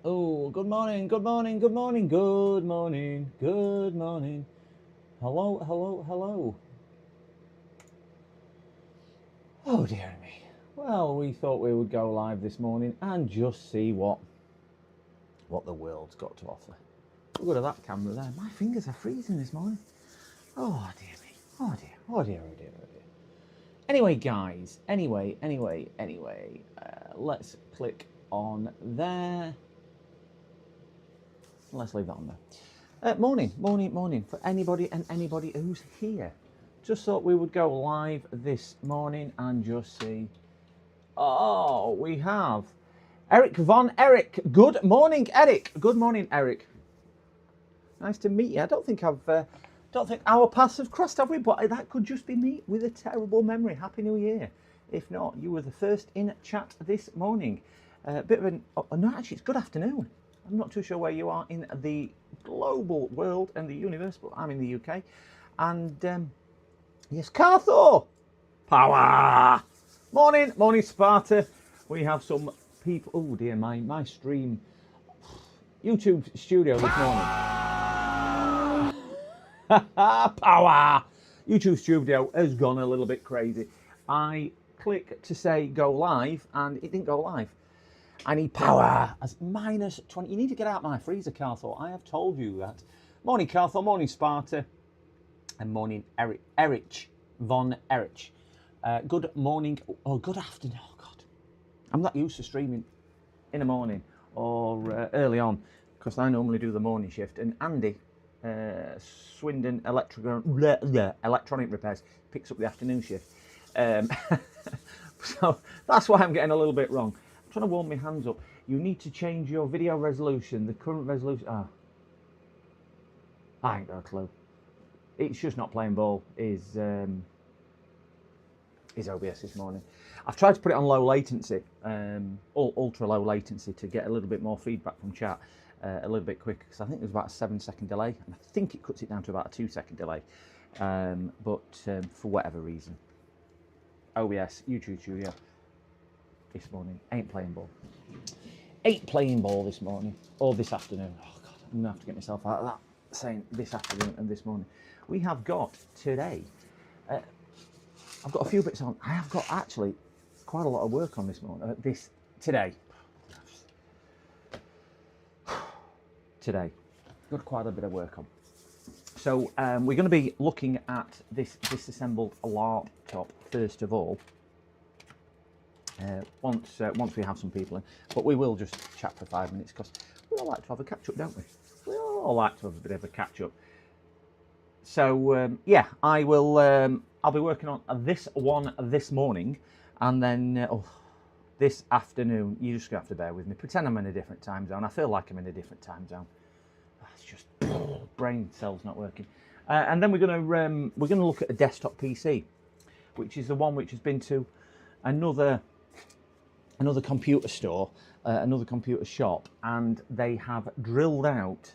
Oh, good morning, good morning, good morning, good morning, good morning. Hello, hello, hello. Oh dear me. Well, we thought we would go live this morning and just see what the world's got to offer. Look at that camera there. My fingers are freezing this morning. Oh dear me. Oh dear. Oh dear. Oh dear. Oh dear. Anyway, guys. Anyway. Let's click on there. Let's leave that on there. Morning for anybody and anybody who's here. Just thought we would go live this morning and just see. Oh, we have Eric Von Eric. Good morning, Eric. Good morning, Eric. Nice to meet you. I don't think our paths have crossed, have we? But that could just be me with a terrible memory. Happy New Year. If not, you were the first in chat this morning. A bit of an. Oh, no, actually, it's good afternoon. I'm not too sure where you are in the global world and the universe, but I'm in the UK. And yes, Carthor! Power! Morning, Sparta. We have some people. Oh dear, my stream. YouTube studio this morning. Power! YouTube studio has gone a little bit crazy. I click to say go live and it didn't go live. I need power as minus 20. You need to get out my freezer, Carthor. I have told you that. Morning, Carthor. Morning, Sparta. And morning, Erich Von Erich. Good morning. Oh, good afternoon. Oh, God. I'm not used to streaming in the morning or early on because I normally do the morning shift. And Andy, Swindon Electronic Repairs, picks up the afternoon shift. So that's why I'm getting a little bit wrong. I'm trying to warm my hands up. You need to change your video resolution. The current resolution. I ain't got a clue. It's just not playing ball. Is OBS this morning. I've tried to put it on low latency, ultra low latency, to get a little bit more feedback from chat a little bit quicker, because I think there's about a 7-second delay, and I think it cuts it down to about a 2-second delay. But for whatever reason, OBS, YouTube Studio, this morning ain't playing ball. Ain't playing ball this morning, or this afternoon. Oh God, I'm going to have to get myself out of that, saying this afternoon and this morning. We have got today, I've got a few bits on. I have got actually quite a lot of work on this morning, today. Got quite a bit of work on. So we're going to be looking at this disassembled laptop first of all. Once we have some people in, but we will just chat for 5 minutes because we all like to have a catch up, don't we? We all like to have a bit of a catch up. So yeah, I will. I'll be working on this one this morning, and then this afternoon. You're just gonna have to bear with me. Pretend I'm in a different time zone. I feel like I'm in a different time zone. It's just brain cells not working. And then we're gonna look at a desktop PC, which is the one which has been to another computer store, another computer shop, and they have drilled out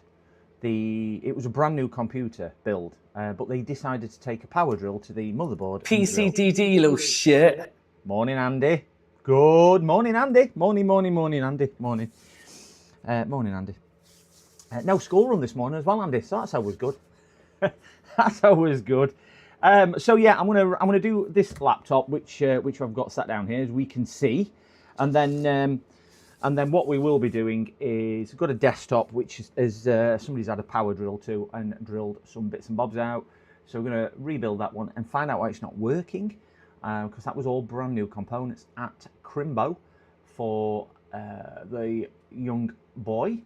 it was a brand new computer build, but they decided to take a power drill to the motherboard. PCDD, you little shit. Morning, Andy. Good morning, Andy. Morning, Andy. Morning. Morning, Andy. No school run this morning as well, Andy, so that's always good. That's always good. So yeah, I'm gonna do this laptop, which I've got sat down here, as we can see, and then what we will be doing is we've got a desktop which is somebody's had a power drill to and drilled some bits and bobs out. So we're going to rebuild that one and find out why it's not working, because that was all brand new components at Crimbo for the young boy,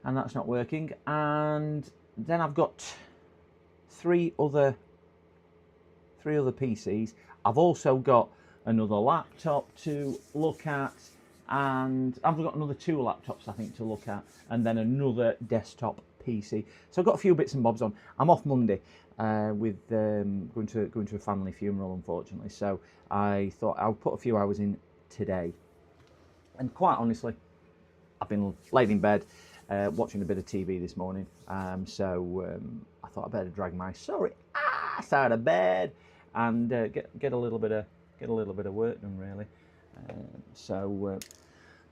and that's not working. And then I've got three other PCs. I've also got another laptop to look at, and I've got another 2 laptops I think to look at, and then another desktop PC. So I've got a few bits and bobs on. I'm off Monday with going to a family funeral, unfortunately. So I thought I'll put a few hours in today. And quite honestly, I've been laid in bed watching a bit of TV this morning. So I thought I'd better drag my sorry ass out of bed and get a little bit of work done, really.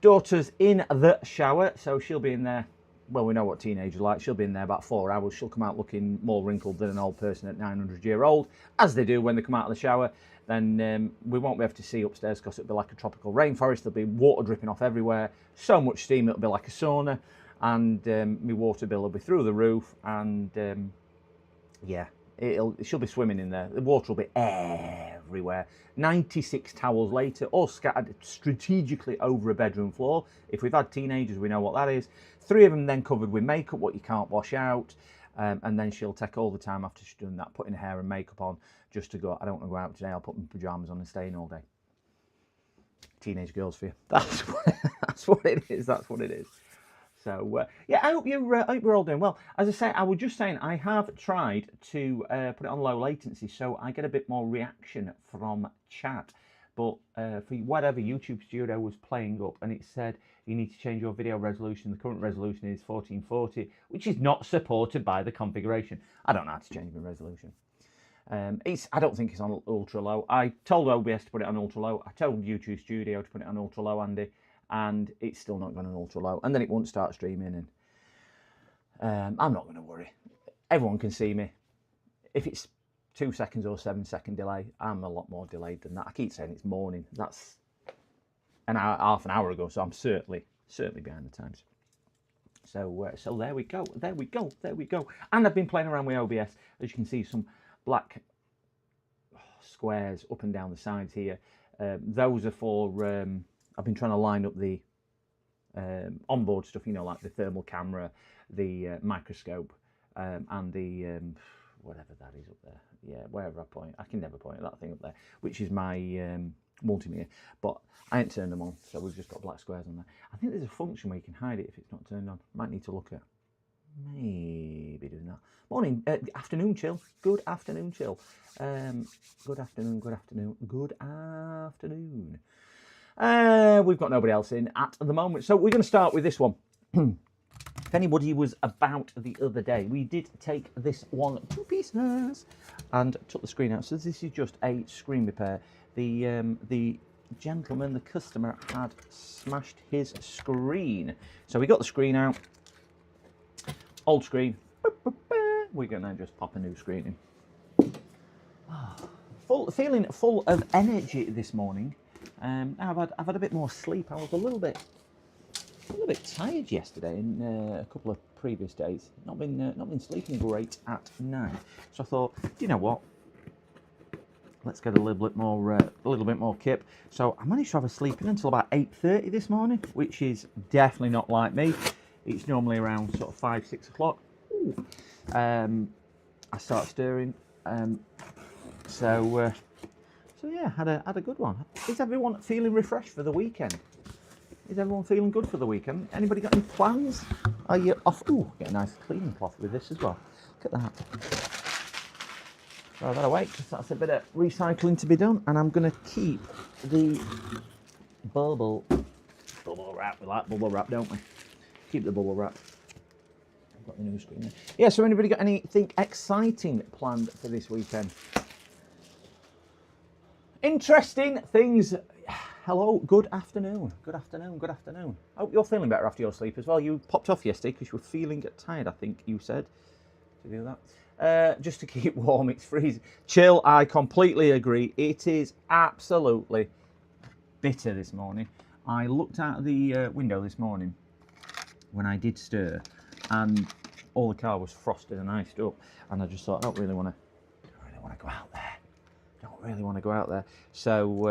Daughter's in the shower, so she'll be in there. Well, we know what teenagers are like. She'll be in there about 4 hours. She'll come out looking more wrinkled than an old person at 900-year-old, as they do when they come out of the shower. Then we won't be able to see upstairs because it'll be like a tropical rainforest. There'll be water dripping off everywhere. So much steam, it'll be like a sauna. And my water bill will be through the roof. And yeah, she'll be swimming in there. The water will be everywhere. 96 towels later, all scattered strategically over a bedroom floor. If we've had teenagers, we know what that is. 3 of them then covered with makeup, what you can't wash out. And then she'll take all the time after she's done that, putting hair and makeup on, just to go, I don't want to go out today, I'll put my pyjamas on and stay in all day. Teenage girls for you. That's what it is. That's what it is. So, yeah, I hope you're all doing well. As I say, I was just saying, I have tried to put it on low latency so I get a bit more reaction from chat. But for whatever, YouTube Studio was playing up and it said you need to change your video resolution. The current resolution is 1440, which is not supported by the configuration. I don't know how to change my resolution. I don't think it's on ultra low. I told OBS to put it on ultra low. I told YouTube Studio to put it on ultra low, Andy, and it's still not going on ultra low. And then it won't start streaming. And I'm not going to worry. Everyone can see me. If it's 2 seconds or 7-second delay, I'm a lot more delayed than that. I keep saying it's morning. That's half an hour ago, so I'm certainly behind the times. So there we go. And I've been playing around with OBS. As you can see, some black squares up and down the sides here. Those are for, I've been trying to line up the onboard stuff, you know, like the thermal camera, the microscope, and the, whatever that is up there. Yeah, wherever I point, I can never point at that thing up there, which is my multimeter. But I ain't turned them on, so we've just got black squares on there. I think there's a function where you can hide it if it's not turned on. Might need to look at. Maybe doing that. Morning, afternoon, Chill. Good afternoon, Chill. Good afternoon. We've got nobody else in at the moment, so we're going to start with this one. If anybody was about the other day, we did take this one to pieces and took the screen out. So this is just a screen repair. The gentleman, the customer, had smashed his screen. So we got the screen out. Old screen. We're going to just pop a new screen in. Feeling full of energy this morning. I've had a bit more sleep. I was a little bit tired yesterday and a couple of previous days. Not been sleeping great at night. So I thought, you know what? Let's get a little bit more kip. So I managed to have a sleep in until about 8:30 this morning, which is definitely not like me. It's normally around sort of 5-6 o'clock. I start stirring. So yeah, had a good one. Is everyone feeling refreshed for the weekend? Is everyone feeling good for the weekend? Anybody got any plans? Are you off? Ooh, get a nice cleaning cloth with this as well. Look at that. Throw that away because that's a bit of recycling to be done. And I'm going to keep the bubble wrap. We like bubble wrap, don't we? Keep the bubble wrap. I've got the new screen there. Yeah, so anybody got anything exciting planned for this weekend? Interesting things. Hello, good afternoon. Hope you're feeling better after your sleep as well. You popped off yesterday because you were feeling tired, I think you said, to do that. Just to keep warm, it's freezing. Chill, I completely agree. It is absolutely bitter this morning. I looked out the window this morning when I did stir, and all the car was frosted and iced up, and I just thought, I don't really want to go out there. Don't really want to go out there. So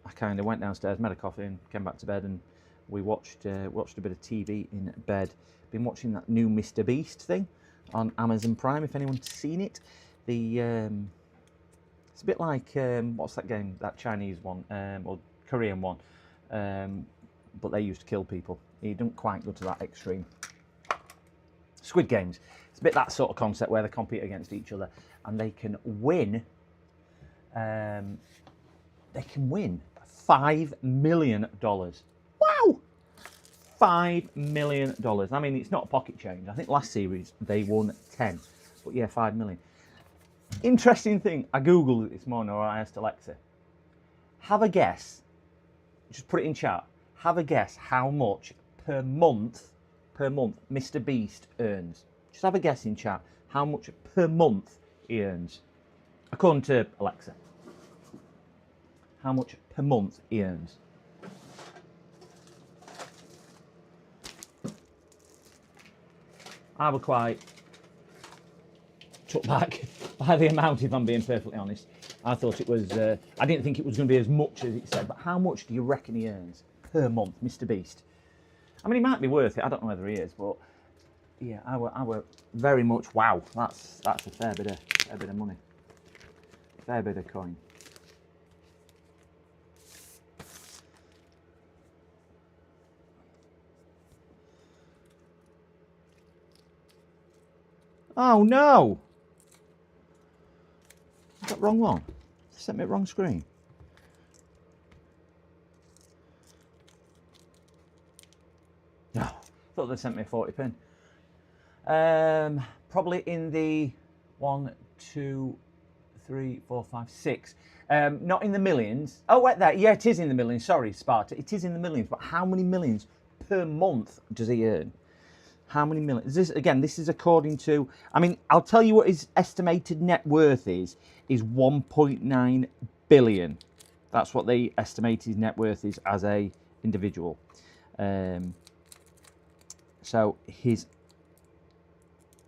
I kind of went downstairs, made a coffee, and came back to bed, and we watched a bit of TV in bed. Been watching that new Mr. Beast thing on Amazon Prime. If anyone's seen it, it's a bit like what's that game? That Chinese one or Korean one, but they used to kill people. He didn't quite go to that extreme. Squid Games. It's a bit that sort of concept where they compete against each other and they can win. They can win $5 million. Wow! $5 million. I mean, it's not pocket change. I think last series they won 10, but yeah, 5 million. Interesting thing. I googled it this morning, or I asked Alexa. Have a guess. Just put it in chat. have a guess how much per month Mr. Beast earns. Just have a guess in chat how much per month he earns. According to Alexa. How much per month he earns. I were quite took back by the amount, if I'm being perfectly honest. I thought it was, I didn't think it was going to be as much as it said, but how much do you reckon he earns per month, Mr. Beast? I mean, he might be worth it. I don't know whether he is, but yeah, I were very much, wow, that's a fair bit of money. Fair bit of coin. Oh no! Is that wrong one? Sent me the wrong screen. No, I thought they sent me a 40 pin. Probably in the 1, 2, 3, 4, 5, 6. Not in the millions. Oh, wait, there. Yeah, it is in the millions. Sorry, Sparta. It is in the millions. But how many millions per month does he earn? How many millions? This is according to, I mean, I'll tell you what his estimated net worth is 1.9 billion. That's what they estimate his net worth is as a individual. So his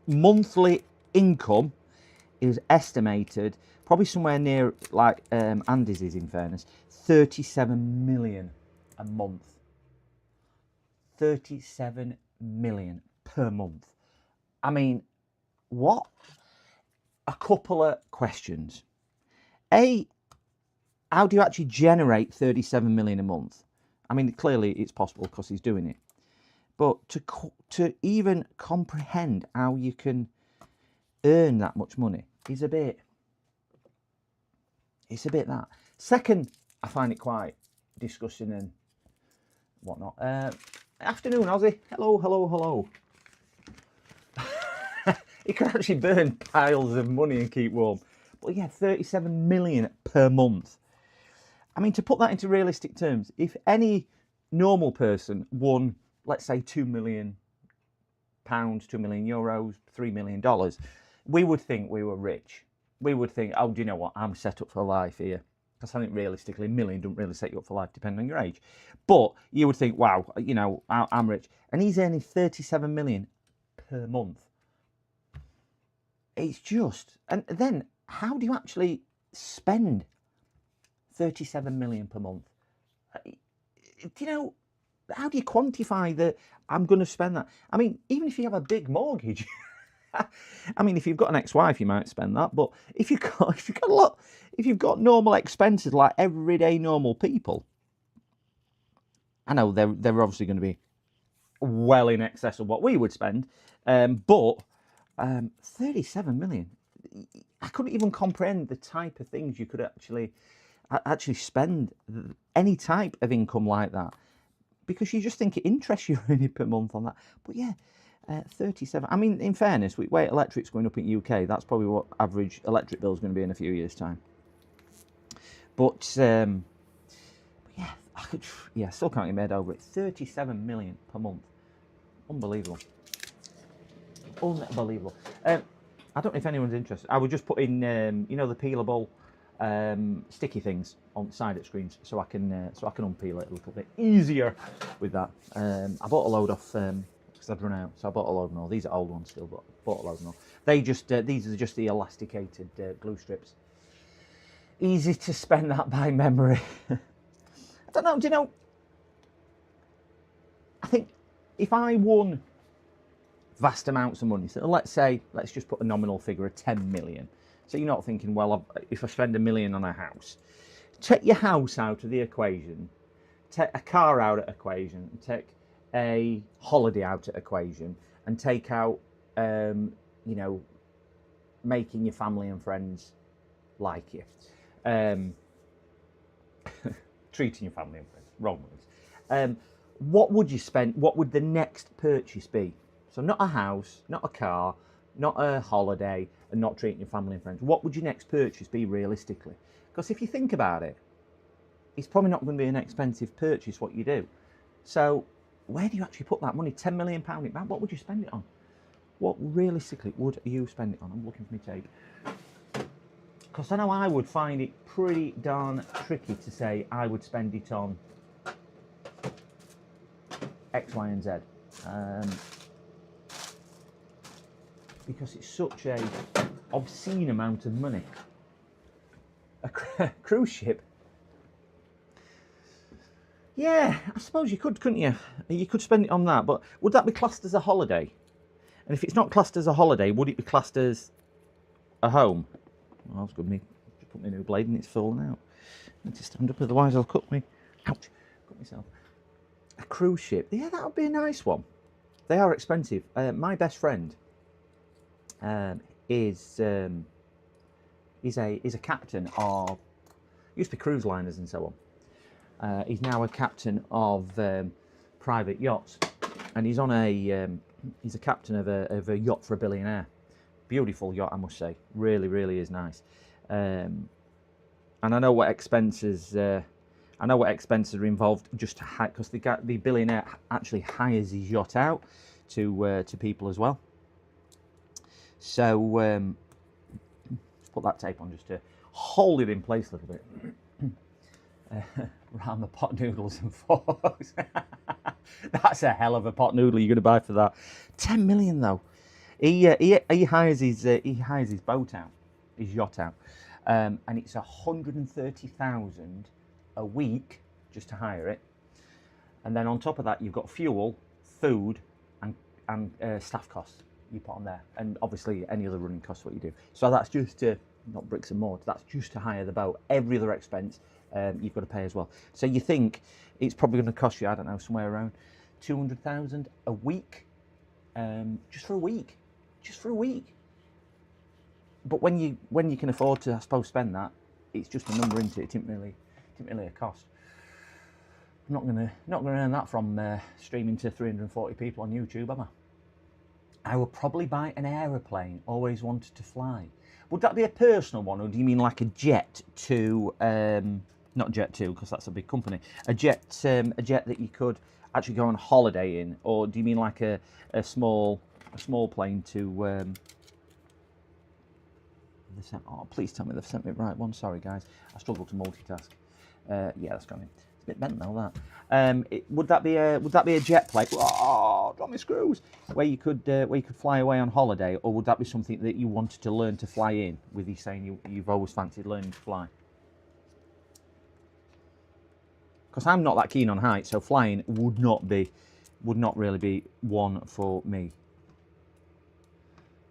monthly income is estimated probably somewhere near like Andy's is, in fairness, 37 million a month. 37 million per month. I mean, what? A couple of questions. A, how do you actually generate 37 million a month? I mean, clearly it's possible because he's doing it. But to even comprehend how you can earn that much money is a bit, it's a bit that. Second, I find it quite disgusting and whatnot. Afternoon, Ozzy. Hello, hello, hello. He could actually burn piles of money and keep warm. But yeah, 37 million per month. I mean, to put that into realistic terms, if any normal person won, let's say, £2 million, €2 million, $3 million, we would think we were rich. We would think, oh, do you know what? I'm set up for life here. Because I think realistically, a million doesn't really set you up for life, depending on your age. But you would think, wow, you know, I'm rich. And he's earning 37 million per month. It's just, and then how do you actually spend 37 million per month? Do you know, how do you quantify that I'm going to spend that? I mean, even if you have a big mortgage, I mean, if you've got an ex-wife, you might spend that. But if you've got normal expenses like everyday normal people, I know they're obviously going to be well in excess of what we would spend. But 37 million, I couldn't even comprehend the type of things you could actually spend any type of income like that, because you just think it interests you really per month on that. But yeah, 37. I mean, in fairness, where electric's going up in UK, that's probably what average electric bill is going to be in a few years' time. But yeah, still can't get my head over it. 37 million per month, unbelievable. Unbelievable. I don't know if anyone's interested. I would just put in, you know, the peelable sticky things on the side of screens, so I can unpeel it a little bit easier with that. I bought a load off because I'd run out, so I bought a load more. These are old ones still, but I bought a load more. These are just the elasticated glue strips. Easy to spend that by memory. I don't know. Do you know? I think if I won vast amounts of money, so let's just put a nominal figure of 10 million. So you're not thinking, well, if I spend $1 million on a house, take your house out of the equation, take a car out of the equation, take a holiday out of the equation, and take out, you know, making your family and friends like you, treating your family and friends, wrong words. What would you spend? What would the next purchase be? So not a house, not a car, not a holiday, and not treating your family and friends. What would your next purchase be realistically? Because if you think about it, it's probably not going to be an expensive purchase what you do. So where do you actually put that money? £10 million in bank. What would you spend it on? What realistically would you spend it on? I'm looking for my tape. Because I know I would find it pretty darn tricky to say I would spend it on X, Y, and Z. Because it's such a obscene amount of money. A cruise ship. Yeah, I suppose you could, couldn't you? You could spend it on that, but would that be classed as a holiday? And if it's not classed as a holiday, would it be classed as a home? Well, that's good. Me just put my new blade and it's fallen out. I need to stand up, otherwise I'll cut me. Ouch! Cut myself. A cruise ship. Yeah, that would be a nice one. They are expensive. My best friend is a captain of, used to be cruise liners and so on. He's now a captain of private yachts, and he's on he's a captain of a yacht for a billionaire. Beautiful yacht, I must say. Really, really is nice. And I know what expenses are involved just to hire, because the billionaire actually hires his yacht out to people as well. So let's put that tape on just to hold it in place a little bit. Around the pot noodles and forks. That's a hell of a pot noodle you're going to buy for that. 10 million though. He hires his boat out, his yacht out, and it's 130,000 a week just to hire it. And then on top of that, you've got fuel, food, and staff costs you put on there, and obviously any other running costs what you do. So that's just not bricks and mortar. That's just to hire the boat. Every other expense you've got to pay as well. So you think it's probably going to cost you, I don't know, somewhere around 200,000 a week, just for a week. But when you can afford to, I suppose, spend that, it's just a number, isn't it? It didn't really a cost. I'm not gonna earn that from streaming to 340 people on YouTube, am I? I would probably buy an aeroplane. Always wanted to fly. Would that be a personal one, or do you mean like a jet to, not Jet 2, because that's a big company, a jet that you could actually go on holiday in, or do you mean like a small plane to? Oh, please tell me they've sent me the right one. Sorry, guys, I struggle to multitask. Yeah, that's got me. It's a bit bent now. That would that be a jet plane? Oh, drop me screws. Where you could fly away on holiday, or would that be something that you wanted to learn to fly in? With you saying you've always fancied learning to fly. Because I'm not that keen on heights, so flying would not really be one for me.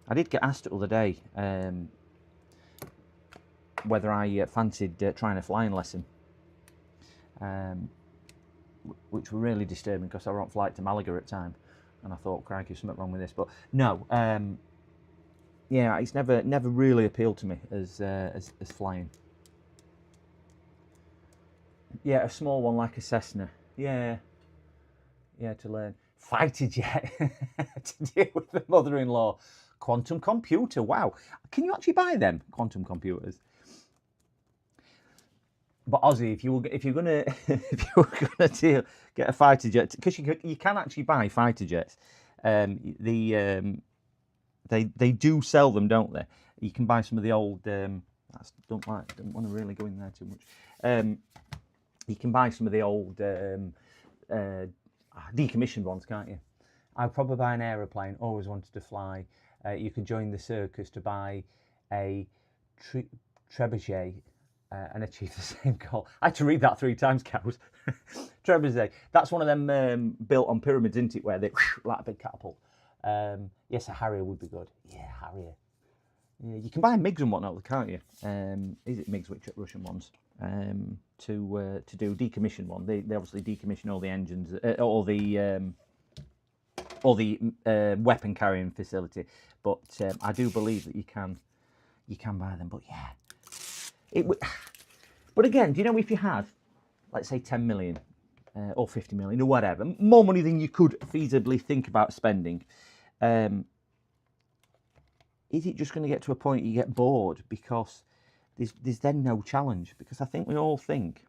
I did get asked the other day whether I fancied trying a flying lesson, which were really disturbing because I were on flight to Malaga at the time, and I thought, crikey, there's something wrong with this. But no, yeah, it's never really appealed to me as flying. Yeah, a small one like a Cessna. Yeah, to learn. Fighter jet to deal with the mother-in-law. Quantum computer. Wow, can you actually buy them quantum computers? But Ozzy, if you were gonna get a fighter jet, because you can actually buy fighter jets. They do sell them, don't they? You can buy some of the old. Don't want to really go in there too much. You can buy some of the old decommissioned ones, can't you? I'd probably buy an aeroplane. Always wanted to fly. You could join the circus to buy a trebuchet and achieve the same goal. I had to read that 3 times, cows. Trebuchet. That's one of them built on pyramids, isn't it? Where they like a big catapult. Yes, a Harrier would be good. Yeah, Harrier. Yeah, you can buy MiGs and whatnot, can't you? Is it MiGs, which are Russian ones? To do decommission one. They obviously decommission all the engines, all the weapon carrying facility. But I do believe that you can buy them. But yeah, it would. But again, do you know, if you had, let's say, 10 million or 50 million or whatever, more money than you could feasibly think about spending, is it just going to get to a point you get bored because there's then no challenge? Because I think we all think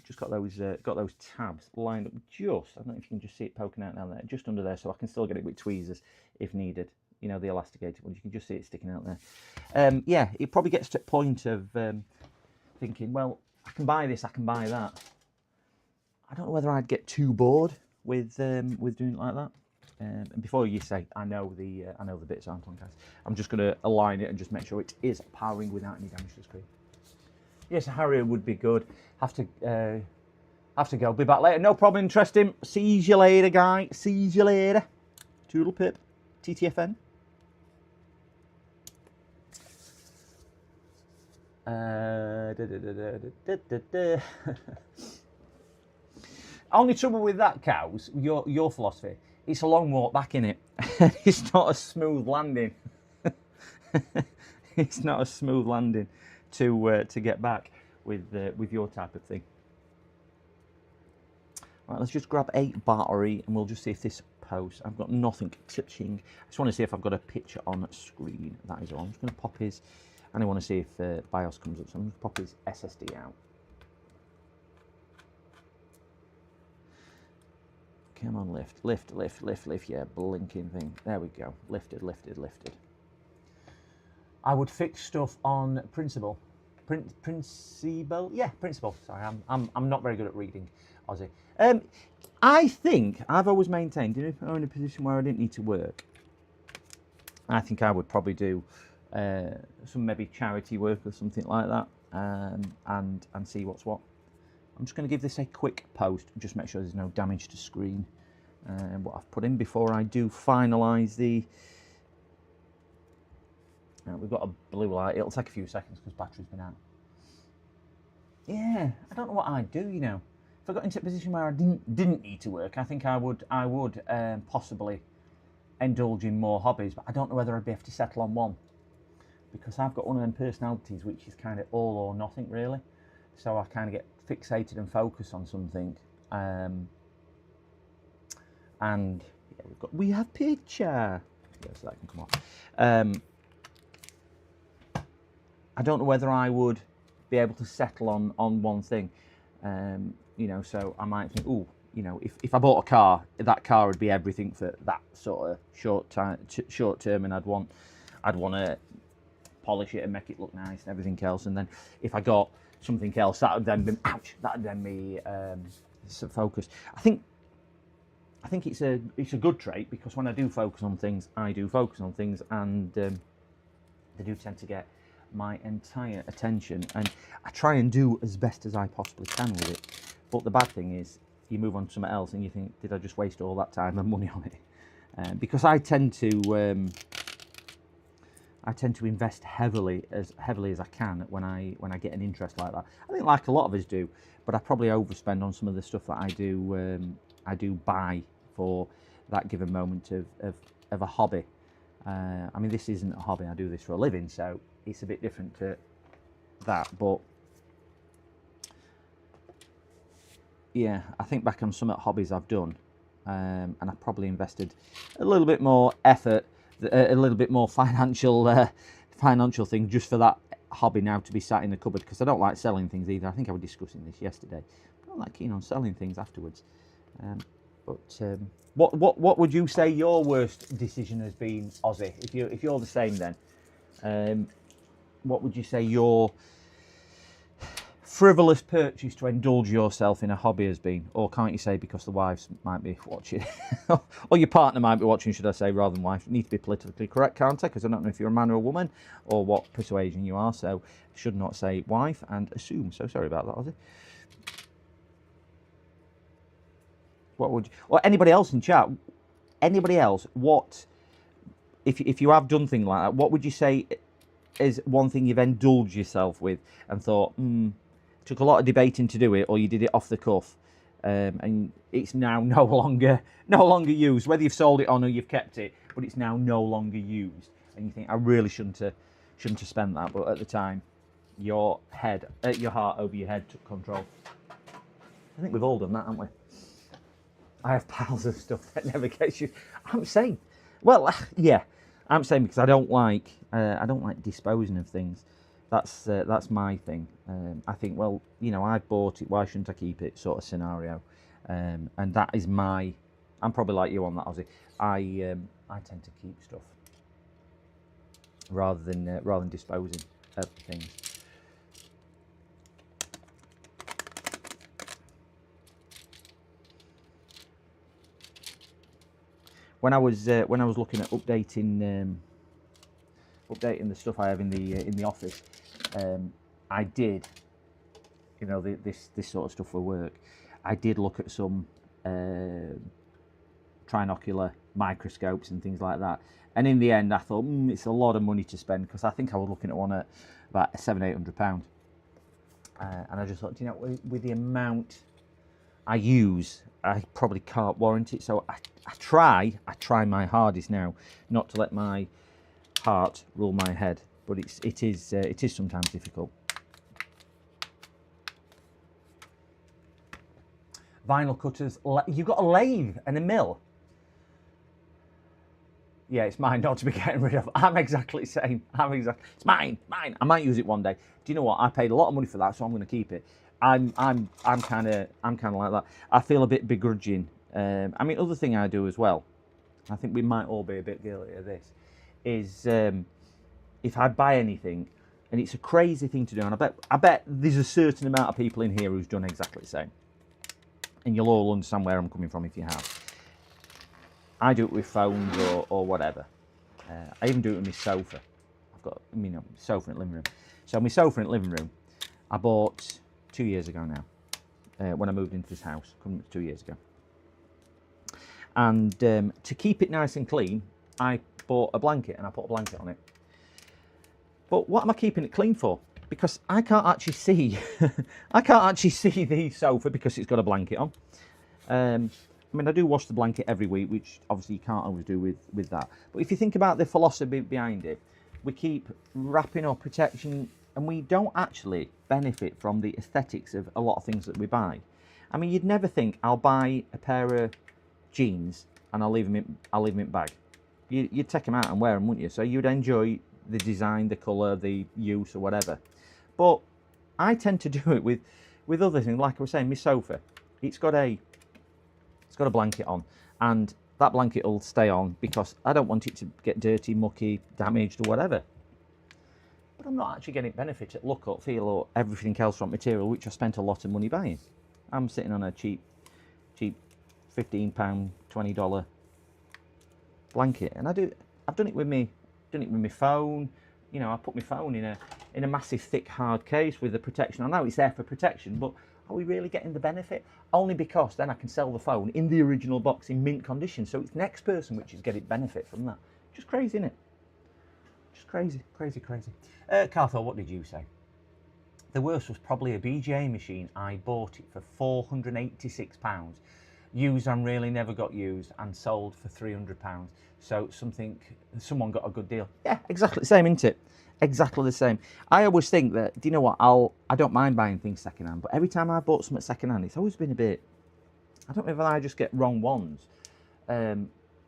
Just got those tabs lined up just, I don't know if you can just see it poking out down there, just under there, so I can still get it with tweezers if needed. You know, the elasticated ones, you can just see it sticking out there. Yeah, it probably gets to a point of thinking, well, I can buy this, I can buy that. I don't know whether I'd get too bored with doing it like that. And before you say, I know the bits aren't on, guys, I'm just going to align it and just make sure it is powering without any damage to the screen. Yes, a Harrier would be good. Have to go. Be back later. No problem. Interesting. See you later, guy. See you later. Toodle pip. TTFN. Only trouble with that, cows, your philosophy, it's a long walk back, in it. It's not a smooth landing. It's not a smooth landing to get back with your type of thing. Right, let's just grab a battery and we'll just see if this posts. I've got nothing touching. I just want to see if I've got a picture on screen. That is all. I'm just going to pop his, and I want to see if BIOS comes up. So I'm going to pop his SSD out. Come on, lift. Yeah, blinking thing. There we go. Lifted. I would fix stuff on principle. Principle? Yeah, principle. Sorry, I'm not very good at reading, Aussie. I think I've always maintained, if I'm in a position where I didn't need to work, I think I would probably do some maybe charity work or something like that, and see what's what. I'm just going to give this a quick post, just make sure there's no damage to screen and what I've put in before I do finalise the... we've got a blue light. It'll take a few seconds because battery's been out. Yeah, I don't know what I'd do, you know. If I got into a position where I didn't need to work, I think I would possibly indulge in more hobbies, but I don't know whether I'd be able to settle on one, because I've got one of them personalities which is kind of all or nothing, really. So I kind of get fixated and focused on something, and yeah, we have picture. Yeah, so that can come off. I don't know whether I would be able to settle on one thing, you know. So I might think, oh, you know, if I bought a car, that car would be everything for that sort of short term, and I'd want to polish it and make it look nice and everything else. And then if I got something else, that would then be focused. I think it's a good trait, because when I do focus on things, and they do tend to get my entire attention, and I try and do as best as I possibly can with it. But the bad thing is, you move on to something else and you think, did I just waste all that time and money on it? Because I tend to invest heavily as I can when I get an interest like that. I think like a lot of us do, but I probably overspend on some of the stuff that I do buy for that given moment of a hobby. I mean, this isn't a hobby, I do this for a living, so it's a bit different to that. But yeah, I think back on some hobbies I've done, and I probably invested a little bit more effort, a little bit more financial thing just for that hobby now to be sat in the cupboard, because I don't like selling things either. I think I was discussing this yesterday. I'm not that keen on selling things afterwards. What would you say your worst decision has been, Aussie? If you're the same, then what would you say your frivolous purchase to indulge yourself in a hobby has been? Or can't you say, because the wives might be watching, or your partner might be watching, should I say, rather than wife? You need to be politically correct, can't I? Because I don't know if you're a man or a woman, or what persuasion you are, so I should not say wife and assume. So sorry about that, Aussie. What would you, or anybody else in chat? Anybody else? What, if you have done things like that, what would you say is one thing you've indulged yourself with and thought, took a lot of debating to do it, or you did it off the cuff, and it's now no longer used, whether you've sold it on or you've kept it, but it's now no longer used, and you think, I really shouldn't have spent that, but at the time, your heart over your head took control. I think we've all done that, haven't we? I have piles of stuff that never gets used. I'm saying, well, yeah, I'm saying, because I don't like disposing of things. That's my thing. I think, well, you know, I bought it, why shouldn't I keep it, sort of scenario. And that is my. I'm probably like you on that, Ozzy. I tend to keep stuff rather than disposing of things. When I was looking at updating the stuff I have in the office, I did, you know, this sort of stuff for work. I did look at some trinocular microscopes and things like that, and in the end I thought it's a lot of money to spend, because I think I was looking at one at about £700-800, and I just thought, you know, with the amount I use, I probably can't warrant it. So I try my hardest now not to let my heart rule my head, but it is sometimes difficult. Vinyl cutters, you've got a lathe and a mill. Yeah, it's mine not to be getting rid of. I'm exactly the same. It's mine. I might use it one day. Do you know what? I paid a lot of money for that, so I'm going to keep it. I'm kind of like that. I feel a bit begrudging. I mean, other thing I do as well, I think we might all be a bit guilty of this, is if I buy anything, and it's a crazy thing to do, and I bet there's a certain amount of people in here who's done exactly the same, and you'll all understand where I'm coming from if you have. I do it with phones or whatever. I even do it with my sofa. I've got, you know, sofa in the living room. So my sofa in the living room, I bought 2 years ago now, when I moved into this house, 2 years ago. And to keep it nice and clean, I bought a blanket and I put a blanket on it. But what am I keeping it clean for? Because I can't actually see, the sofa because it's got a blanket on. I mean, I do wash the blanket every week, which obviously you can't always do with that. But if you think about the philosophy behind it, we keep wrapping up protection, and we don't actually benefit from the aesthetics of a lot of things that we buy. I mean, you'd never think I'll buy a pair of jeans and I'll leave them in bag. You'd take them out and wear them, wouldn't you? So you'd enjoy the design, the colour, the use, or whatever. But I tend to do it with other things. Like I was saying, my sofa, it's got a blanket on, and that blanket will stay on because I don't want it to get dirty, mucky, damaged, or whatever. But I'm not actually getting benefit at look, or feel, or everything else from material which I spent a lot of money buying. I'm sitting on a cheap £15, $20 blanket, and I've done it with my phone. You know, I put my phone in a massive thick hard case with the protection. I know it's there for protection, but are we really getting the benefit? Only because then I can sell the phone in the original box in mint condition, so it's the next person which is getting benefit from that. Just crazy, isn't it? Just crazy. Carthor, what did you say? The worst was probably a BGA machine. I bought it for £486. Used and really never got used, and sold for £300. So someone got a good deal. Yeah, exactly the same, isn't it? Exactly the same. I always think that, do you know what, I don't mind buying things secondhand, but every time I bought something secondhand, it's always been a bit, I don't know if I just get wrong ones.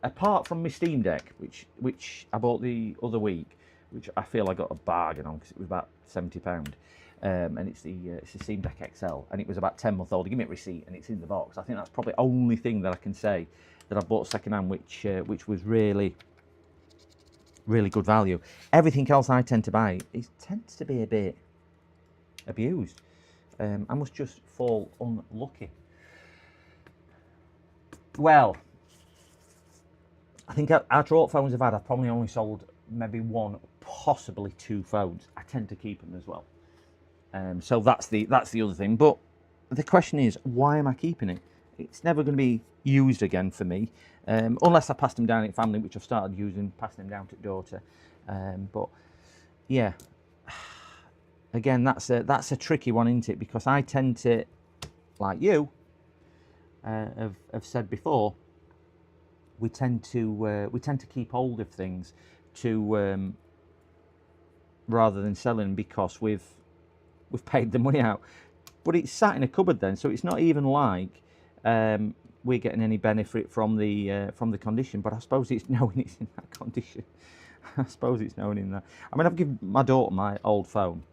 Apart from my Steam Deck, which I bought the other week, which I feel I got a bargain on because it was about £70. And it's the Steam Deck XL, and it was about 10 months old. They give me a receipt and it's in the box. I think that's probably the only thing that I can say that I bought secondhand, which was really good value. Everything else I tend to buy, it tends to be a bit abused. I must just fall unlucky. Well, I think out of all phones I've had, I've probably only sold maybe one, possibly two phones. I tend to keep them as well. So that's the other thing. But the question is, why am I keeping it? It's never going to be used again for me, unless I pass them down in family, which I've started using, passing them down to daughter. But yeah, again, that's a tricky one, isn't it? Because I tend to, like you have said before, we tend to keep hold of things to rather than selling them because we've paid the money out. But it's sat in a cupboard then, so it's not even like we're getting any benefit from the condition. But I suppose it's knowing it's in that condition. I suppose it's known in that. I mean, I've given my daughter my old phone,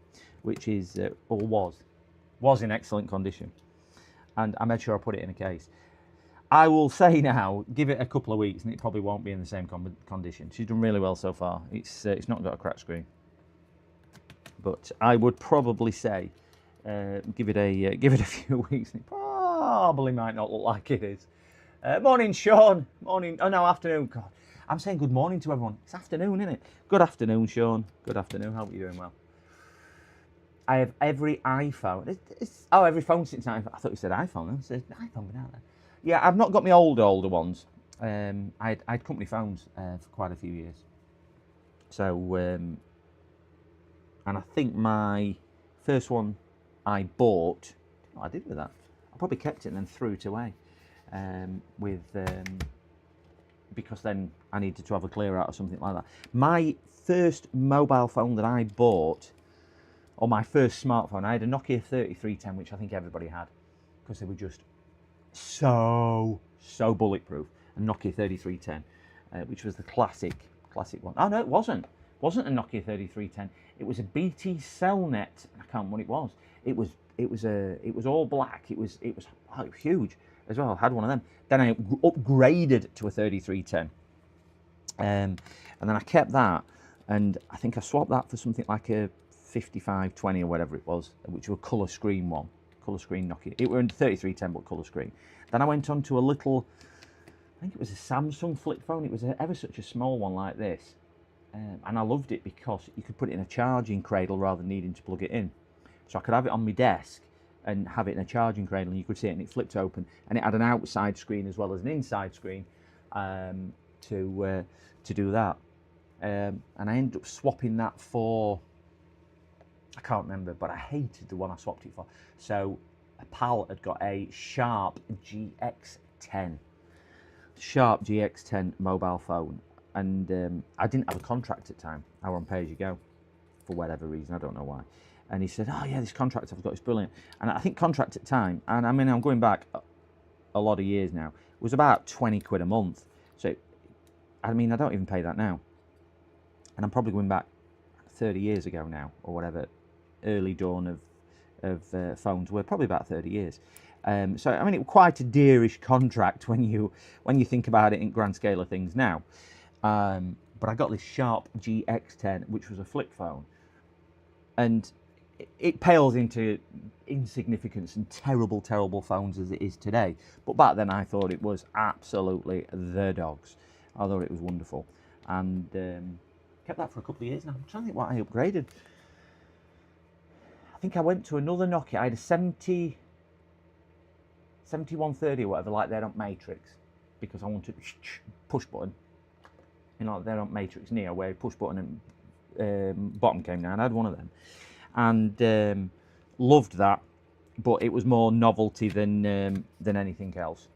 which is, or was in excellent condition. And I made sure I put it in a case. I will say now, give it a couple of weeks and it probably won't be in the same condition. She's done really well so far. It's not got a cracked screen. But I would probably say, give it a few weeks and it probably might not look like it is. Morning, Sean. Morning. Oh no, afternoon. God, I'm saying good morning to everyone. It's afternoon, isn't it? Good afternoon, Sean. Good afternoon. Hope you're doing well. I have every iPhone. Every phone since iPhone. I thought you said iPhone. I said iPhone without that. Yeah, I've not got my older ones. I had company phones for quite a few years. So, and I think my first one I bought. What I did with that? I probably kept it and then threw it away. Because then I needed to have a clear out or something like that. My first mobile phone that I bought, or my first smartphone, I had a Nokia 3310, which I think everybody had, because they were just so bulletproof. A Nokia 3310, which was the classic one. Oh no, it wasn't a Nokia 3310. It was a BT Cellnet. I can't remember what it was. It was all black. It was huge as well. I had one of them. Then I upgraded to a 3310, and then I kept that, and I think I swapped that for something like a 5520 or whatever it was, which was a colour screen Nokia. It were a 3310 but colour screen. Then I went on to a little, I think it was a Samsung flip phone. It was ever such a small one like this, and I loved it because you could put it in a charging cradle rather than needing to plug it in. So I could have it on my desk and have it in a charging cradle, and you could see it, and it flipped open, and it had an outside screen as well as an inside screen to do that. And I ended up swapping that for, I can't remember, but I hated the one I swapped it for. So a pal had got a Sharp GX10 mobile phone, and I didn't have a contract at the time. I were on pay as you go for whatever reason, I don't know why. And he said, oh yeah, this contract I've got is brilliant. And I think contract at the time, and I mean, I'm going back a lot of years now, was about 20 quid a month. So, I mean, I don't even pay that now. And I'm probably going back 30 years ago now, or whatever. Early dawn of phones were probably about 30 years. So, I mean, it was quite a dearish contract when you think about it in grand scale of things now. But I got this Sharp GX10, which was a flip phone. And it pales into insignificance and terrible phones as it is today. But back then I thought it was absolutely the dogs. I thought it was wonderful. And kept that for a couple of years now. I'm trying to think what I upgraded. I think I went to another Nokia. I had a 7130 or whatever, like they're on Matrix, because I wanted push button. You know, they're on Matrix Neo, where push button and bottom came down. I had one of them. And loved that, but it was more novelty than anything else.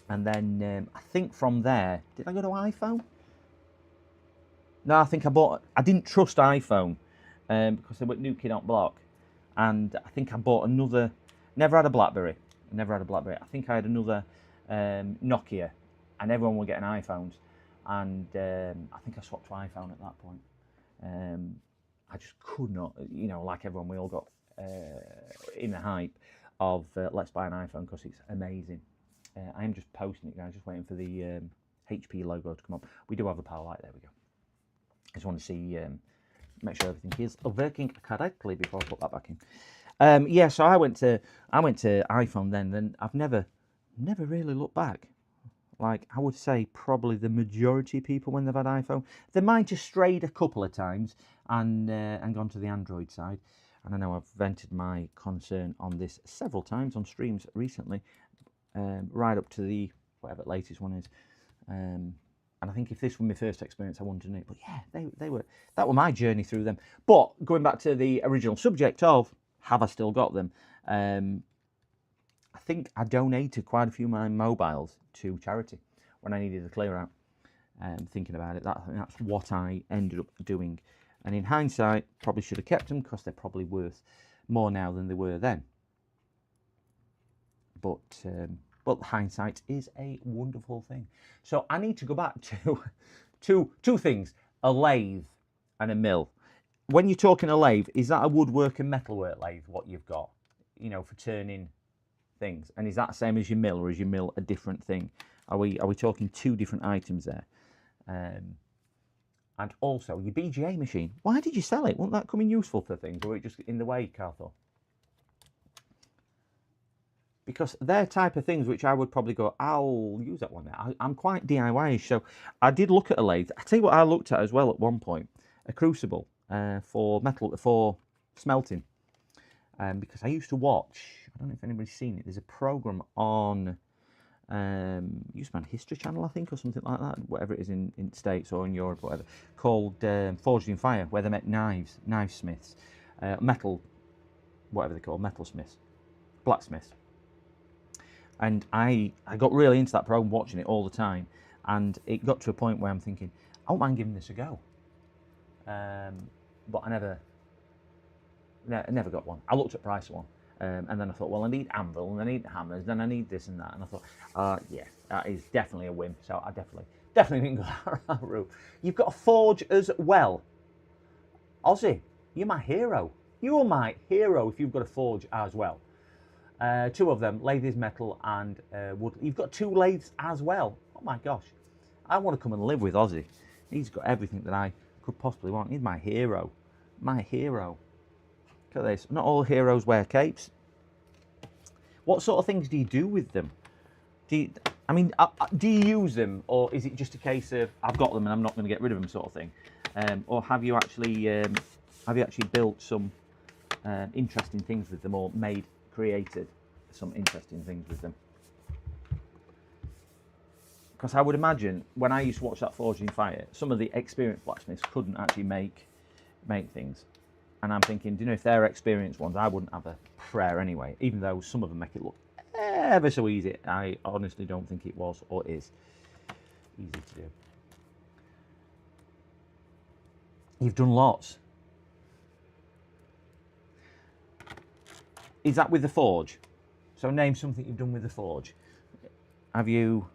And then I think from there, did I go to iPhone? No, I think I didn't trust iPhone because they were new kid on block, and I think I bought another. Never had a BlackBerry. I think I had another Nokia, and everyone were getting iPhones, and I think I swapped to iPhone at that point. I just could not, you know, like everyone, we all got in the hype of let's buy an iPhone because it's amazing. I am just posting it, guys, just waiting for the HP logo to come up. We do have the power light, there we go. I just want to see, make sure everything is working correctly before I put that back in. Yeah, so I went to iPhone then I've never really looked back. Like, I would say probably the majority of people, when they've had iPhone, they might have strayed a couple of times and gone to the Android side. And I know I've vented my concern on this several times on streams recently, right up to the whatever the latest one is. And I think if this were my first experience, I wouldn't have done it. But yeah, that were my journey through them. But going back to the original subject of, have I still got them? I think I donated quite a few of my mobiles to charity when I needed a clear out. Thinking about it, that's what I ended up doing. And in hindsight, probably should have kept them because they're probably worth more now than they were then. But hindsight is a wonderful thing. So I need to go back to two things. a lathe and a mill. When you're talking a lathe, is that a woodwork and metalwork lathe, what you've got, you know, for turning things? And is that the same as your mill, or is your mill a different thing? Are we talking two different items there? And also, your BGA machine, why did you sell it? Wouldn't that come in useful for things, or were it just in the way, Carthor? Because they're type of things which I would probably go, I'll use that one there. I'm quite DIY-ish, so I did look at a lathe. I tell you what I looked at as well at one point, a crucible for metal, for smelting. Because I used to watch, I don't know if anybody's seen it, there's a program on, used to be on History Channel, I think, or something like that, whatever it is in States or in Europe, or whatever, called Forged in Fire, where they make knives, knife smiths, metal, whatever they call, metal smiths, blacksmiths. And I got really into that program, watching it all the time, and it got to a point where I'm thinking, I don't mind giving this a go. But I never got one. I looked at price of one, and then I thought, well, I need anvil, and I need hammers, then I need this and that, and I thought, yeah, that is definitely a whim. So I definitely didn't go that route. You've got a forge as well, Aussie. You're my hero. You're my hero if you've got a forge as well. Two of them, lathe is metal and wood. You've got two lathes as well. Oh my gosh, I want to come and live with Aussie. He's got everything that I could possibly want. He's my hero. My hero. Look at this. Not all heroes wear capes. What sort of things do you do with them? Do you use them, or is it just a case of I've got them and I'm not going to get rid of them sort of thing? Or have you actually built some interesting things with them, or created some interesting things with them? Because I would imagine when I used to watch that Forged in Fire, some of the experienced blacksmiths couldn't actually make things. And I'm thinking, do you know, if they're experienced ones, I wouldn't have a prayer anyway, even though some of them make it look ever so easy. I honestly don't think it was or is easy to do. You've done lots. Is that with the forge? So name something you've done with the forge. Have you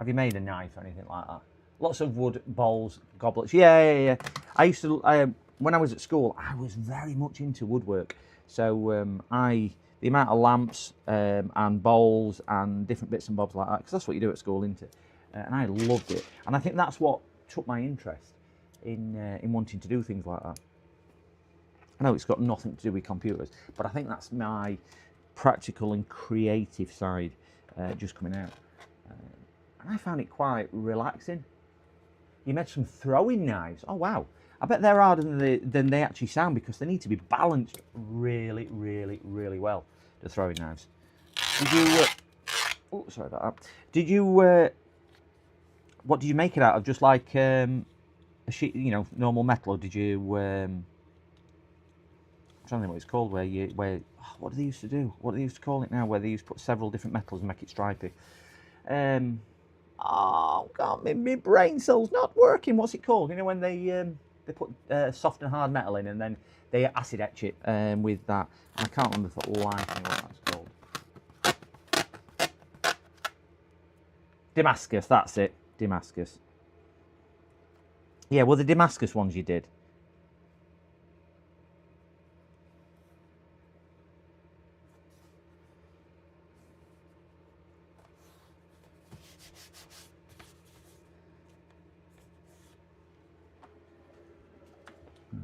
made a knife or anything like that? Lots of wood, bowls, goblets. Yeah. I used to, when I was at school, I was very much into woodwork. So the amount of lamps and bowls and different bits and bobs like that, because that's what you do at school, isn't it? And I loved it. And I think that's what took my interest in wanting to do things like that. I know it's got nothing to do with computers, but I think that's my practical and creative side just coming out. And I found it quite relaxing. You made some throwing knives. Oh, wow. I bet they're harder than they actually sound, because they need to be balanced really, really, really well, the throwing knives. Did you... oh, sorry about that. Did you... what did you make it out of? Just like a sheet, you know, normal metal, or did you... I'm trying to think what it's called, what do they used to do? What do they used to call it now? Where they used to put several different metals and make it stripy. Oh God, my brain cell's not working. What's it called? You know, when they put soft and hard metal in, and then they acid etch it with that. I can't remember for life what that's called. Damascus, that's it. Damascus. Yeah, well, the Damascus ones you did.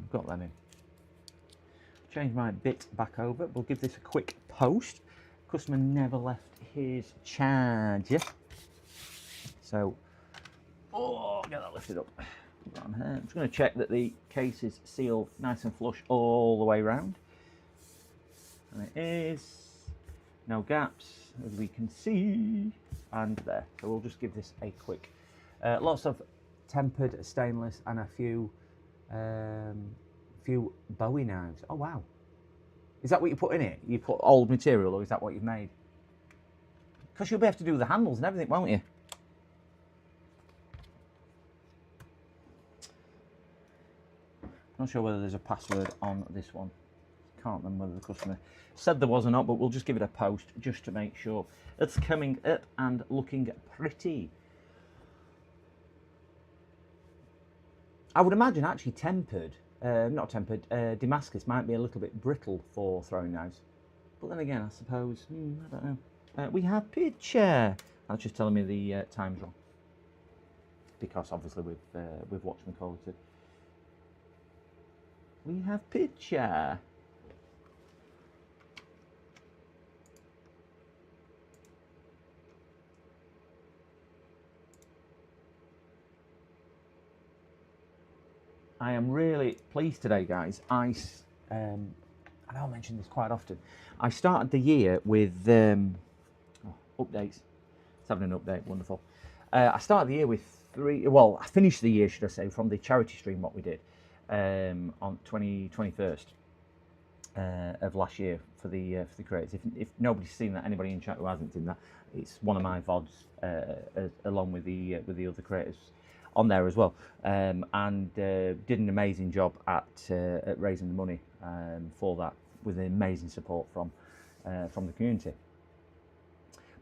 Got them in. Change my bit back over. We'll give this a quick post. Customer never left his charger. So, get that lifted up. I'm just going to check that the case is sealed nice and flush all the way around. And it is. No gaps, as we can see. And there. So we'll just give this a quick. Lots of tempered stainless and a few Bowie knives. Oh wow, is that what you put in it? You put old material, or is that what you've made? Because you'll be able to do the handles and everything, won't you? Not sure whether there's a password on this one. Can't remember whether the customer said there was or not, but we'll just give it a post just to make sure it's coming up and looking pretty. I would imagine actually not tempered, Damascus might be a little bit brittle for throwing knives. But then again, I suppose, I don't know. We have picture. That's just telling me the time's wrong. Because obviously we've watched me call it. We have picture. I am really pleased today, guys. I know I mention this quite often. I started the year with updates. It's having an update, wonderful. I started the year with I finished the year, should I say, from the charity stream, what we did on 21st of last year for the creators. If nobody's seen that, anybody in chat who hasn't seen that, it's one of my VODs along with the other creators on there as well, and did an amazing job at raising the money for that with amazing support from the community.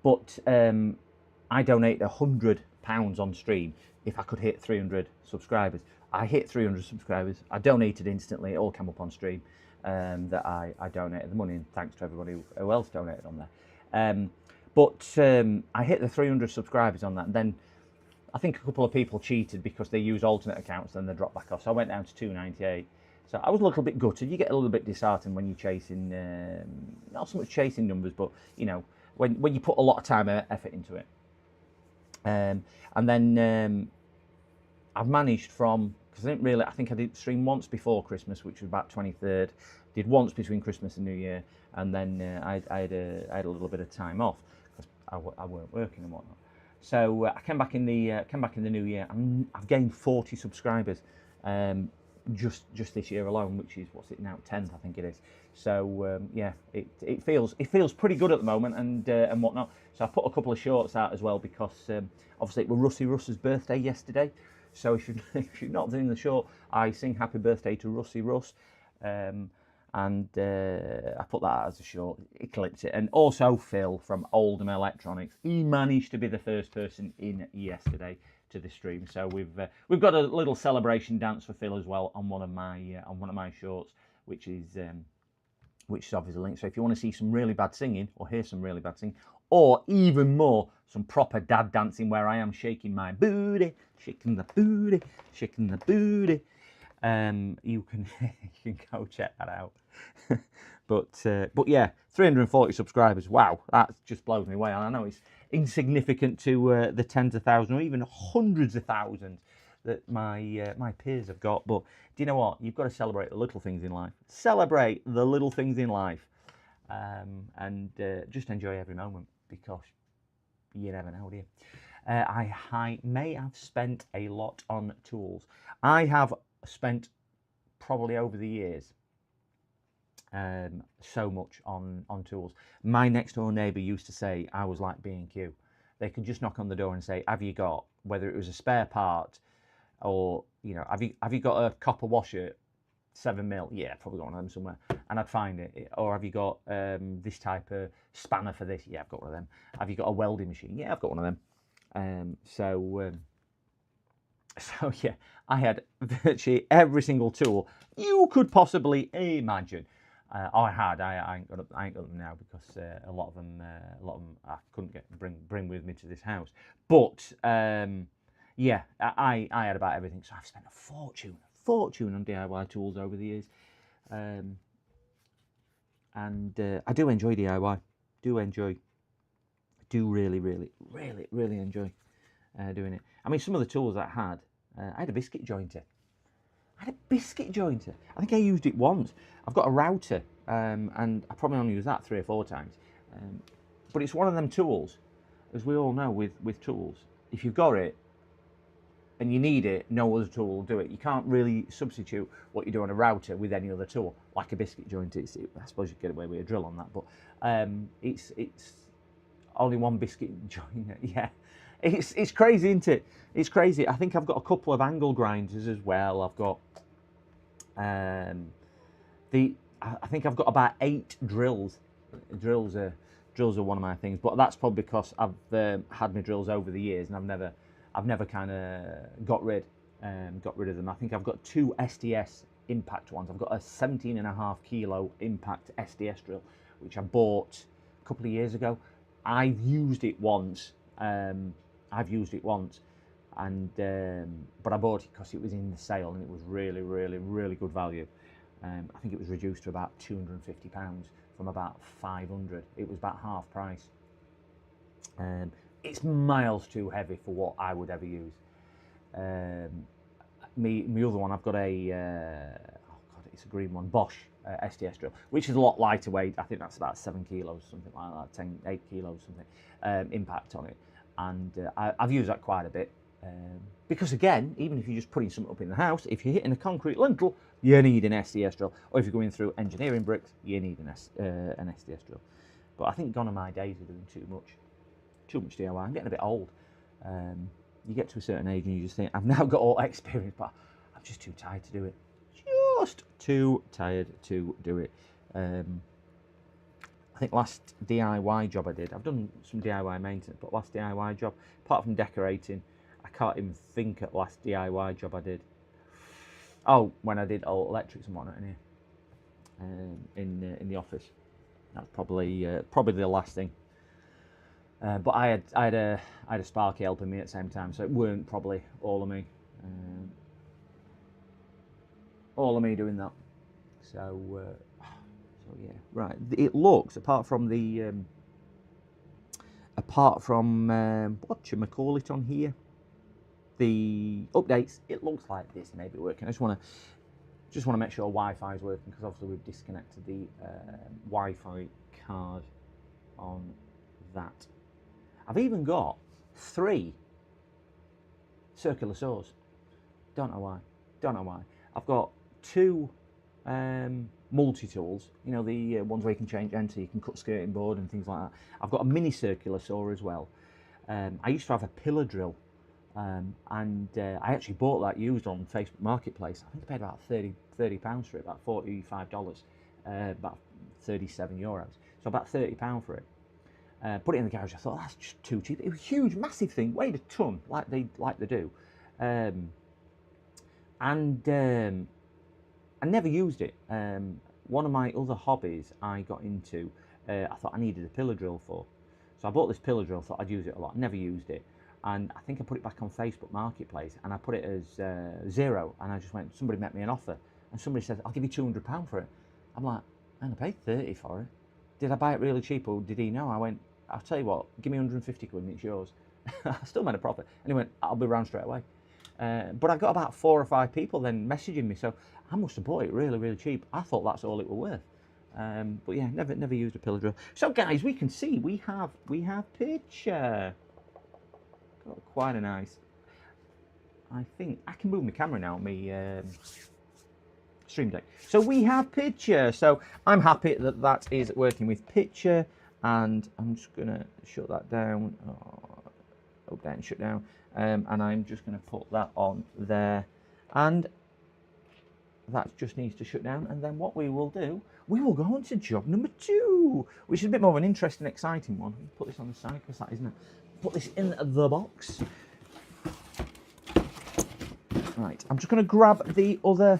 But I donated £100 on stream if I could hit 300 subscribers. I hit 300 subscribers. I donated instantly. It all came up on stream that I donated the money, and thanks to everybody who else donated on there. But I hit the 300 subscribers on that, and then I think a couple of people cheated because they use alternate accounts, then they dropped back off. So I went down to 298. So I was a little bit gutted. You get a little bit disheartened when you're chasing, not so much chasing numbers, but you know, when you put a lot of time and effort into it. And then I've managed from, because I think I did stream once before Christmas, which was about 23rd. Did once between Christmas and New Year, and then I had a little bit of time off because I weren't working and whatnot. So I came back in the new year, and I've gained 40 subscribers just this year alone, which is, what's it now, 10th I think it is. So yeah, it feels pretty good at the moment, and whatnot. So I put a couple of shorts out as well because obviously it was Russie Russ's birthday yesterday. So if you've not seen the short, I sing happy birthday to Russie Russ. And I put that out as a short. It clipped it. And also Phil from Oldham Electronics, he managed to be the first person in yesterday to the stream. So we've got a little celebration dance for Phil as well on one of my shorts, which is obviously linked. So if you want to see some really bad singing or hear some really bad singing, or even more, some proper dad dancing where I am shaking my booty, shaking the booty, shaking the booty. You can go check that out. but yeah, 340 subscribers. Wow, that just blows me away. And I know it's insignificant to the tens of thousands or even hundreds of thousands that my peers have got. But do you know what? You've got to celebrate the little things in life. Celebrate the little things in life, and just enjoy every moment, because you never know, do you? I may have spent a lot on tools. I have spent probably over the years so much on tools. My next door neighbour used to say I was like B&Q. They could just knock on the door and say, have you got, whether it was a spare part or, you know, have you got a copper washer, 7mm? Yeah, probably got one of them somewhere, and I'd find it. Or have you got this type of spanner for this? Yeah, I've got one of them. Have you got a welding machine? Yeah, I've got one of them. So yeah, I had virtually every single tool you could possibly imagine. I ain't got them now because a lot of them I couldn't bring with me to this house. But yeah, I had about everything. So I've spent a fortune on DIY tools over the years, and I do enjoy DIY. Do really enjoy doing it. I mean, some of the tools I had a biscuit jointer. I think I used it once. I've got a router, and I probably only use that 3 or 4 times. But it's one of them tools, as we all know with tools. If you've got it and you need it, no other tool will do it. You can't really substitute what you do on a router with any other tool, like a biscuit jointer. I suppose you could get away with a drill on that, but it's only one biscuit jointer. Yeah. It's crazy, isn't it? It's crazy. I think I've got a couple of angle grinders as well. I've got I think I've got about 8 drills. Drills are one of my things, but that's probably because I've had my drills over the years and I've never kind of got rid. got rid of them. I think I've got 2 SDS impact ones. I've got a 17.5 kilo impact SDS drill, which I bought a couple of years ago. I've used it once. And but I bought it because it was in the sale and it was really, really, really good value. I think it was reduced to about £250 from about 500. It was about half price. It's miles too heavy for what I would ever use. My other one, I've got a it's a green one, Bosch SDS drill, which is a lot lighter weight. I think that's about 7 kilos, something like that, 8 kilos, something, impact on it. And I've used that quite a bit. Because again, even if you're just putting something up in the house, if you're hitting a concrete lintel, you need an SDS drill. Or if you're going through engineering bricks, you need an SDS drill. But I think gone are my days of doing too much DIY. I'm getting a bit old. You get to a certain age and you just think, I've now got all that experience, but I'm just too tired to do it. Just too tired to do it. I think last DIY job I did, I've done some DIY maintenance, but last DIY job, apart from decorating, I can't even think at last DIY job I did. Oh, when I did all electrics and whatnot in here, in the office. That's probably the last thing. But I had a Sparky helping me at the same time, so it weren't probably all of me. All of me doing that. So yeah, right. It looks, apart from whatchamacallit on here, the updates, it looks like this may be working. I just want to make sure Wi-Fi is working, because obviously we've disconnected the Wi-Fi card on that. I've even got 3 circular saws. Don't know why. I've got 2 multi-tools, you know, the ones where you can change enter, you can cut skirting board and things like that. I've got a mini circular saw as well. I used to have a pillar drill, and I actually bought that used on Facebook Marketplace. I think I paid about £30 for it, about $45, about €37, so about £30 for it. Put it in the garage. I thought, that's just too cheap. It was a huge, massive thing, weighed a ton, like they do. I never used it. One of my other hobbies I got into, I thought I needed a pillar drill for. So I bought this pillar drill, thought I'd use it a lot, never used it. And I think I put it back on Facebook Marketplace, and I put it as 0, and I just went, somebody met me an offer, and somebody said, I'll give you £200 for it. I'm like, and I paid 30 for it. Did I buy it really cheap, or did he know? I went, I'll tell you what, give me 150 quid and it's yours. I still made a profit. And he went, I'll be round straight away. But I got about 4 or 5 people then messaging me, so I must have bought it really, really cheap. I thought that's all it was worth. But yeah, never used a pillar drill. So guys, we can see we have picture. Got quite a nice. I think I can move my camera now. My Stream Deck. So we have picture. So I'm happy that is working with picture, and I'm just gonna shut that down. Update and shut down. And I'm just going to put that on there, and that just needs to shut down. And then what we will do, we will go on to job number 2, which is a bit more of an interesting, exciting one. Put this on the side, because that isn't it. Put this in the box. Right, I'm just going to grab the other,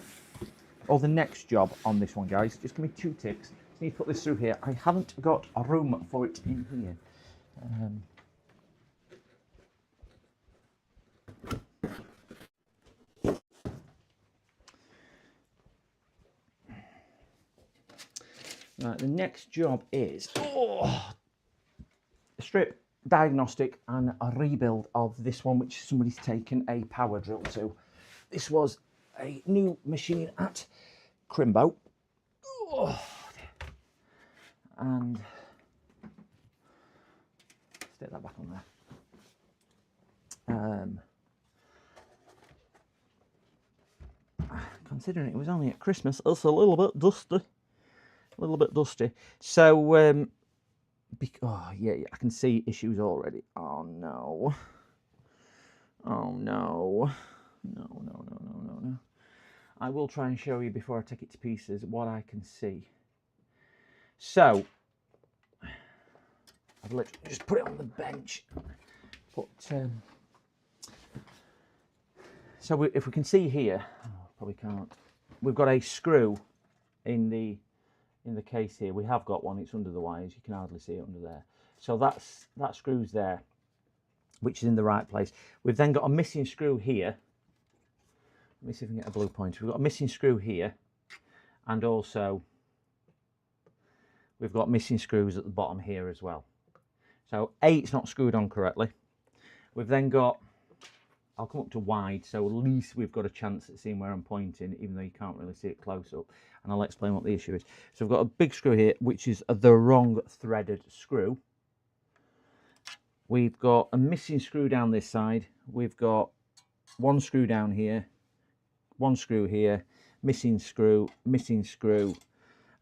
or the next job on this one, guys. Just give me 2 ticks. Just need to put this through here. I haven't got a room for it in here. Right, the next job is a strip, diagnostic, and a rebuild of this one, which somebody's taken a power drill to. This was a new machine at Crimbo. And stick that back on there. Considering it was only at Christmas, it's a little bit dusty. So, oh yeah, I can see issues already. Oh no. No. I will try and show you before I take it to pieces what I can see. So, I've literally just put it on the bench. So if we can see here, probably can't. We've got a screw in the case here. We have got one. It's under the wires. You can hardly see it under there. So that screw's there, which is in the right place. We've then got a missing screw here. Let me see if we can get a blue pointer. We've got a missing screw here, and also we've got missing screws at the bottom here as well. So it's not screwed on correctly. We've then got, I'll come up to wide, so at least we've got a chance at seeing where I'm pointing, even though you can't really see it close up. And I'll explain what the issue is. So we've got a big screw here, which is the wrong threaded screw. We've got a missing screw down this side. We've got one screw down here, one screw here, missing screw,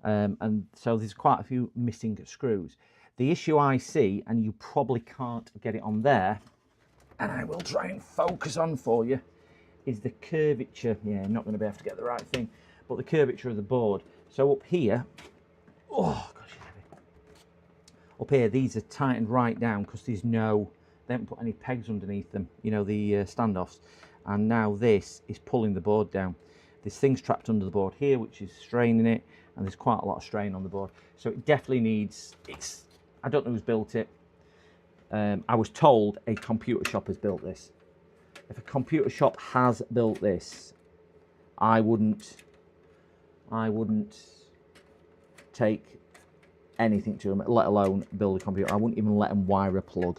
and so there's quite a few missing screws. The issue I see, and you probably can't get it on there, and I will try and focus on for you, is the curvature. Yeah, I'm not going to be able to get the right thing, but the curvature of the board. So up here, oh gosh, heavy. Up here, these are tightened right down because there's no, they haven't put any pegs underneath them, you know, the standoffs. And now this is pulling the board down. This thing's trapped under the board here, which is straining it, and there's quite a lot of strain on the board. So it definitely needs, I don't know who's built it. I was told a computer shop has built this. If a computer shop has built this, I wouldn't take anything to them, let alone build a computer. I wouldn't even let them wire a plug.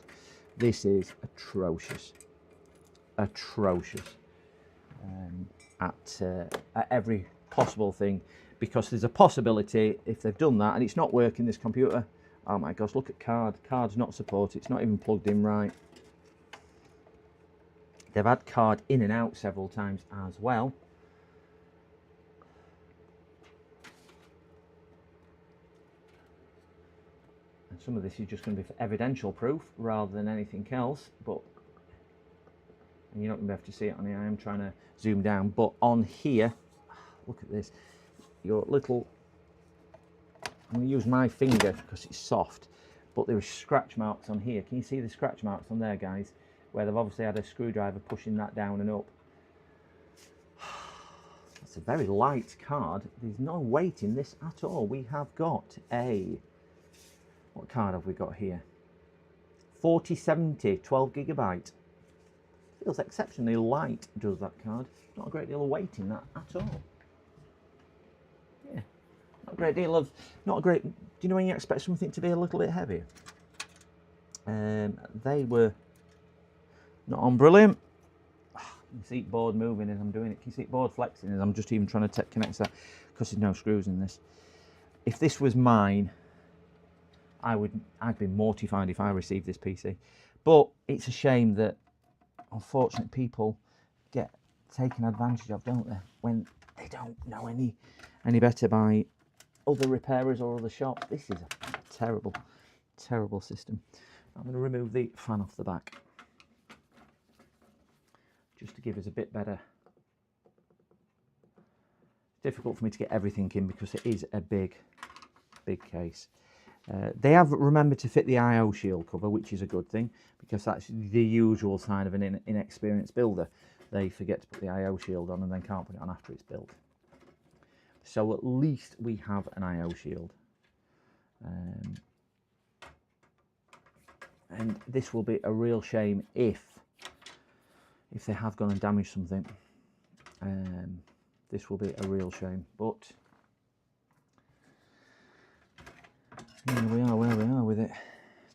This is atrocious, atrocious at every possible thing, because there's a possibility if they've done that and it's not working, this computer, oh my gosh, look at card's not supported, it's not even plugged in right. They've had card in and out several times as well. And some of this is just going to be for evidential proof rather than anything else, but and you're not going to be able to see it on here. I am trying to zoom down, but on here, look at this, your little, I'm going to use my finger because it's soft, but there are scratch marks on here. Can you see the scratch marks on there, guys, where they've obviously had a screwdriver pushing that down and up? That's a very light card. There's no weight in this at all. We have got a, what card have we got here? 4070, 12 gigabyte. Feels exceptionally light, does that card. Not a great deal of weight in that at all. Yeah, not a great deal of, not a great, do you know when you expect something to be a little bit heavier? They were not on brilliant. You can see board moving as I'm doing it. Can you see board flexing as I'm just even trying to connect that, because there's no screws in this. If this was mine, I'd be mortified if I received this PC. But it's a shame that unfortunate people get taken advantage of, don't they, when they don't know any better by other repairers or other shops. This is a terrible, terrible system. I'm going to remove the fan off the back just to give us a bit better. It's difficult for me to get everything in because it is a big case. They have remembered to fit the IO shield cover, which is a good thing, because that's the usual sign of an inexperienced builder. They forget to put the IO shield on and then can't put it on after it's built. So at least we have an IO shield. And this will be a real shame if they have gone and damaged something. This will be a real shame, but here we are where we are with it.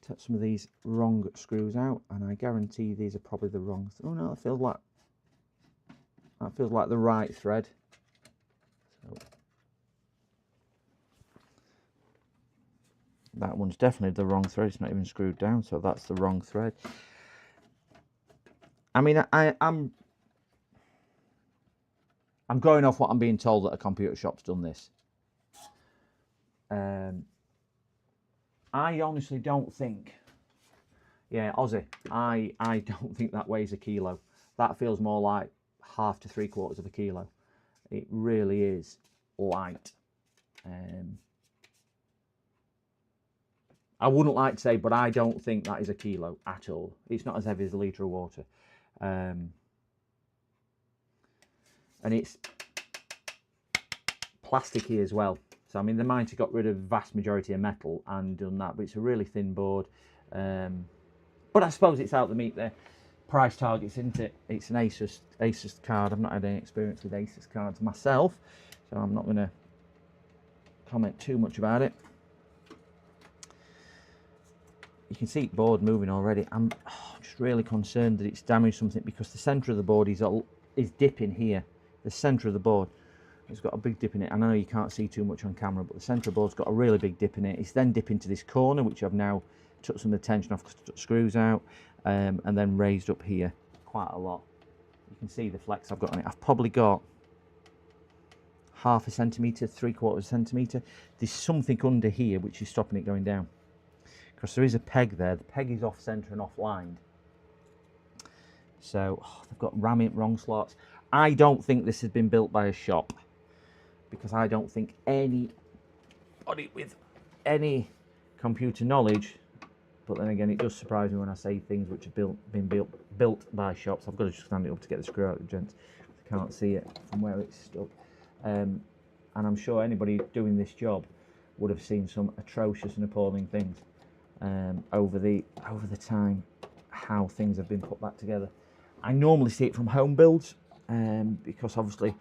Take some of these wrong screws out, and I guarantee these are probably the wrong. Oh no, that feels like the right thread. So that one's definitely the wrong thread. It's not even screwed down, so that's the wrong thread. I mean, I'm going off what I'm being told that a computer shop's done this. I honestly don't think, yeah, Aussie, I don't think that weighs a kilo. That feels more like 1/2 to 3/4 of a kilo. It really is light. I wouldn't like to say, but I don't think that is a kilo at all. It's not as heavy as a litre of water. and it's plasticky as well. So I mean, the Mighty got rid of the vast majority of metal and done that, but it's a really thin board. But I suppose it's out to meet their price targets, isn't it? It's an Asus card. I've not had any experience with Asus cards myself, so I'm not going to comment too much about it. You can see the board moving already. I'm just really concerned that it's damaged something, because the centre of the board is dipping here. The centre of the board has got a big dip in it. I know you can't see too much on camera, but the centre of the board's got a really big dip in it. It's then dipping to this corner, which I've now took some of the tension off, took screws out, and then raised up here quite a lot. You can see the flex I've got on it. I've probably got 0.5 centimetre, 3/4 centimetre. There's something under here which is stopping it going down, because there is a peg there. The peg is off centre and offlined. So they've got RAM in wrong slots. I don't think this has been built by a shop, because I don't think anybody with any computer knowledge, but then again, it does surprise me when I say things which have been built by shops. I've got to just stand it up to get the screw out, gents. I can't see it from where it's stuck. And I'm sure anybody doing this job would have seen some atrocious and appalling things over the time, how things have been put back together. I normally see it from home builds, because obviously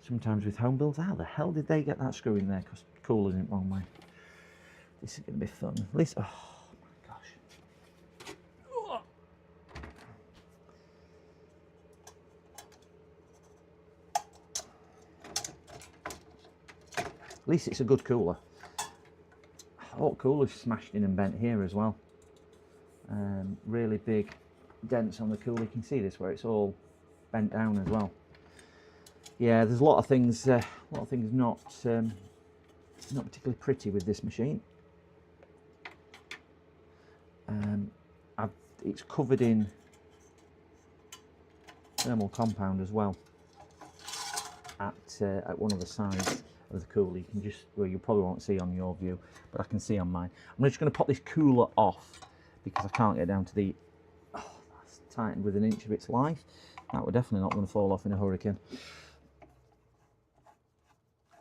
sometimes with home builds, how the hell did they get that screw in there? Because cooler's in the wrong way. This is going to be fun. At least, oh my gosh. At least it's a good cooler. Oh, cooler's smashed in and bent here as well. Really big dents on the cooler. You can see this where it's all bent down as well. Yeah, there's a lot of things not particularly pretty with this machine. It's covered in thermal compound as well at one of the sides of the cooler. You can just, well, you probably won't see on your view, but I can see on mine. I'm just going to pop this cooler off because I can't get down to the, that's tightened with 1 inch of its life. That we're definitely not going to fall off in a hurricane.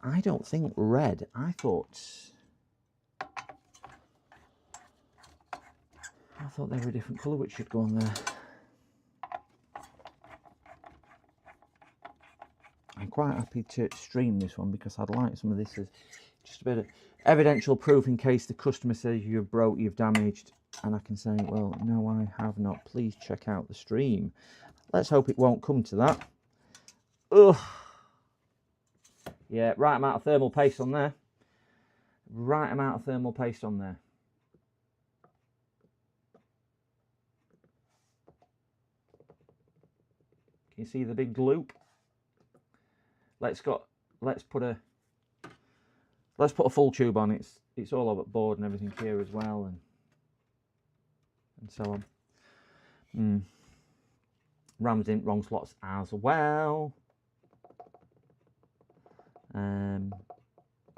I don't think red, I thought they were a different colour which should go on there. I'm quite happy to stream this one because I'd like some of this as just a bit of evidential proof in case the customer says you've broke, you've damaged, and I can say, well, no, I have not. Please check out the stream. Let's hope it won't come to that. Ugh. Yeah, right amount of thermal paste on there. Right amount of thermal paste on there. Can you see the big loop? Let's put a full tube on. It's all over board and everything here as well, and so on. Ram's in wrong slots as well.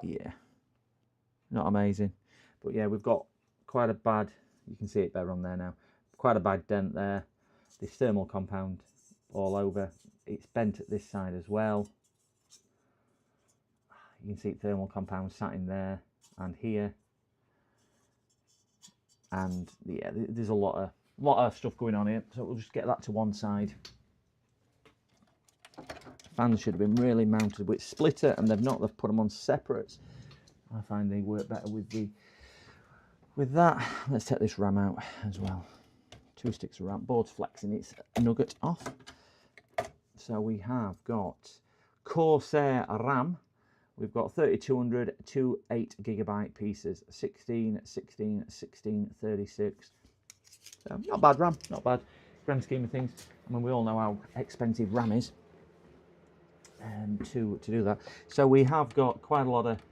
Yeah, not amazing, but yeah, we've got quite a bad, you can see it better on there now, quite a bad dent there. This thermal compound all over. It's bent at this side as well. You can see thermal compound sat in there and here, and yeah, there's a lot of stuff going on here, so we'll just get that to one side. Fans should have been really mounted with splitter, and they've not. They've put them on separates. I find they work better with that. Let's take this RAM out as well. 2 sticks of RAM. Board's flexing its nugget off. So we have got Corsair RAM. We've got 3200 to 8GB pieces. 16, 16, 16, 36. So not bad RAM. Not bad. Grand scheme of things. I mean, we all know how expensive RAM is. To do that, so we have got quite a lot of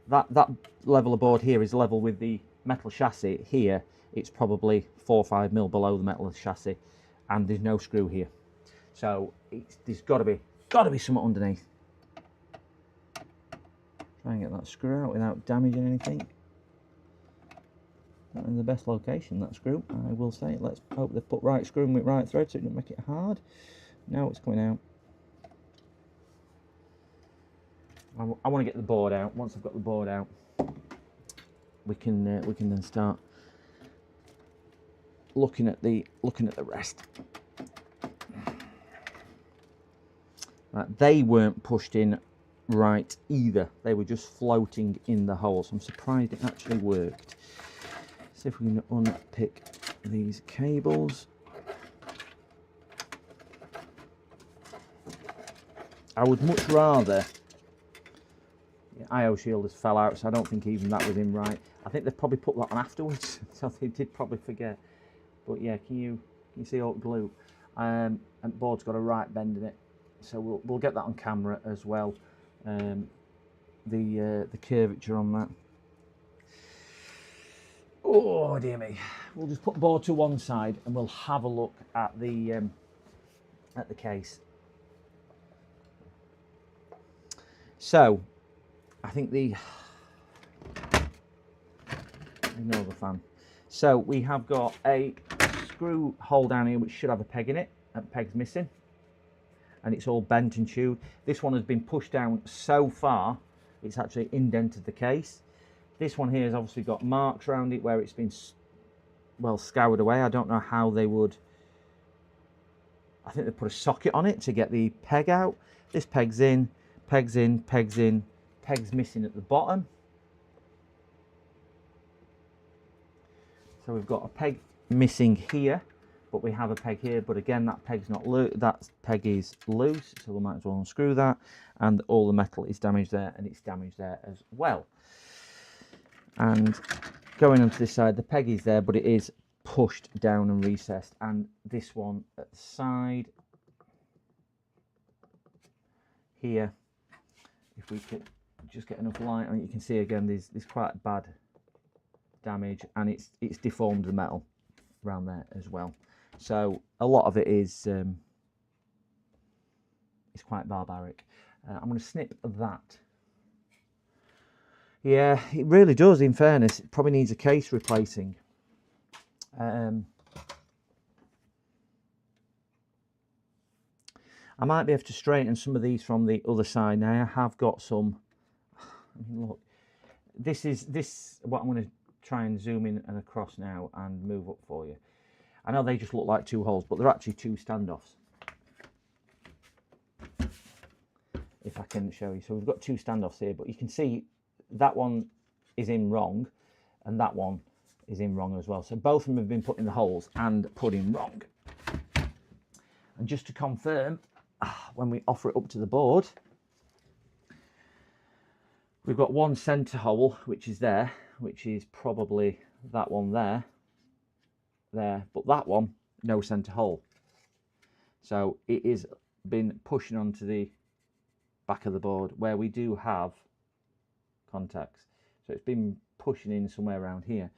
that level of board here is level with the metal chassis. Here it's probably 4 or 5 mil below the metal chassis, and there's no screw here, so there's got to be something underneath. Try and get that screw out without damaging anything. Not in the best location, that screw, I will say. Let's hope they've put right screw with right thread so it doesn't make it hard. Now it's coming out. I want to get the board out. Once I've got the board out, we can then start looking at the rest. Right, they weren't pushed in right either. They were just floating in the hole. So I'm surprised it actually worked. See if we can unpick these cables. I would much rather. IO shielders fell out, so I don't think even that was in right. I think they probably put that on afterwards, so they did probably forget. But yeah, can you see all glue? And the board's got a right bend in it, so we'll get that on camera as well. The curvature on that. Oh dear me! We'll just put the board to one side and we'll have a look at the case. So, I think ignore the fan. So we have got a screw hole down here which should have a peg in it. That peg's missing, and it's all bent and chewed. This one has been pushed down so far it's actually indented the case. This one here has obviously got marks around it where it's been well scoured away. I don't know how they would. I think they put a socket on it to get the peg out. This peg's in, pegs in, pegs in, pegs missing at the bottom. So we've got a peg missing here, but we have a peg here. But again, that peg's not loose. That peg is loose, so we might as well unscrew that. And all the metal is damaged there, and it's damaged there as well. And going onto this side, the peg is there, but it is pushed down and recessed. And this one at the side here, if we could just get enough light on it, you can see again there's quite bad damage, and it's deformed the metal around there as well. So a lot of it is quite barbaric. I'm going to snip that. Yeah, it really does. In fairness, it probably needs a case replacing. I might be able to straighten some of these from the other side. Now I have got some. I mean, look, this what I'm going to try and zoom in and across now and move up for you. I know they just look like two holes, but they're actually two standoffs. If I can show you. So we've got two standoffs here, but you can see that one is in wrong and that one is in wrong as well. So both of them have been put in the holes and put in wrong. And just to confirm, when we offer it up to the board, we've got one centre hole which is there, which is probably that one there, but that one, no centre hole. So it is been pushing onto the back of the board where we do have contacts. So it's been pushing in somewhere around here,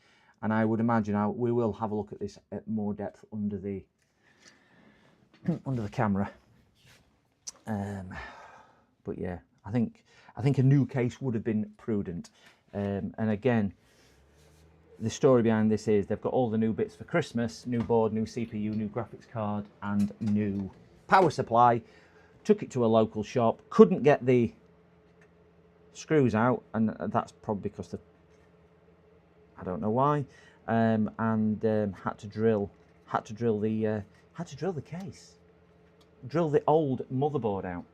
and I would imagine we will have a look at this at more depth under the camera. But yeah, I think a new case would have been prudent. And again, the story behind this is they've got all the new bits for Christmas: new board, new CPU, new graphics card, and new power supply. Took it to a local shop, couldn't get the screws out, and that's probably because I don't know why, and had to drill the case, drill the old motherboard out.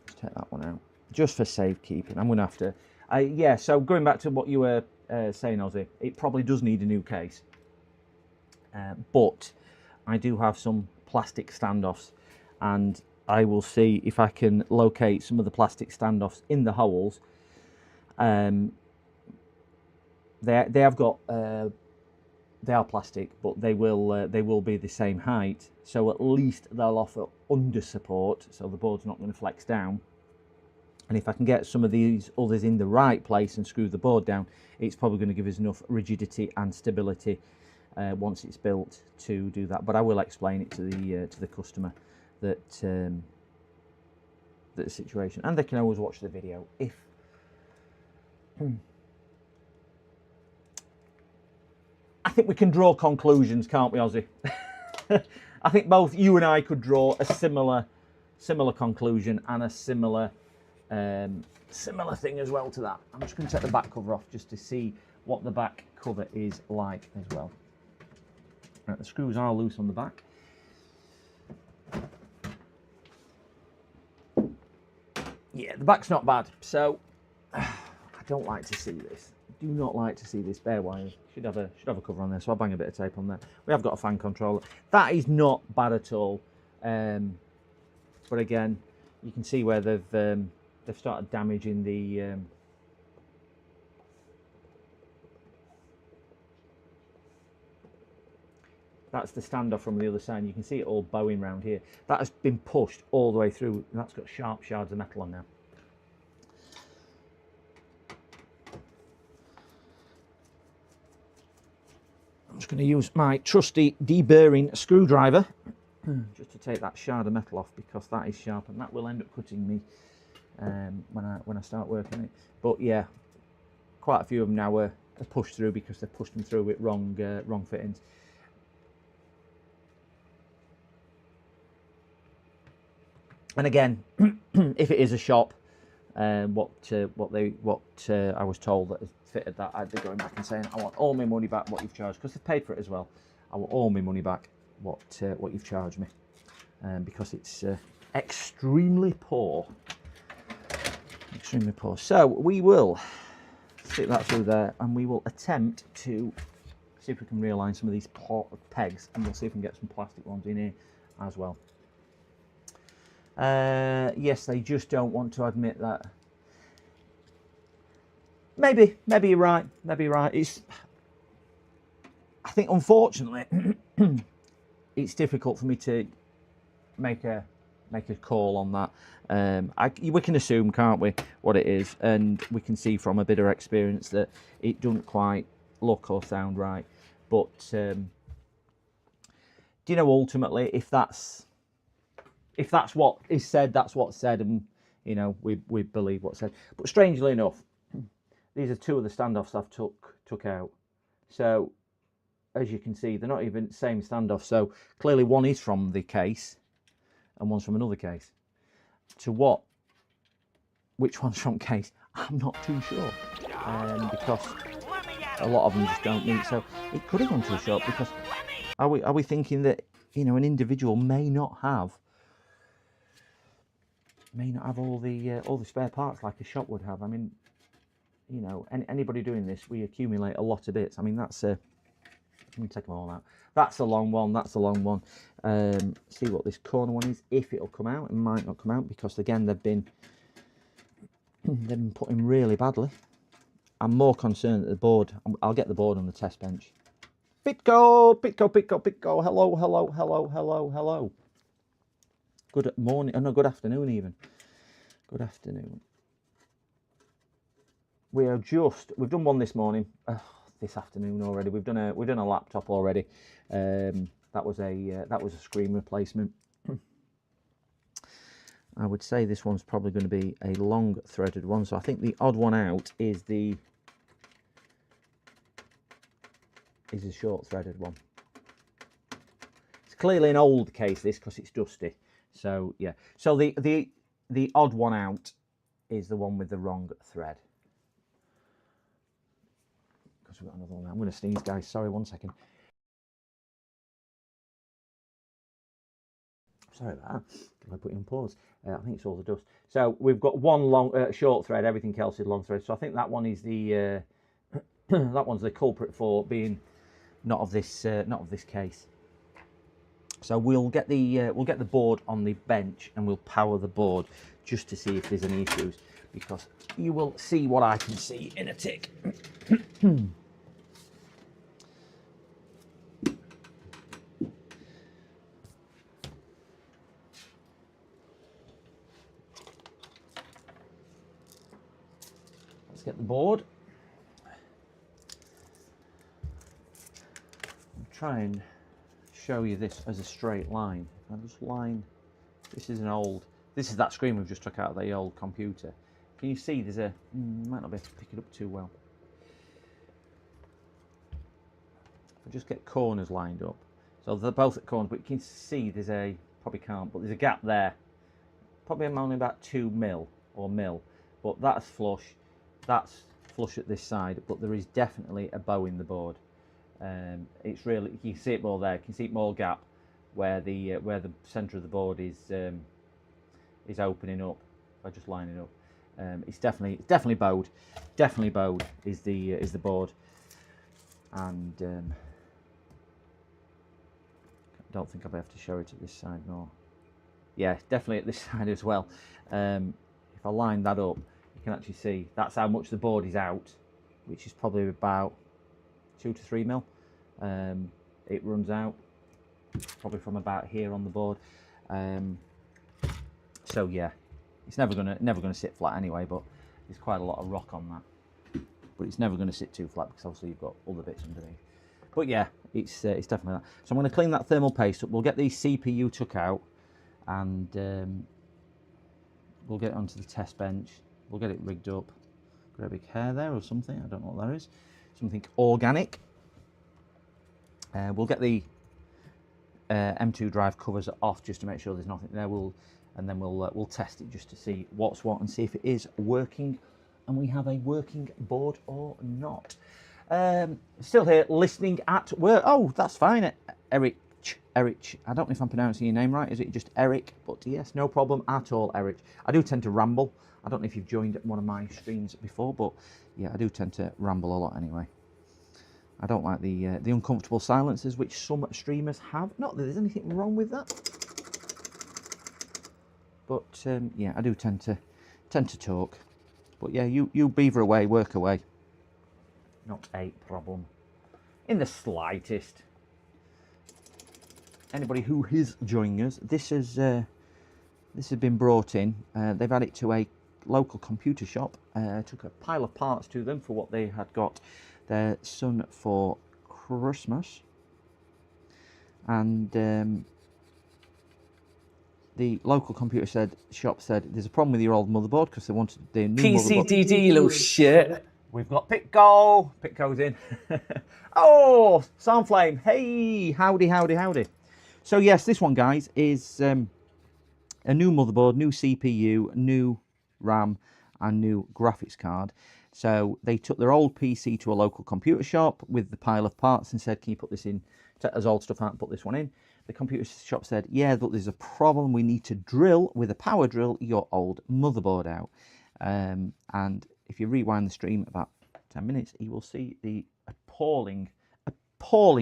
Let's take that one out just for safekeeping. I'm gonna have to. Yeah, so going back to what you were saying, Ozzy, it probably does need a new case. But I do have some plastic standoffs, and I will see if I can locate some of the plastic standoffs in the holes. They have got they are plastic, but they will be the same height, so at least they'll offer under support, so the board's not going to flex down. And if I can get some of these others in the right place and screw the board down, it's probably going to give us enough rigidity and stability once it's built to do that. But I will explain it to the customer that the situation, and they can always watch the video if I think we can draw conclusions, can't we, Ozzy? I think both you and I could draw a similar conclusion and a similar thing as well to that. I'm just going to take the back cover off just to see what the back cover is like as well. Right, the screws are loose on the back. Yeah, the back's not bad. So I don't like to see this. Do not like to see this bare wire. Should have a cover on there, so I'll bang a bit of tape on there. We have got a fan controller. That is not bad at all. But again, you can see where they've started damaging the that's the standoff from the other side. You can see it all bowing round here. That has been pushed all the way through, and that's got sharp shards of metal on now. I'm just going to use my trusty deburring screwdriver just to take that shard of metal off, because that is sharp and that will end up cutting me when I start working it. But yeah, quite a few of them now are pushed through because they've pushed them through with wrong fittings. And again, if it is a shop, what I was told that has fitted that, I'd be going back and saying, I want all my money back what you've charged, because they've paid for it as well. I want all my money back what you've charged me, because it's extremely poor. Extremely poor. So we will stick that through there, and we will attempt to see if we can realign some of these pegs, and we'll see if we can get some plastic ones in here as well. Yes, they just don't want to admit that. Maybe you're right. Maybe you're right. I think, unfortunately, it's difficult for me to make a call on that. We can assume, can't we, what it is, and we can see from a bit of experience that it doesn't quite look or sound right. But do you know, ultimately, if that's what is said, that's what's said, and you know, we believe what's said. But strangely enough, these are two of the standoffs I've took out. So as you can see, they're not even the same standoff. So clearly one is from the case and one's from another case. Which one's from case, I'm not too sure, because a lot of them just don't meet. So it could have gone to a shop, because are we thinking that, you know, an individual may not have all the spare parts like a shop would have. I mean, you know, anybody doing this, we accumulate a lot of bits. I mean, that's let me take them all out. That's a long one. That's a long one. See what this corner one is. If it'll come out, it might not come out, because again they've been put in really badly. I'm more concerned that the board. I'll get the board on the test bench. Pitco. Hello. Good morning. Oh no, good afternoon even. Good afternoon. We've done one this morning. This afternoon already. We've done a laptop already. That was a screen replacement. I would say this one's probably going to be a long threaded one. So I think the odd one out is a short threaded one. It's clearly an old case, this, because it's dusty. So yeah. So the odd one out is the one with the wrong thread. Because we've got another one now. I'm going to sneeze, guys. Sorry, 1 second. Sorry about that. I put you on pause. I think it's all the dust. So we've got one long short thread. Everything else is long thread. So I think that one is the that one's the culprit for being not of this case. So we'll get the board on the bench, and we'll power the board just to see if there's any issues, because you will see what I can see in a tick. Let's get the board. I'll try and show you this as a straight line. I'll just line. This is that screen we've just took out of the old computer. Can you see there's might not be able to pick it up too well. I just get corners lined up, so they're both at corners, but you can see there's a, probably can't, but there's a gap there. Probably only about 2 mil or mil, but that's flush. That's flush at this side, but there is definitely a bow in the board. It's really, you can see it more there. You can see it more gap where the centre of the board is opening up. If I just line it up, it's definitely bowed. Definitely bowed is the board, and I don't think I'll be able to show it at this side. No, yeah, definitely at this side as well. If I line that up, you can actually see that's how much the board is out, which is probably about 2 to 3 mil. It runs out probably from about here on the board. So yeah, it's never gonna sit flat anyway, but there's quite a lot of rock on that. But it's never gonna sit too flat because obviously you've got other bits underneath. But yeah, it's definitely that. So I'm gonna clean that thermal paste up. We'll get the CPU took out, and we'll get it onto the test bench. We'll get it rigged up. Got a big hair there or something. I don't know what that is. Something organic. We'll get the M2 drive covers off just to make sure there's nothing there. We'll test it just to see what's what and see if it is working, and we have a working board or not. Still here listening at work. Oh, that's fine. Eric. I don't know if I'm pronouncing your name right. Is it just Eric? But yes, no problem at all, Eric. I do tend to ramble. I don't know if you've joined one of my streams before, but yeah, I do tend to ramble a lot anyway. I don't like the uncomfortable silences which some streamers have. Not that there's anything wrong with that, but yeah, I do tend to talk. But yeah, you beaver away, work away. Not a problem in the slightest. Anybody who is joining us, this has been brought in. They've had it to a local computer shop. Took a pile of parts to them for what they had got their son for Christmas, and the local computer shop said there's a problem with your old motherboard because they wanted the new motherboard. PCDD, you little shit. We've got Pitco. Pitco's in. Oh, Soundflame. Hey, howdy. So yes, this one, guys, is a new motherboard, new CPU, new RAM, and new graphics card. So they took their old PC to a local computer shop with the pile of parts and said, can you put this in? Take those old stuff out and put this one in. The computer shop said, yeah, but there's a problem. We need to drill with a power drill your old motherboard out. And if you rewind the stream about 10 minutes, you will see the appalling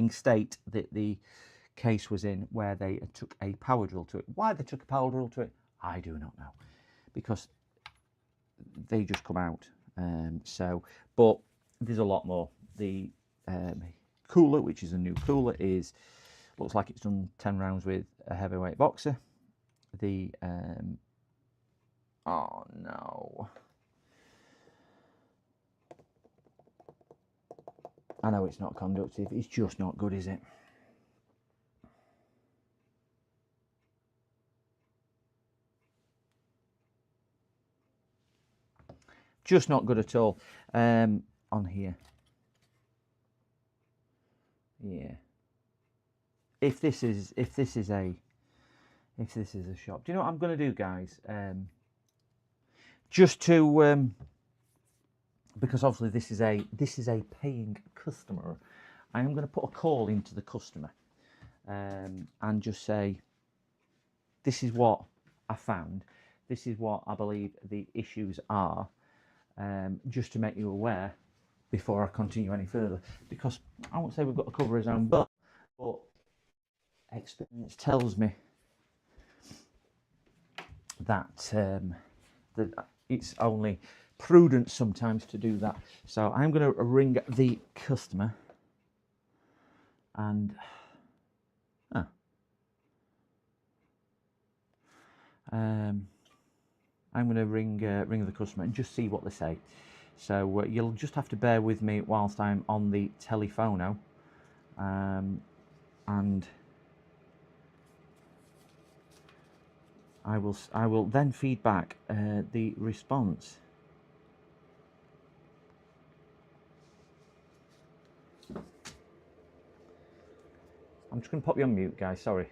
state that the case was in, where they took a power drill to it. Why they took a power drill to it, I do not know, because they just come out. But there's a lot more. The cooler, which is a new cooler, looks like it's done 10 rounds with a heavyweight boxer. The oh no, I know it's not conductive. It's just not good, is it? Just not good at all. On here, yeah. If this is a shop, do you know what I'm going to do, guys? Just to because obviously this is a paying customer, I am going to put a call into the customer and just say, this is what I found. This is what I believe the issues are. Just to make you aware before I continue any further, because I won't say we've got to cover his own butt, but experience tells me that it's only prudent sometimes to do that. So I'm going to ring the customer and I'm going to ring the customer and just see what they say. So you'll just have to bear with me whilst I'm on the telephono, and I will then feed back the response. I'm just going to pop you on mute, guys. Sorry.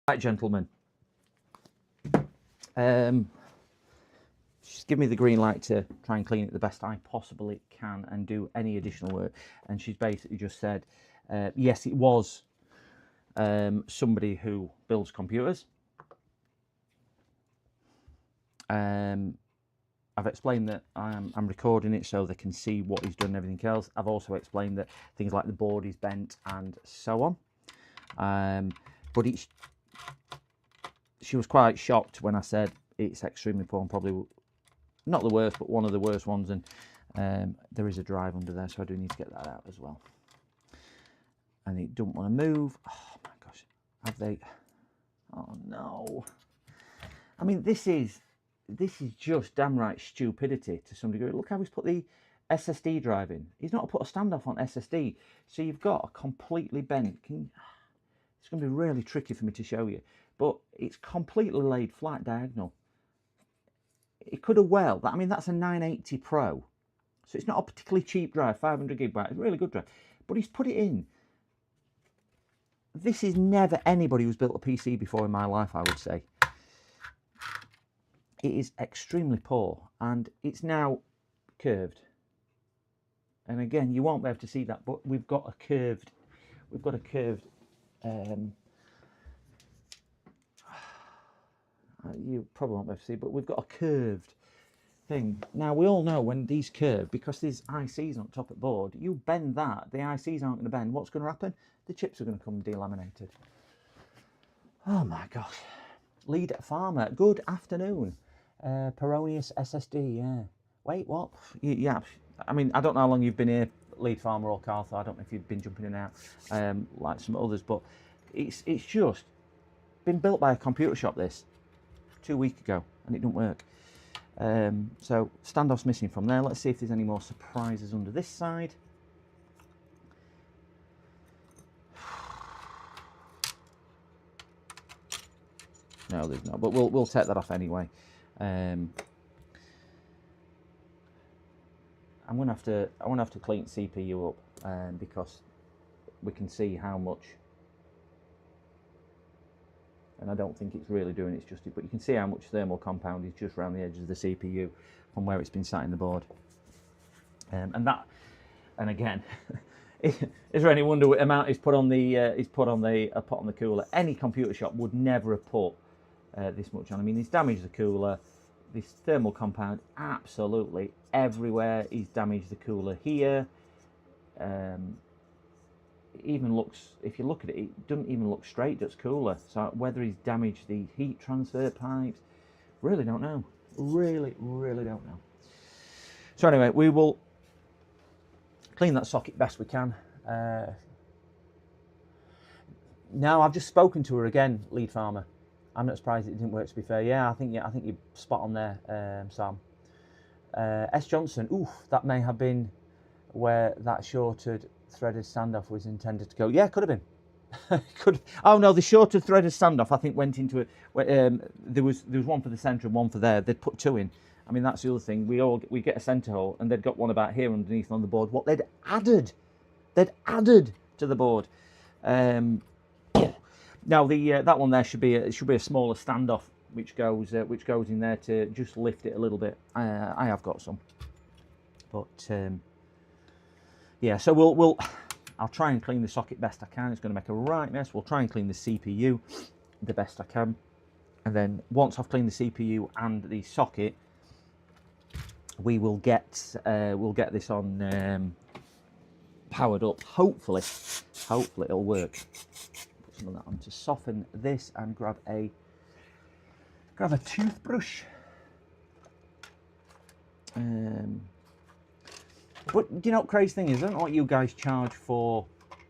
Right, gentlemen. She's given me the green light to try and clean it the best I possibly can and do any additional work. And she's basically just said, yes, it was somebody who builds computers. I've explained that I'm recording it so they can see what he's done and everything else. I've also explained that things like the board is bent and so on. But she was quite shocked when I said it's extremely poor and probably not the worst, but one of the worst ones. And there is a drive under there, so I do need to get that out as well. And it don't want to move. Oh my gosh, have they? Oh no. I mean, this is just damn right stupidity to some degree. Look how he's put the SSD drive in. He's not put a standoff on SSD, so you've got a completely bent. It's going to be really tricky for me to show you, but it's completely laid flat diagonal. It could have well. I mean, that's a 980 Pro, so it's not a particularly cheap drive. 500 gigabyte, it's a really good drive, but he's put it in. This is never anybody who's built a PC before in my life, I would say. It is extremely poor, and it's now curved. And again, you won't be able to see that, but we've got a curved. You probably won't be able to see, but we've got a curved thing. Now we all know when these curve, because there's ICs on top of the board, you bend that, the ICs aren't going to bend. What's going to happen? The chips are going to come delaminated. Oh my gosh. Lead Farmer, good afternoon. Peronius SSD, yeah. Wait, what? Yeah, I mean, I don't know how long you've been here, Lead Farmer or Carthor. I don't know if you've been jumping in and out like some others, but it's just been built by a computer shop this 2 weeks ago, and it didn't work. So standoff's missing from there. Let's see if there's any more surprises under this side. No, there's not, but we'll take that off anyway. I'm gonna have to clean CPU up because we can see how much, and I don't think it's really doing its justice, but you can see how much thermal compound is just around the edges of the CPU from where it's been sat in the board. And again, is there any wonder what amount is put on the cooler? Any computer shop would never have put this much on. I mean, he's damaged the cooler. This thermal compound absolutely everywhere. He's damaged the cooler here. It even looks, if you look at it, it doesn't even look straight. That's cooler. So whether he's damaged the heat transfer pipes, really don't know. Really don't know. So anyway, we will clean that socket best we can. Now I've just spoken to her again, Lead Farmer. I'm not surprised it didn't work, to be fair. Yeah, I think you're spot on there, Sam. S. Johnson, oof, that may have been where that shorted threaded standoff was intended to go. Yeah, could have been. Oh no, the shorted threaded standoff I think went into it. There was one for the centre and one for there. They'd put two in. I mean, that's the other thing. We get a centre hole, and they'd got one about here underneath on the board. What they'd added to the board. Now that one there should be a smaller standoff which goes in there to just lift it a little bit. I have got some, but yeah. So I'll try and clean the socket best I can. It's going to make a right mess. We'll try and clean the CPU the best I can, and then once I've cleaned the CPU and the socket, we will get this on powered up. Hopefully it'll work. Some of that on to soften this and grab a toothbrush. But you know what crazy thing is, I don't know what you guys charge for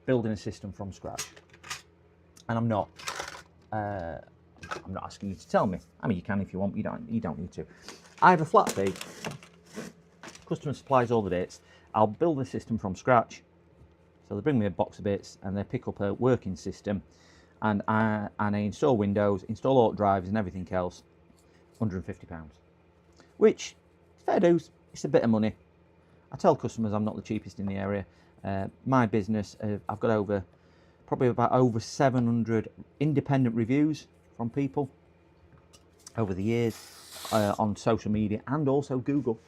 building a system from scratch, and I'm not asking you to tell me. I mean, you can if you want. You don't need to. I have a flat fee. Customer supplies all the bits. I'll build the system from scratch. So they bring me a box of bits and they pick up a working system, and I install Windows, install all drivers and everything else. £150, which fair dues. It's a bit of money. I tell customers I'm not the cheapest in the area. My business, I've got probably about over 700 independent reviews from people over the years on social media and also Google,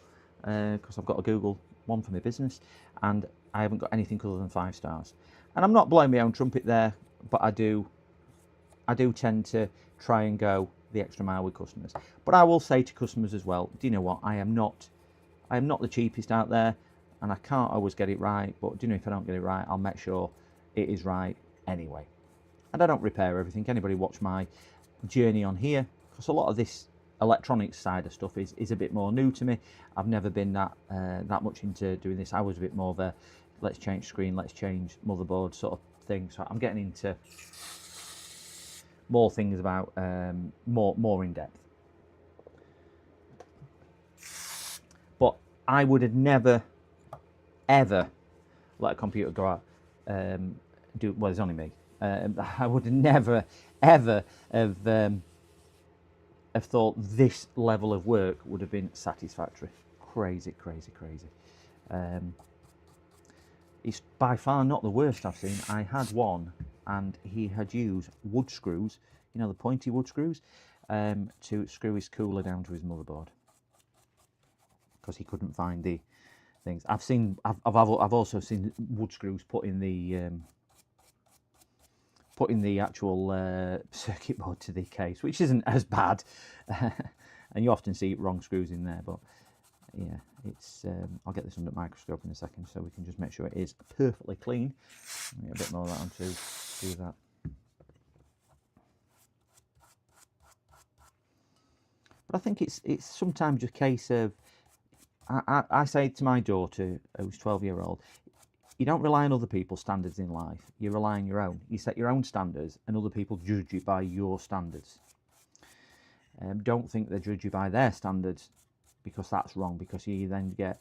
because I've got a Google one for my business, and I haven't got anything other than 5 stars. And I'm not blowing my own trumpet there, but I do tend to try and go the extra mile with customers. But I will say to customers as well, do you know what? I am not the cheapest out there, and I can't always get it right. But do you know, if I don't get it right, I'll make sure it is right anyway. And I don't repair everything. Anybody watch my journey on here? Because a lot of this electronics side of stuff is a bit more new to me. I've never been that much into doing this. I was a bit more of a let's change screen, let's change motherboard sort of thing. So I'm getting into more things about more in depth. But I would have never ever let a computer go out. Well, it's only me. I would have never ever have thought this level of work would have been satisfactory. Crazy. It's by far not the worst I've seen. I had one, and he had used wood screws, you know, the pointy wood screws, to screw his cooler down to his motherboard because he couldn't find the things. I've also seen wood screws put in the actual circuit board to the case, which isn't as bad, and you often see wrong screws in there. But yeah, it's I'll get this under the microscope in a second so we can just make sure it is perfectly clean. Get a bit more of that on to do that. But I think it's sometimes a case of I say to my daughter, who's 12-year-old, you don't rely on other people's standards in life. You rely on your own. You set your own standards, and other people judge you by your standards. Don't think they judge you by their standards, because that's wrong, because you then get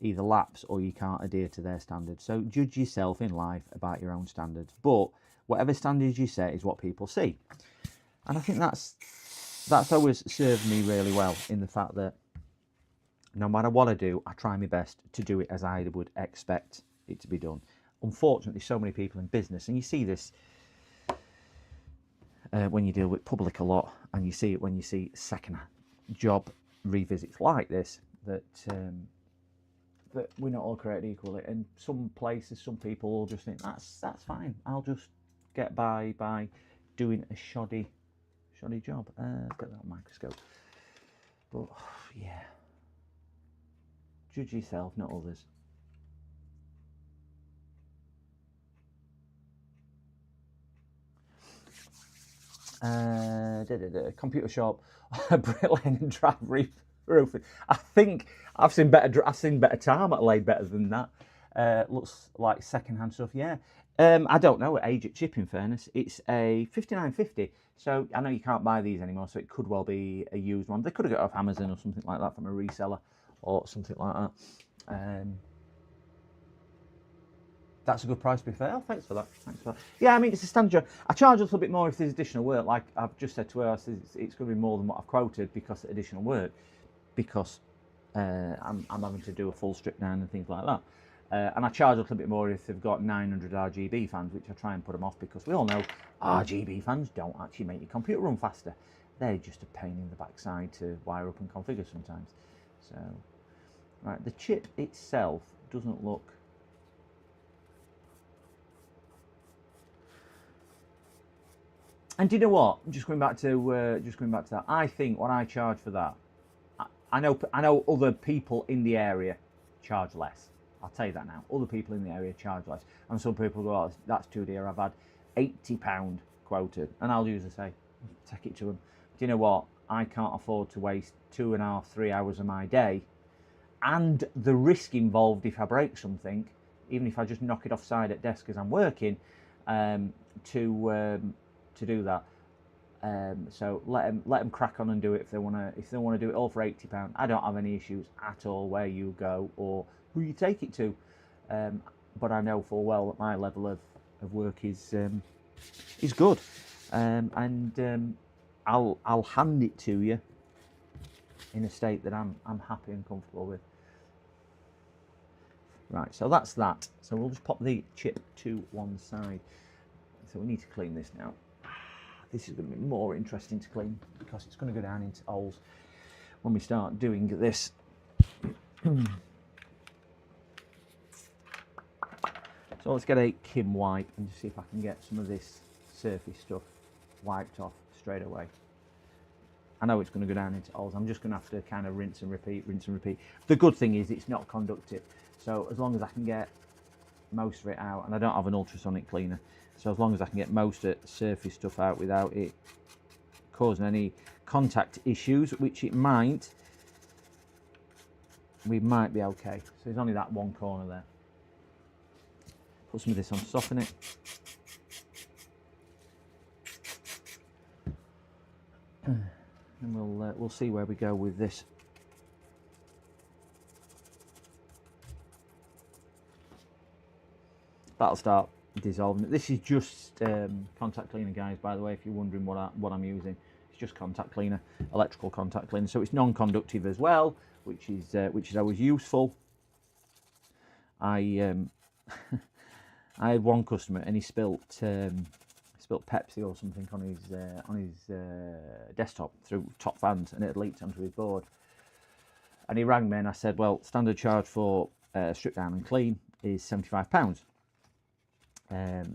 either lapse or you can't adhere to their standards. So judge yourself in life about your own standards. But whatever standards you set is what people see. And I think that's always served me really well, in the fact that no matter what I do, I try my best to do it as I would expect it to be done. Unfortunately, so many people in business, and you see this when you deal with public a lot, and you see it when you see second job revisits like this, that we're not all created equally. And some places, some people will just think that's fine. I'll just get by doing a shoddy job. Let's get that microscope. But yeah, judge yourself, not others. Computer shop, bricklaying and drab roofing. I think I've seen better tarmac laid better than that. Looks like second-hand stuff. Yeah. I don't know what age at chip. In fairness, it's a 5950. So I know you can't buy these anymore. So it could well be a used one. They could have got it off Amazon or something like that from a reseller or something like that. That's a good price, to be fair. Thanks for that. Yeah, I mean, it's a standard job. I charge a little bit more if there's additional work. Like I've just said to her, it's going to be more than what I've quoted because of additional work, because I'm having to do a full strip down and things like that. And I charge a little bit more if they've got 900 RGB fans, which I try and put them off, because we all know RGB fans don't actually make your computer run faster. They're just a pain in the backside to wire up and configure sometimes. So, right, the chip itself doesn't look... And do you know what? Just going back to that, I think what I charge for that, I know other people in the area charge less. I'll tell you that now. Other people in the area charge less, and some people go, "Oh, that's too dear. I've had £80 quoted," and I'll usually say, "Take it to them." Do you know what? I can't afford to waste 2.5, 3 hours of my day, and the risk involved if I break something, even if I just knock it offside at desk as I'm working, to do that. So let them crack on and do it if they want to do it all for £80. I don't have any issues at all where you go or who you take it to. But I know full well that my level of work is good, and I'll hand it to you in a state that I'm happy and comfortable with. Right, so that's that. So we'll just pop the chip to one side. So we need to clean this now. This is going to be more interesting to clean because it's going to go down into holes when we start doing this. So let's get a Kim wipe and just see if I can get some of this surface stuff wiped off straight away. I know it's going to go down into holes. I'm just going to have to kind of rinse and repeat. The good thing is it's not conductive. So as long as I can get most of it out, and I don't have an ultrasonic cleaner, so as long as I can get most of the surface stuff out without it causing any contact issues, which it might, we might be okay. So there's only that one corner there. Put some of this on, soften it. And we'll see where we go with this. That'll start dissolving. This is just contact cleaner, guys, by the way, if you're wondering what I'm using. It's just contact cleaner, electrical contact cleaner, so it's non-conductive as well, which is always useful. I I had one customer and he spilt Pepsi or something on his desktop through top fans, and it had leaked onto his board. And he rang me and I said, well, standard charge for strip down and clean is £75.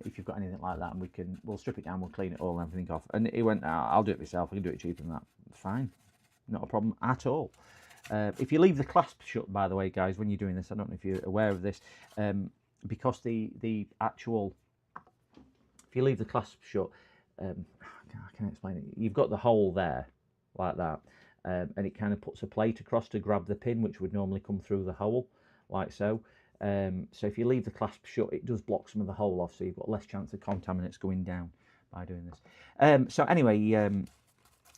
If you've got anything like that, and we'll strip it down, we'll clean it all and everything off. And he went, I'll do it myself, I can do it cheaper than that. Fine, not a problem at all. If you leave the clasp shut, by the way, guys, when you're doing this, I don't know if you're aware of this, because the actual, if you leave the clasp shut, I can't explain it. You've got the hole there, like that, and it kind of puts a plate across to grab the pin, which would normally come through the hole, like so. So if you leave the clasp shut, it does block some of the hole off, so you've got less chance of contaminants going down by doing this. So anyway,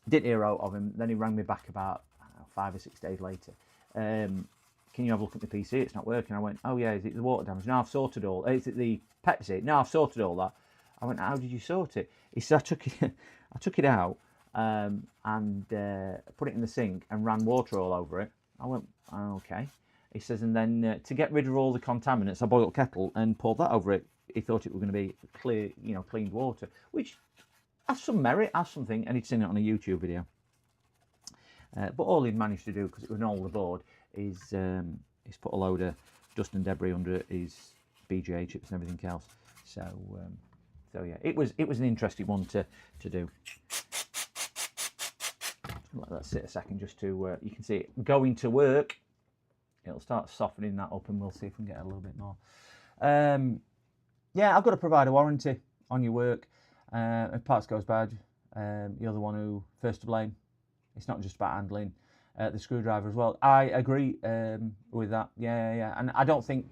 didn't hear out of him. Then he rang me back about, I don't know, 5 or 6 days later. Can you have a look at the PC? It's not working. I went, oh yeah, is it the water damage? No, I've sorted all. Is it the Pepsi? No, I've sorted all that. I went, how did you sort it? He said, I took it out and put it in the sink and ran water all over it. I went, oh, okay. He says, and then to get rid of all the contaminants, I boiled kettle and poured that over it. He thought it was going to be clear, clean water, which has some merit, has something, and he'd seen it on a YouTube video. But all he'd managed to do, because it was an older board, is put a load of dust and debris under his BGA chips and everything else. So yeah, it was an interesting one to do. Let that sit a second just to you can see it going to work. It'll start softening that up, and we'll see if we can get a little bit more. Yeah, I've got to provide a warranty on your work. If parts goes bad, you're the one who first to blame. It's not just about handling the screwdriver as well. I agree with that. Yeah. And I don't think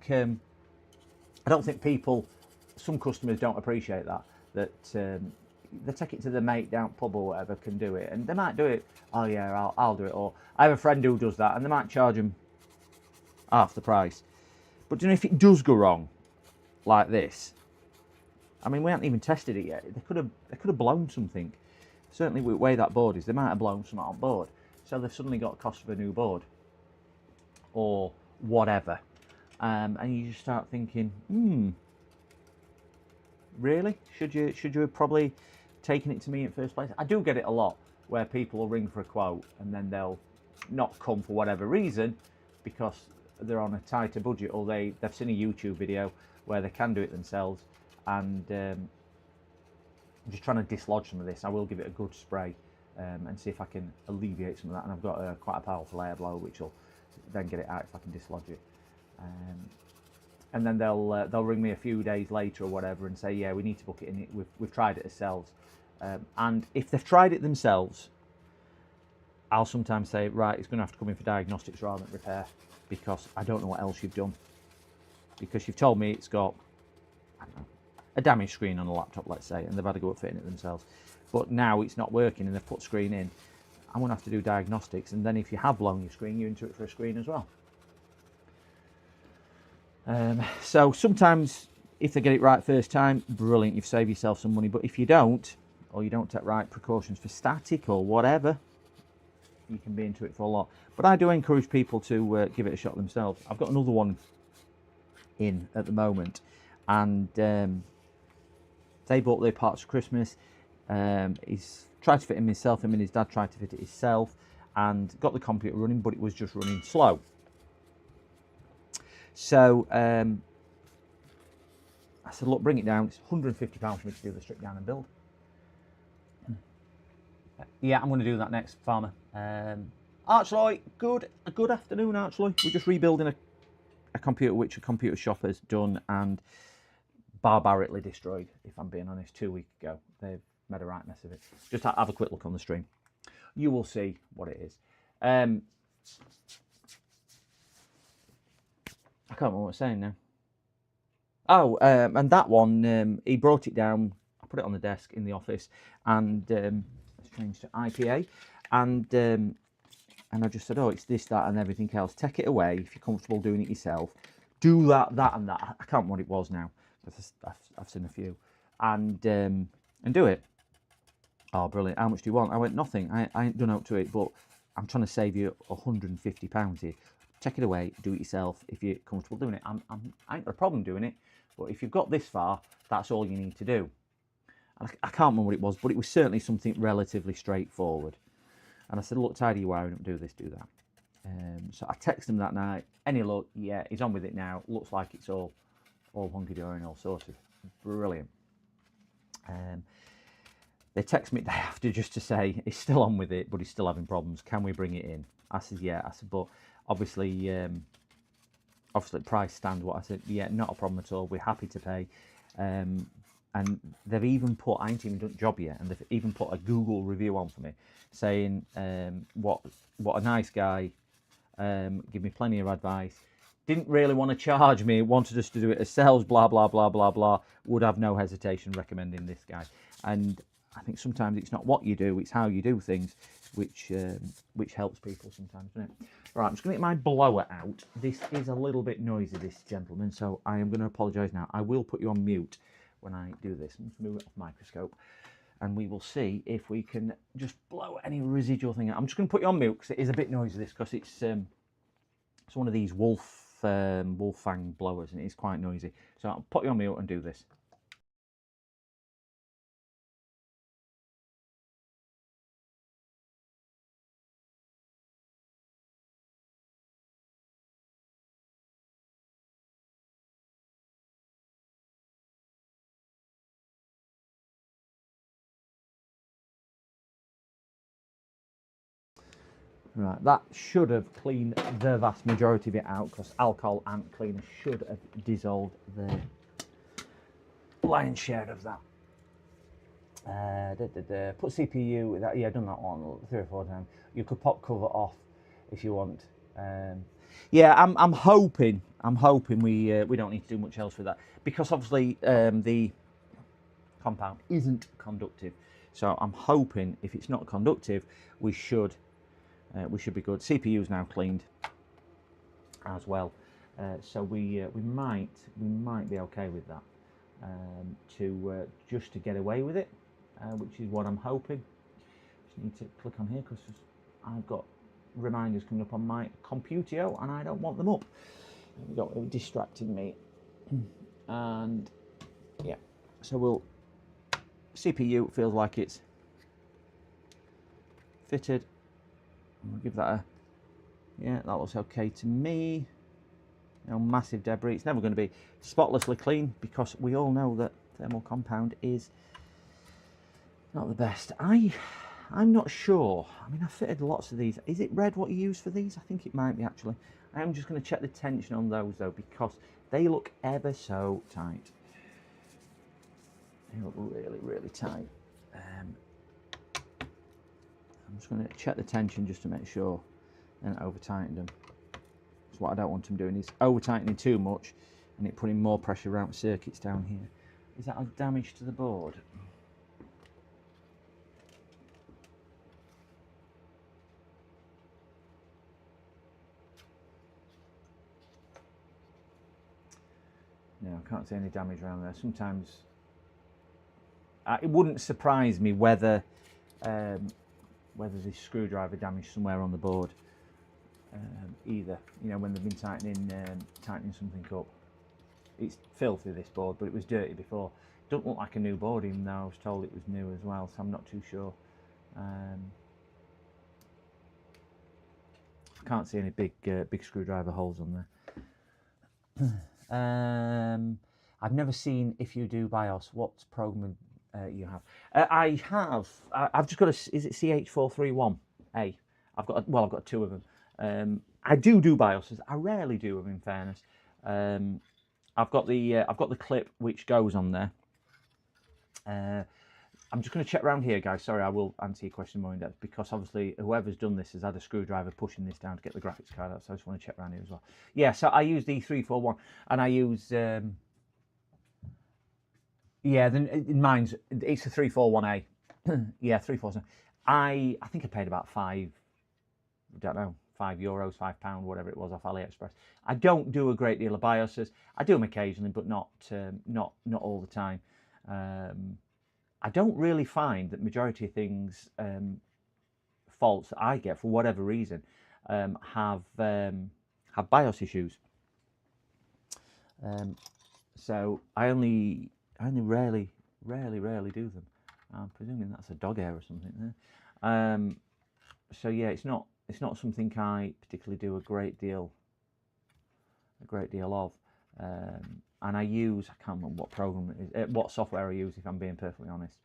people, some customers don't appreciate that they take it to the mate down pub or whatever can do it, and they might do it. Oh yeah, I'll do it. Or I have a friend who does that, and they might charge them half the price. But if it does go wrong like this, I mean, we haven't even tested it yet. They could have blown something. Certainly with the way that board is, they might have blown something on board. So they've suddenly got a cost of a new board or whatever. And you just start thinking, really? Should you have probably taken it to me in first place? I do get it a lot where people will ring for a quote and then they'll not come for whatever reason because they're on a tighter budget, or they've seen a YouTube video where they can do it themselves, and I'm just trying to dislodge some of this. I will give it a good spray and see if I can alleviate some of that, and I've got quite a powerful air blower which will then get it out if I can dislodge it. And then they'll ring me a few days later or whatever and say, yeah, we need to book it in. We've tried it ourselves. And if they've tried it themselves, I'll sometimes say, right, it's going to have to come in for diagnostics rather than repair, because I don't know what else you've done. Because you've told me it's got, I don't know, a damaged screen on a laptop, let's say, and they've had to go up fitting it themselves. But now it's not working and they've put screen in. I'm going to have to do diagnostics, and then if you have blown your screen, you're into it for a screen as well. So sometimes if they get it right first time, brilliant, you've saved yourself some money. But if you don't, or you don't take right precautions for static or whatever, you can be into it for a lot. But I do encourage people to give it a shot themselves. I've got another one in at the moment, and they bought their parts for Christmas. He's tried to fit him himself, him and his dad tried to fit it himself, and got the computer running, but it was just running slow. So I said, look, bring it down. It's £150 for me to do the strip down and build. Yeah, I'm going to do that next, Farmer. Archloy, good afternoon, Archloy. We're just rebuilding a computer which a computer shop has done and barbarically destroyed, if I'm being honest, 2 weeks ago. They've made a right mess of it. Just have a quick look on the stream. You will see what it is. I can't remember what I was saying now. Oh, and that one, he brought it down. I put it on the desk in the office, and let's change to IPA. And I just said, oh, it's this, that, and everything else. Take it away if you're comfortable doing it yourself. Do that, and that. I can't remember what it was now, because I've seen a few. And do it. Oh, brilliant. How much do you want? I went, nothing. I ain't done up to it, but I'm trying to save you £150 here. Take it away, do it yourself if you're comfortable doing it. I ain't got a problem doing it, but if you've got this far, that's all you need to do. And I can't remember what it was, but it was certainly something relatively straightforward. And I said, look, tidy your wiring up, do this, do that. So I texted him that night. Any luck? Yeah, he's on with it now. Looks like it's all hunky-dory and all sorted. Brilliant. They text me the day after just to say he's still on with it, but he's still having problems. Can we bring it in? I said, yeah. I said, but obviously price stand what I said. Yeah, not a problem at all. We're happy to pay. And and they've even put, I ain't even done the job yet, and they've even put a Google review on for me, saying what a nice guy, give me plenty of advice, didn't really want to charge me, wanted us to do it ourselves, blah blah blah blah blah, would have no hesitation recommending this guy. And I think sometimes it's not what you do, it's how you do things, which helps people sometimes, doesn't it? Right, I'm just going to get my blower out. This is a little bit noisy, this gentleman, so I am going to apologise now. I will put you on mute when I do this. I'm just move it off microscope, and we will see if we can just blow any residual thing out. I'm just going to put you on mute because it is a bit noisy, this, because it's one of these Wolfgang blowers, and it is quite noisy. So I'll put you on mute and do this. Right, that should have cleaned the vast majority of it out, because alcohol and cleaner should have dissolved the lion's share of that. Put CPU, that, yeah, done that one 3 or 4 times. You could pop cover off if you want. Yeah, I'm hoping we don't need to do much else with that, because obviously the compound isn't conductive. So I'm hoping if it's not conductive, we should be good. CPU is now cleaned as well, so we might be okay with that, just to get away with it, which is what I'm hoping. Just need to click on here because I've got reminders coming up on my computio and I don't want them up. There we go, it was distracting me. And yeah, so CPU feels like it's fitted. We'll give that a, yeah, that looks okay to me. No massive debris. It's never going to be spotlessly clean, because we all know that thermal compound is not the best. I'm not sure. I mean, I fitted lots of these. Is it red what you use for these? I think it might be, actually. I am just going to check the tension on those though, because they look ever so tight. They look really, really tight. I'm just going to check the tension just to make sure I haven't over tightened them. So what I don't want them doing is over tightening too much and it putting more pressure around circuits down here. Is that a damage to the board? No, I can't see any damage around there. Sometimes it wouldn't surprise me whether there's screwdriver damage somewhere on the board, either. You know, when they've been tightening something up. It's filthy, this board, but it was dirty before. It doesn't look like a new board, even though I was told it was new as well, so I'm not too sure. I can't see any big screwdriver holes on there. I've never seen, if you do BIOS, what program you have. I've just got a, is it CH431A? I've got 2 of them. I do BIOSes. I rarely do them, in fairness. I've got the clip which goes on there. I'm just going to check around here, guys. Sorry, I will answer your question more in depth, because obviously whoever's done this has had a screwdriver pushing this down to get the graphics card out. So I just want to check around here as well. Yeah, so I use the 341, and I use yeah, mine's, it's a 341A. Yeah, 347. I think I paid about €5, €5, £5, whatever it was, off AliExpress. I don't do a great deal of BIOSes. I do them occasionally, but not all the time. I don't really find that majority of things, faults that I get for whatever reason, have BIOS issues. So I only rarely do them. I'm presuming that's a dog hair or something there. So yeah, it's not something I particularly do a great deal of. And I use, I can't remember what program it is, what software I use, if I'm being perfectly honest,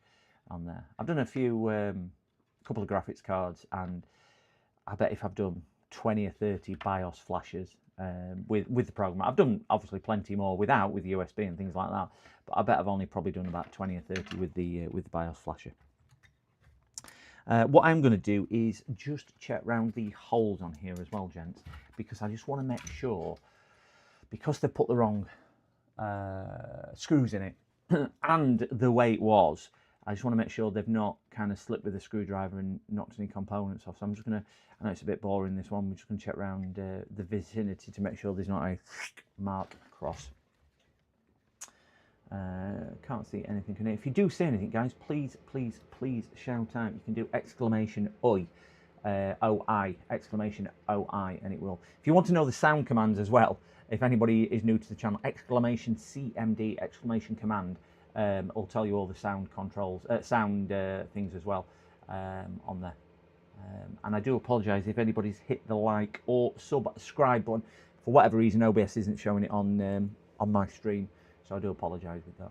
on there. I've done a couple of graphics cards, and I bet if I've done 20 or 30 BIOS flashes, with the program. I've done obviously plenty more without, with USB and things like that, but I bet I've only probably done about 20 or 30 with the BIOS flasher. What I'm going to do is just check round the holes on here as well, gents, because I just want to make sure, because they've put the wrong screws in it and the way it was, I just want to make sure they've not kind of slipped with a screwdriver and knocked any components off. So I'm just going to, I know it's a bit boring this one, we're just going to check around the vicinity to make sure there's not a mark across. Can't see anything in here. If you do see anything, guys, please shout out. You can do exclamation OI, OI, exclamation OI, and it will. If you want to know the sound commands as well, if anybody is new to the channel, exclamation CMD, exclamation command, will tell you all the sound controls, sound things as well on there. And I do apologise if anybody's hit the like or subscribe button. For whatever reason, OBS isn't showing it on my stream, so I do apologise with that.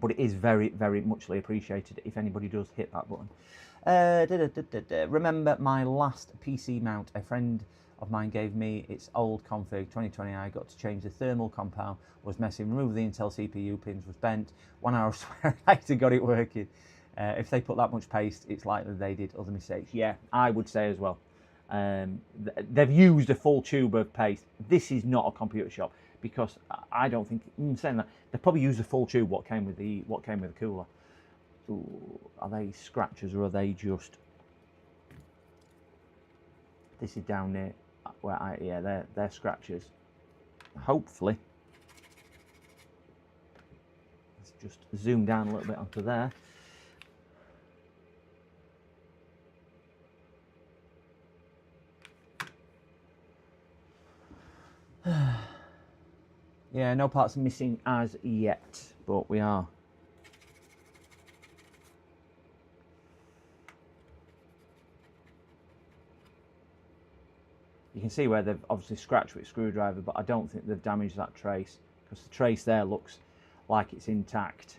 But it is very muchly appreciated if anybody does hit that button. Remember my last PC mount? A friend of mine gave me its old config 2020. I got to change the thermal compound, was messing, remove the Intel CPU pins, was bent. 1 hour swear I actually got it working. If they put that much paste, it's likely they did other mistakes. Yeah, I would say as well. They've used a full tube of paste. This is not a computer shop, because I don't think, saying that, they probably used a full tube what came with the cooler. Ooh, are they scratches or are they just? This is down there. Where yeah, they're scratches. Hopefully, let's just zoom down a little bit onto there. Yeah, no parts missing as yet, but we are. You can see where they've obviously scratched with a screwdriver, but I don't think they've damaged that trace, because the trace there looks like it's intact.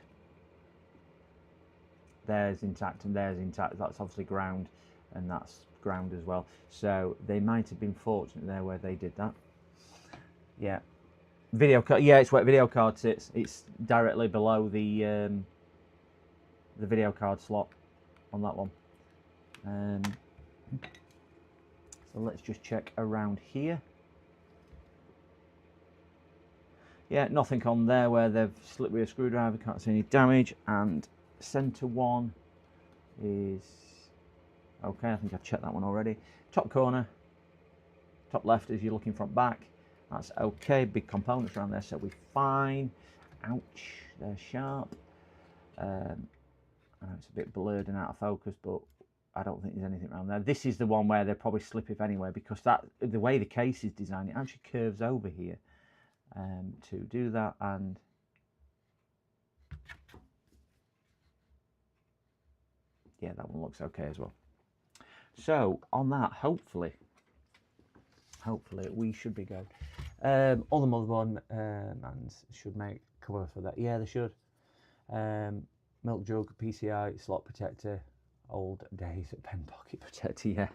There's intact and there's intact. That's obviously ground, and that's ground as well. So they might have been fortunate there where they did that. Yeah. Video card, yeah, it's where video card sits. It's directly below the video card slot on that one. So let's just check around here. Yeah, nothing on there where they've slipped with a screwdriver. Can't see any damage. And center one is okay. I think I've checked that one already. Top corner, top left as you're looking front back. That's okay. Big components around there, so we're fine. Ouch, they're sharp. I know it's a bit blurred and out of focus, but I don't think there's anything around there. This is the one where they'll probably slip if anywhere, because that, the way the case is designed, it actually curves over here to do that. And yeah, that one looks okay as well. So on that, hopefully we should be good. All the motherboard mans should make cover for that. Yeah, they should. Milk jug, PCI, slot protector, old days at pen pocket protector. Yeah.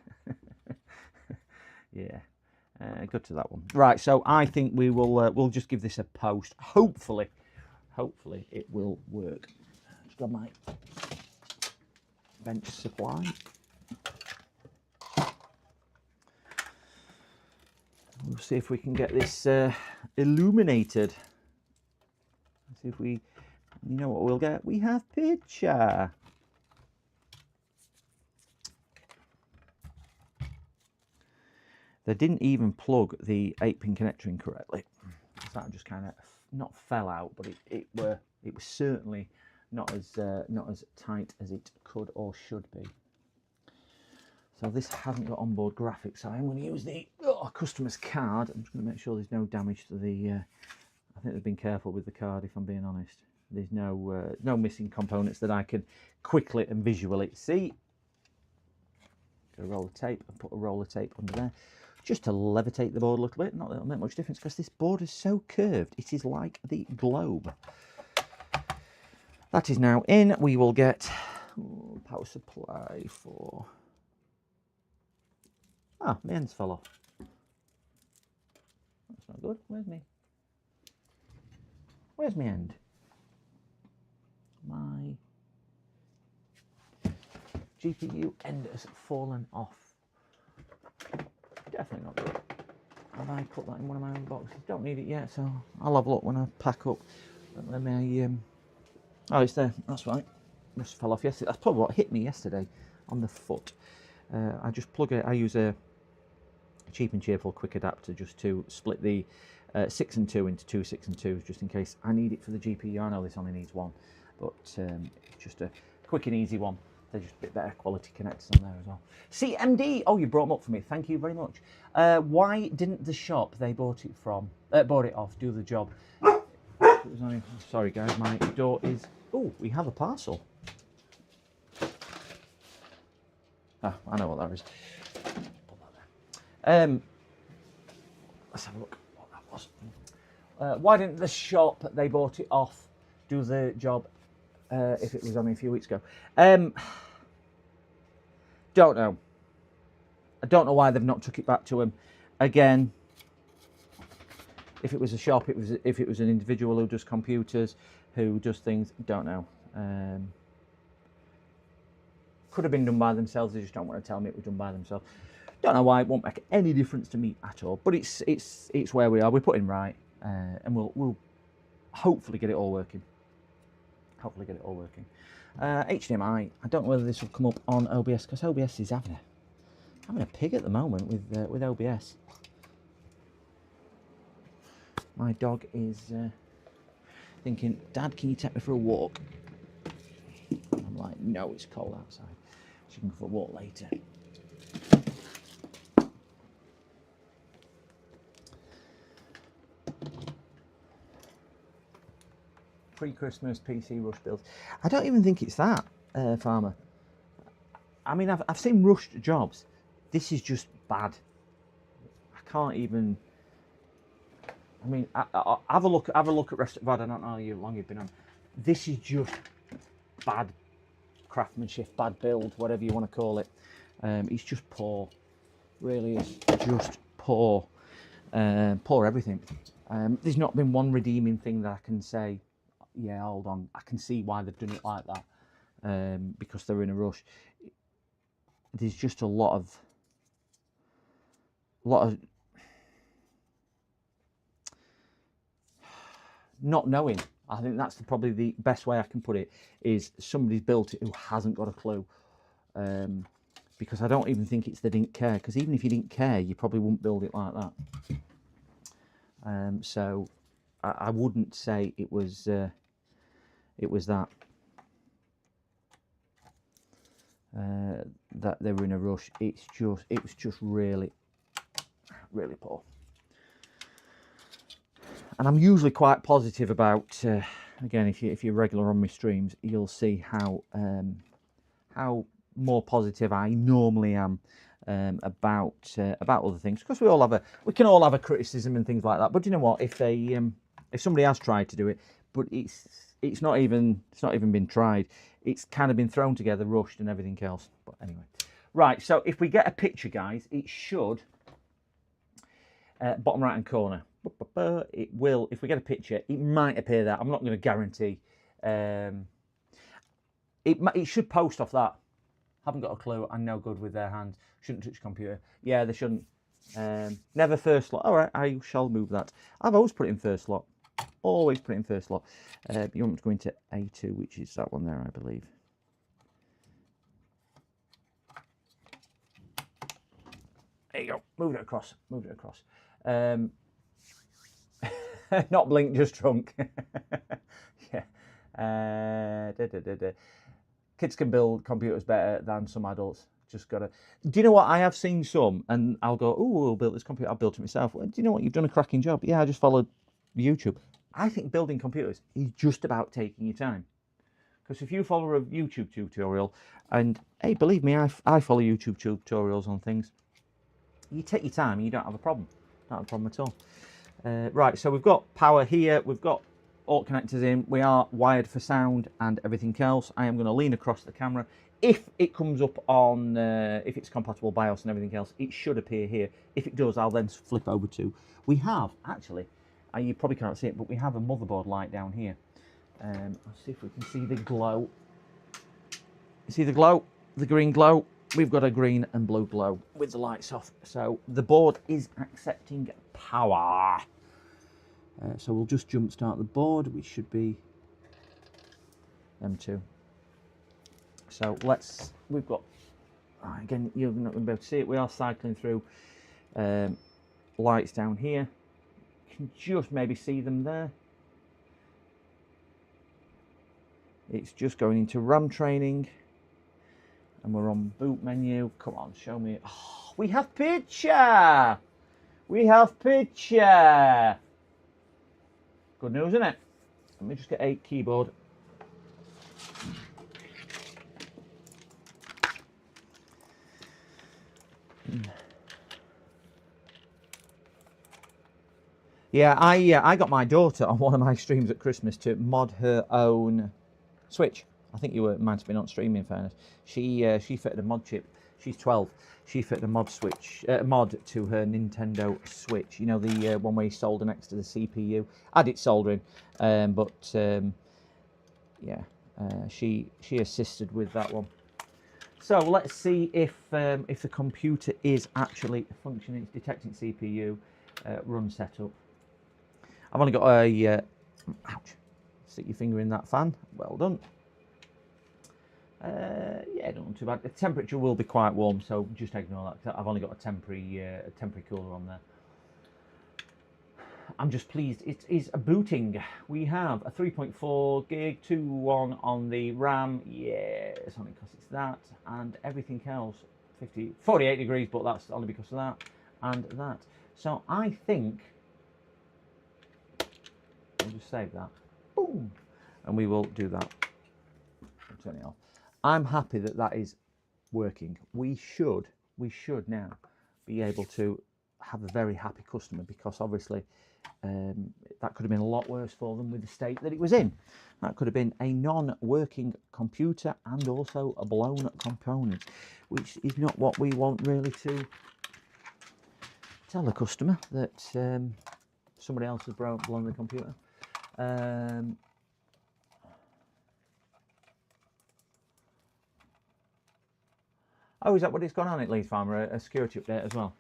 Yeah. Good to that one. Right, so I think we will we'll just give this a post. Hopefully it will work. Just grab my bench supply. We'll see if we can get this illuminated. Let's see if we, you know what we'll get? We have picture. They didn't even plug the 8-pin connector in correctly. So that just kind of not fell out, but it was certainly not as tight as it could or should be. So this hasn't got onboard graphics, so I'm going to use the customer's card. I'm just going to make sure there's no damage to the. I think they've been careful with the card, if I'm being honest. There's no missing components that I can quickly and visually see. Got a roll of tape and put a roll of tape under there, just to levitate the board a little bit. Not that it'll make much difference, because this board is so curved. It is like the globe. That is now in. We will get power supply for. Ah, my ends fell off. That's not good. Where's my end? My GPU end has fallen off. Definitely not good. Have I put that in one of my own boxes? Don't need it yet, so I'll have a look when I pack up. Let me, oh, it's there. That's right. Just fell off yesterday. That's probably what hit me yesterday on the foot. I just plug it. I use a cheap and cheerful quick adapter just to split the 6 and 2 into 2 6 and 2s, just in case I need it for the GPU. I know this only needs one, but just a quick and easy one. They're just a bit better quality connectors on there as well. CMD, oh, you brought them up for me. Thank you very much. Why didn't the shop they bought it off do the job? Sorry guys, my door is. Oh, we have a parcel. Ah, I know what that is. Put that there. Let's have a look what that was. Why didn't the shop they bought it off do the job if it was only a few weeks ago? Don't know. I don't know why they've not took it back to him. Again, if it was a shop, if it was an individual who does computers, who does things, don't know. Could have been done by themselves. They just don't want to tell me it was done by themselves. Don't know why. It won't make any difference to me at all. But it's where we are. We're putting right, and we'll hopefully get it all working. HDMI. I don't know whether this will come up on OBS because OBS is having a pig at the moment with OBS. My dog is thinking, Dad, can you take me for a walk? I'm like, no, it's cold outside. She can go for a walk later. Pre-Christmas PC rush builds. I don't even think it's that, Farmer. I mean, I've seen rushed jobs. This is just bad. I can't even. I mean, I have a look at Rest of VOD. I don't know how long you've been on. This is just bad craftsmanship, bad build, whatever you want to call it. It's just poor. Really is just poor. Poor everything. There's not been one redeeming thing that I can say, yeah, hold on, I can see why they've done it like that. Because they're in a rush. There's just a lot of not knowing. I think that's probably the best way I can put it, is somebody's built it who hasn't got a clue. Because I don't even think it's they didn't care, because even if you didn't care, you probably wouldn't build it like that. So I wouldn't say it was that. That they were in a rush. It was just really poor. And I'm usually quite positive about. Again, if you're regular on my streams, you'll see how more positive I normally am about other things. Because we can all have a criticism and things like that. But you know what? If somebody has tried to do it, but it's not even been tried. It's kind of been thrown together, rushed, and everything else. But anyway, right. So if we get a picture, guys, it should bottom right hand corner. It will. If we get a picture, it might appear there. I'm not going to guarantee. It should post off that. Haven't got a clue. I'm no good with their hands. Shouldn't touch computer. Yeah, they shouldn't. Never first slot. All right, I shall move that. I've always put it in first slot. Always put it in first slot. You want me to go into A2, which is that one there, I believe. There you go. Move it across. Move it across. Not blink, just drunk. Yeah. Kids can build computers better than some adults. Just gotta. Do you know what? I have seen some, and I'll go, "Oh, we'll build this computer. I built it myself." Do you know what? You've done a cracking job. Yeah, I just followed YouTube. I think building computers is just about taking your time. Because if you follow a YouTube tutorial, and hey, believe me, I follow YouTube tutorials on things. You take your time, and you don't have a problem. Not a problem at all. Right, so we've got power here. We've got all connectors in. We are wired for sound and everything else. I am going to lean across the camera. If it comes up on, if it's compatible BIOS and everything else, it should appear here. If it does, I'll then flip over to. We have, actually, you probably can't see it, but we have a motherboard light down here. I'll see if we can see the glow. You see the glow? The green glow? We've got a green and blue glow with the lights off. So the board is accepting power. So we'll just jump start the board, which should be M2. So we've got, again, you're not going to be able to see it. We are cycling through lights down here. You can just maybe see them there. It's just going into RAM training. And we're on boot menu. Come on, show me. Oh, we have picture. We have picture. Good news, isn't it? Let me just get a keyboard. Yeah, I got my daughter on one of my streams at Christmas to mod her own Switch. I think might have been on stream, in fairness. She fitted a mod chip. She's 12. She fitted a mod to her Nintendo Switch. You know, the one where you solder next to the CPU. I did soldering, yeah, she assisted with that one. So let's see if the computer is actually functioning. It's detecting CPU. Run setup. I've only got a ouch. Stick your finger in that fan. Well done. Yeah, not too bad. The temperature will be quite warm, so just ignore that. I've only got a temporary cooler on there. I'm just pleased it is booting. We have a 3.4 gig, 2.1 on the RAM. Yeah, it's only because it's that, and everything else 48 degrees, but that's only because of that and that. So I think we'll just save that. Boom, and we will do that. I'll turn it off. I'm happy that that is working. We should now be able to have a very happy customer, because obviously that could have been a lot worse for them with the state that it was in. That could have been a non-working computer and also a blown component, which is not what we want really to tell the customer, that somebody else has blown the computer. Oh, is that what it's gone on at Leeds Farmer? A security update as well.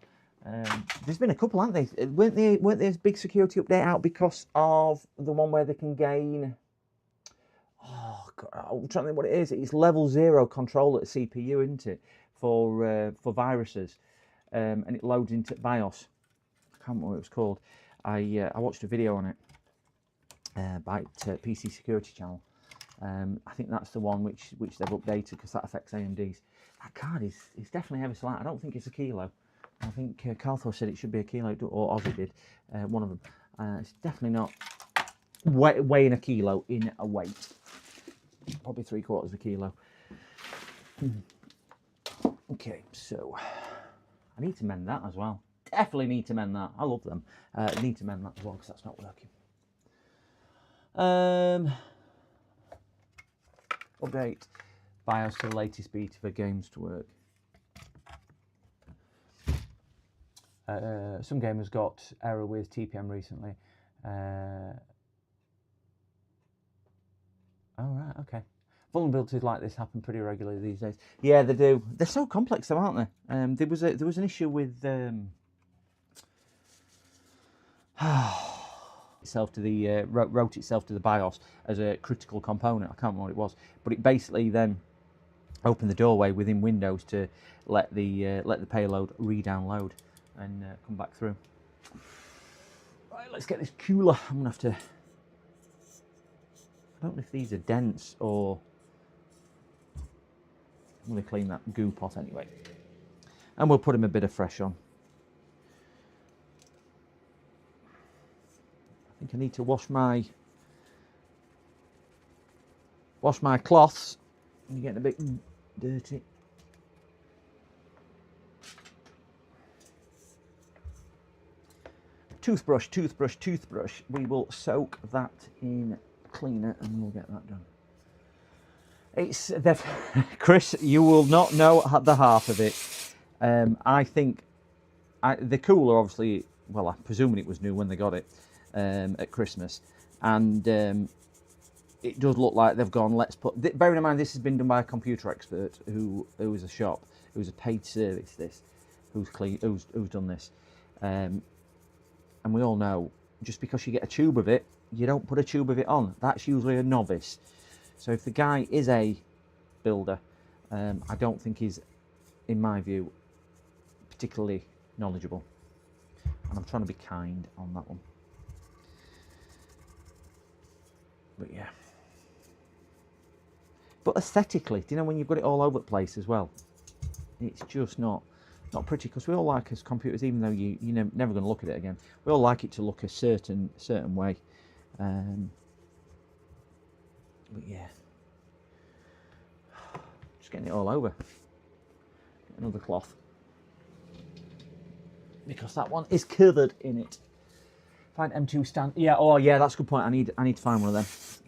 There's been a couple, haven't they? Weren't there a big security update out because of the one where they can gain? Oh God, I'm trying to think what it is. It's level 0 control at the CPU, isn't it? For viruses, and it loads into BIOS. I can't remember what it was called. I watched a video on it by PC Security Channel. I think that's the one which they've updated, because that affects AMDs. That card is definitely heavy slight. I don't think it's a kilo. I think Carthor said it should be a kilo, or Ozzy did, one of them. It's definitely not weighing a kilo in a weight. Probably 3/4 of a kilo. Okay, so I need to mend that as well. Definitely need to mend that. I love them. Need to mend that as well, because that's not working. Update BIOS to the latest beta for games to work. Some gamers got error with TPM recently. Oh right, okay. Vulnerabilities like this happen pretty regularly these days. Yeah, they do. They're so complex, though, aren't they? There was an issue with itself to the wrote itself to the BIOS as a critical component. I can't remember what it was, but it basically then opened the doorway within Windows to let the payload re-download and come back through. Right, let's get this cooler. I'm gonna have to. I don't know if these are dense or. I'm gonna clean that goo pot anyway, and we'll put him a bit of fresh on. I think I need to wash my cloths. You're getting a bit dirty. toothbrush, we will soak that in cleaner and we'll get that done. It's Chris, you will not know the half of it. I think the cooler, obviously, well, I'm presuming it was new when they got it at Christmas, and it does look like they've gone, let's put, bearing in mind this has been done by a computer expert who is a shop, who's a paid service, who's done this, and we all know, just because you get a tube of it, you don't put a tube of it on. That's usually a novice. So if the guy is a builder, I don't think he's, in my view, particularly knowledgeable. And I'm trying to be kind on that one. But yeah. But aesthetically, do you know, when you've got it all over the place as well, it's just not pretty, because we all like, as computers, even though you're never going to look at it again, we all like it to look a certain way. But yeah. Just getting it all over. Get another cloth, because that one is covered in it. Find M2 stand. Yeah. Oh yeah, that's a good point. I need to find one of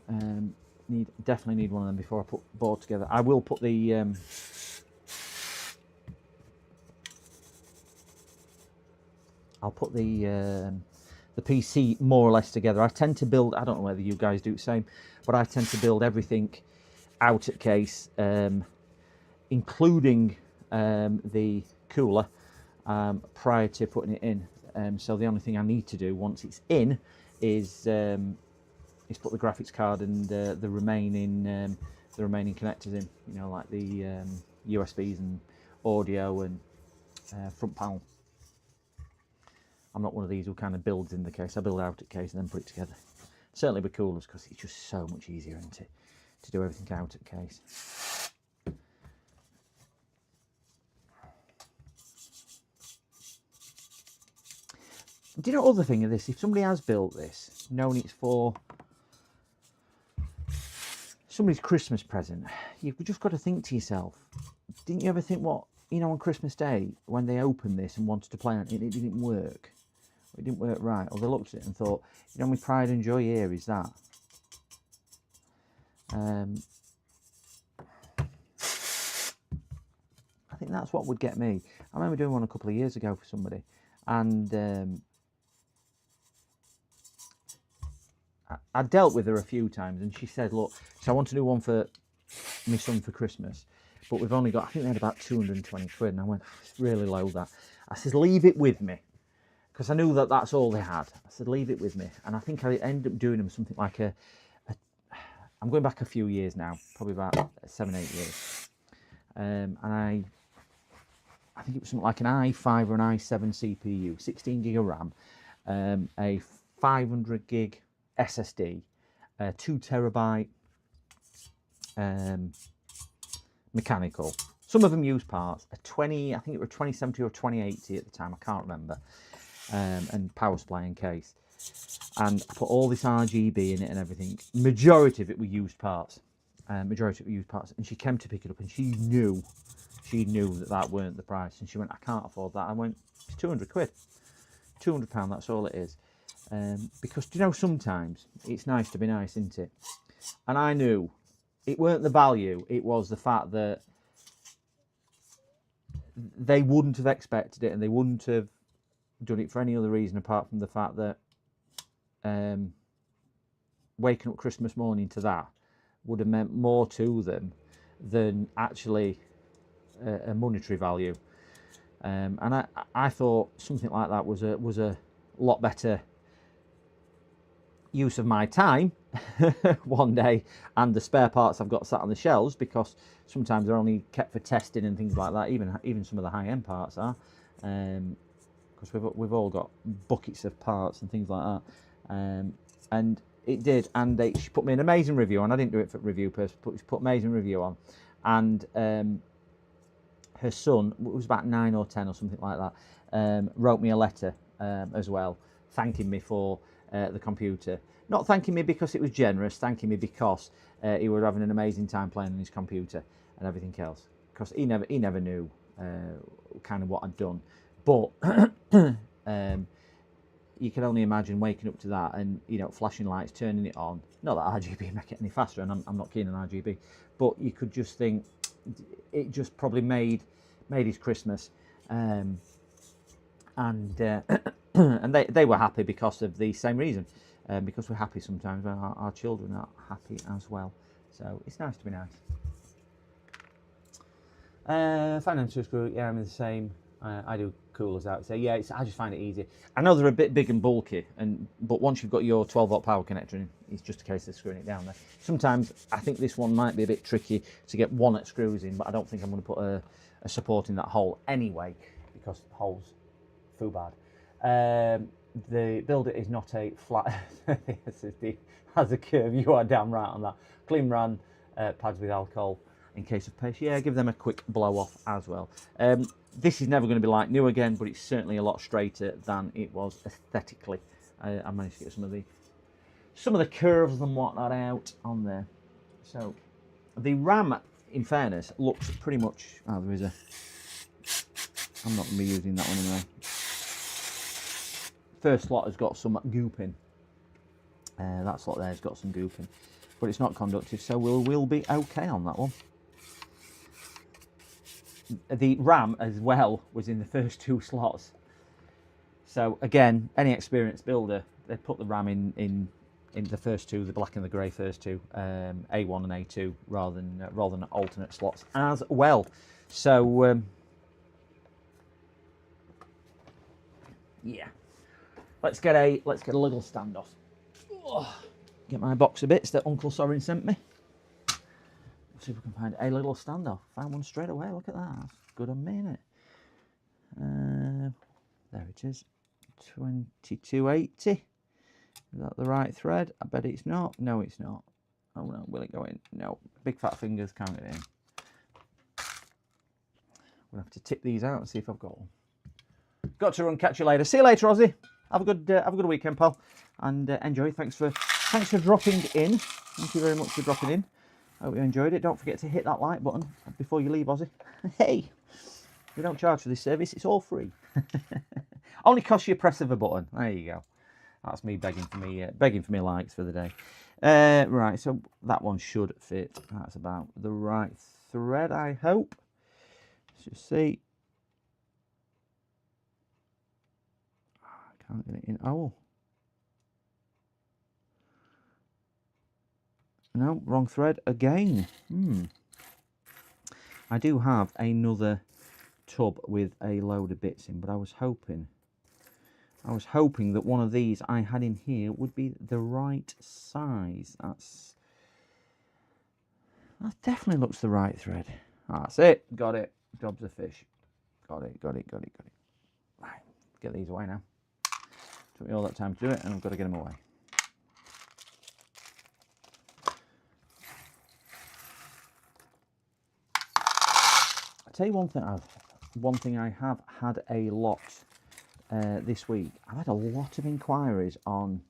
them. Definitely need one of them before I put board together. I will put the I'll put the PC more or less together. I tend to build, I don't know whether you guys do the same, but I tend to build everything out at case, including the cooler, prior to putting it in. So the only thing I need to do once it's in is put the graphics card and the remaining connectors in. You know, like the USBs and audio and front panel. I'm not one of these who kind of builds in the case. I build out at case and then put it together. Certainly with coolers, because it's just so much easier, isn't it, to do everything out at case. Do you know other thing of this? If somebody has built this, knowing it's for somebody's Christmas present, you've just got to think to yourself, didn't you ever think, what, you know, on Christmas Day, when they opened this and wanted to play on it, it didn't work. It didn't work right. Or they looked at it and thought, you know, my pride and joy here is that. I think that's what would get me. I remember doing one a couple of years ago for somebody, and I dealt with her a few times, and she said, look, so I want to do one for my son for Christmas, but we've only got, I think they had about 220 quid, and I went, it's really low, that. I said, leave it with me, because I knew that that's all they had. I said, leave it with me, and I think I ended up doing them something like I'm going back a few years now, probably about 7-8 years, and I think it was something like an i5 or an i7 CPU, 16 gig of RAM, a 500 gig SSD, 2 terabyte mechanical. Some of them use parts. A 20, I think it was 2070 or 2080 at the time. I can't remember. And power supply in case. And I put all this RGB in it and everything. Majority of it were used parts. And she came to pick it up, and she knew that weren't the price. And she went, I can't afford that. I went, it's 200 quid. £200, that's all it is. Because, you know, sometimes it's nice to be nice, isn't it? And I knew it weren't the value, it was the fact that they wouldn't have expected it, and they wouldn't have done it for any other reason apart from the fact that waking up Christmas morning to that would have meant more to them than actually a monetary value. And I thought something like that was a lot better use of my time one day, and the spare parts I've got sat on the shelves, because sometimes they're only kept for testing and things like that. Even some of the high-end parts are, because we've all got buckets of parts and things like that. And it did, and she put me an amazing review on. I didn't do it for review purpose, but she put amazing review on, and her son, it was about 9 or 10 or something like that, wrote me a letter as well, thanking me for the computer. Not thanking me because it was generous, thanking me because he was having an amazing time playing on his computer and everything else. Because he never knew kind of what I'd done, but you can only imagine waking up to that and, you know, flashing lights, turning it on. Not that RGB make it any faster, and I'm not keen on RGB, but you could just think it just probably made his Christmas. And and they were happy because of the same reason, because we're happy sometimes when our children are happy as well. So it's nice to be nice. Financial screw, yeah, I'm the same. I do coolers out. So yeah, I just find it easier. I know they're a bit big and bulky, but once you've got your 12-volt power connector in, it's just a case of screwing it down there. Sometimes I think this one might be a bit tricky to get walnut screws in, but I don't think I'm going to put a support in that hole anyway, because the hole's too bad. The builder is not a flat SSD, has a curve. You are damn right on that. Clean ran pads with alcohol in case of paste. Yeah, give them a quick blow off as well. This is never going to be like new again, but it's certainly a lot straighter than it was aesthetically. I managed to get some of the curves and whatnot out on there. So the RAM, in fairness, looks pretty much. Oh, there is a. I'm not going to be using that one anyway. First slot has got some goop in. That slot there has got some goop in, but it's not conductive, so we'll be okay on that one. The RAM as well was in the first two slots. So again, any experienced builder, they put the RAM in the first two, the black and the grey first two, A1 and A2, rather than alternate slots as well. So yeah, let's get a little standoff. Get my box of bits that Uncle Sorin sent me. See if we can find a little standoff. Found one straight away. Look at that. That's good a minute. There it is. 2280. Is that the right thread? I bet it's not. No, it's not. Oh no, will it go in? No. Big fat fingers can't get in. We'll have to tip these out and see if I've got one. Got to run. Catch you later. See you later, Ozzy. Have a good weekend, pal, and enjoy. Thanks for dropping in. Thank you very much for dropping in. Hope you enjoyed it. Don't forget to hit that like button before you leave, Ozzy. Hey, we don't charge for this service. It's all free. Only costs you a press of a button. There you go. That's me begging for me likes for the day. Right, so that one should fit. That's about the right thread, I hope. Let's just see. I can't get it in. Oh. No, wrong thread again. I do have another tub with a load of bits in, but I was hoping that one of these I had in here would be the right size. That definitely looks the right thread. That's it. Got it. Job's a fish. Got it. Right, get these away now. Took me all that time to do it, and I've got to get them away. Tell you one thing I have had a lot this week. I've had a lot of inquiries on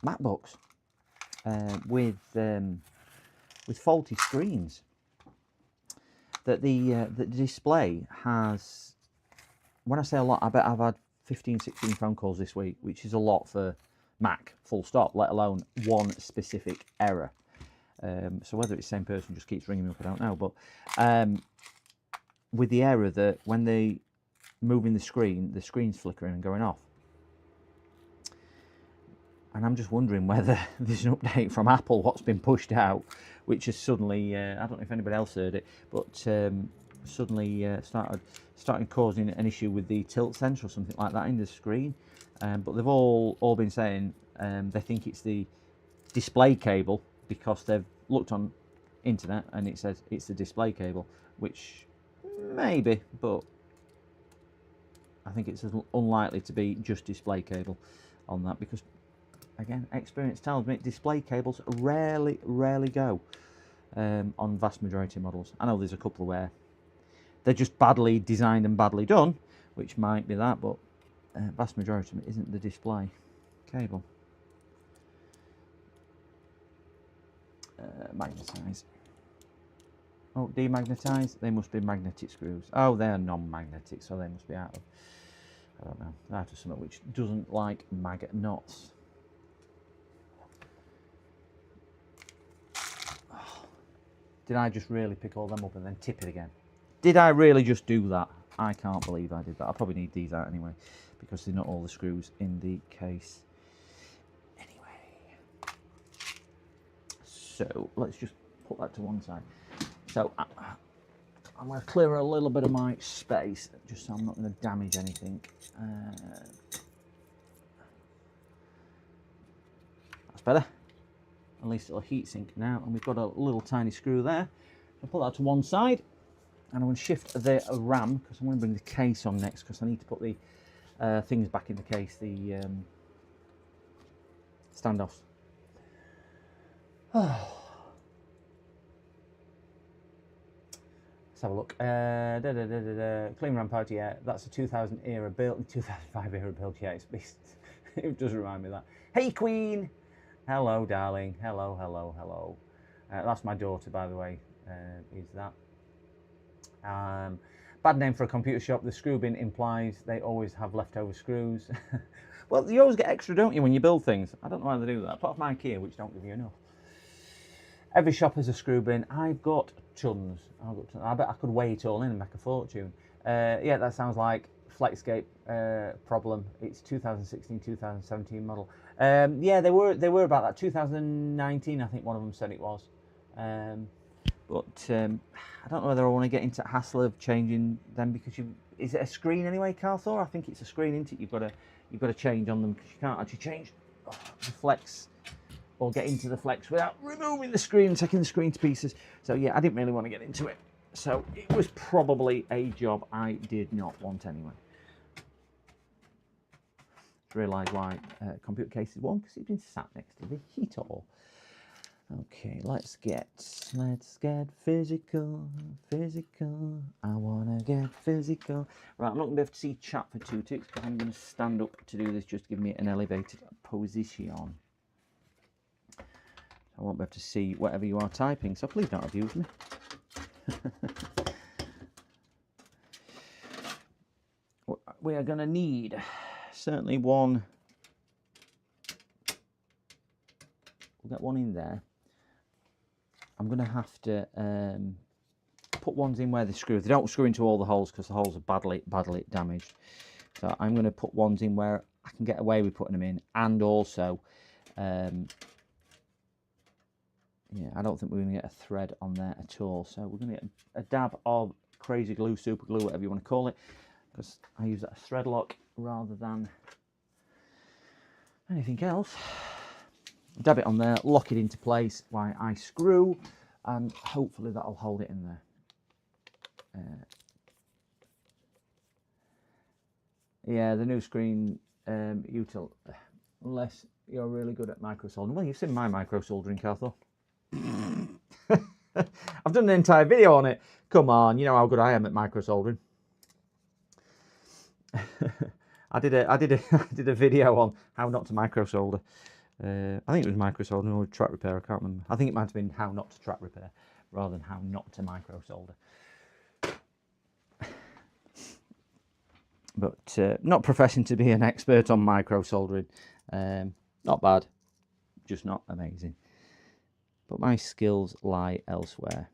MacBooks with faulty screens. That the display has. When I say a lot, I bet I've had 15, 16 phone calls this week, which is a lot for Mac, full stop, let alone one specific error. So whether it's the same person just keeps ringing me up, I don't know. But with the error that when they moving the screen's flickering and going off. And I'm just wondering whether there's an update from Apple, what's been pushed out, which has suddenly, I don't know if anybody else heard it, but suddenly started causing an issue with the tilt sensor or something like that in the screen. But they've all been saying they think it's the display cable, because they've looked on internet and it says it's the display cable, which maybe, but I think it's unlikely to be just display cable on that, because again, experience tells me display cables rarely go on vast majority of models. I know there's a couple where they're just badly designed and badly done, which might be that, but vast majority of it isn't the display cable. Magnetize. Oh, demagnetize. They must be magnetic screws. Oh, they're non-magnetic, so they must be out I don't know. After something which doesn't like maggot knots. Oh, did I just really pick all them up and then tip it again? Did I really just do that? I can't believe I did that. I'll probably need these out anyway because they're not all the screws in the case. Anyway, so let's just put that to one side. So I'm going to clear a little bit of my space just so I'm not going to damage anything. That's better. At least it'll heat sink now. And we've got a little tiny screw there. I'll put that to one side. And I'm going to shift the RAM because I'm going to bring the case on next because I need to put the things back in the case, the standoffs. Let's have a look. Clean RAM party, yeah, that's a 2000 era build, 2005 era build, yeah, it does remind me of that. Hey Queen! Hello darling, hello, hello, hello. That's my daughter, by the way, is that. Bad name for a computer shop. The screw bin implies they always have leftover screws. Well, you always get extra, don't you, when you build things? I don't know why they do that, apart from IKEA, which don't give you enough. Every shop has a screw bin. I've got tons. I bet I could weigh it all in and make a fortune. Yeah, that sounds like Flexscape problem. It's 2016, 2017 model. Yeah, they were about that. 2019, I think one of them said it was. But I don't know whether I want to get into hassle of changing them because is it a screen anyway, Carthor? I think it's a screen, isn't it? You've got to change on them because you can't actually change the flex or get into the flex without removing the screen and taking the screen to pieces. So yeah, I didn't really want to get into it. So it was probably a job I did not want anyway. Realise why computer case is one, because it's been sat next to the heater. Okay, let's get physical. I wanna get physical. Right, I'm not gonna be able to see chat for 2 ticks because I'm gonna stand up to do this just to give me an elevated position. I won't be able to see whatever you are typing, so please don't abuse me. We are gonna need certainly one. We'll get one in there. I'm going to have to put ones in where they screw. They don't screw into all the holes because the holes are badly damaged. So I'm going to put ones in where I can get away with putting them in. And also, yeah, I don't think we're going to get a thread on there at all. So we're going to get a dab of crazy glue, super glue, whatever you want to call it. Because I use that thread lock rather than anything else. Dab it on there, lock it into place while I screw, and hopefully that'll hold it in there. Yeah, the new screen util, unless you're really good at microsoldering. Well, you've seen my microsoldering, Carthor. I've done an entire video on it. Come on, you know how good I am at microsoldering. I did a video on how not to microsolder. I think it was microsolder or track repair, I can't remember. I think it might have been how not to track repair rather than how not to microsolder. But not professing to be an expert on microsoldering. Not bad, just not amazing. But my skills lie elsewhere.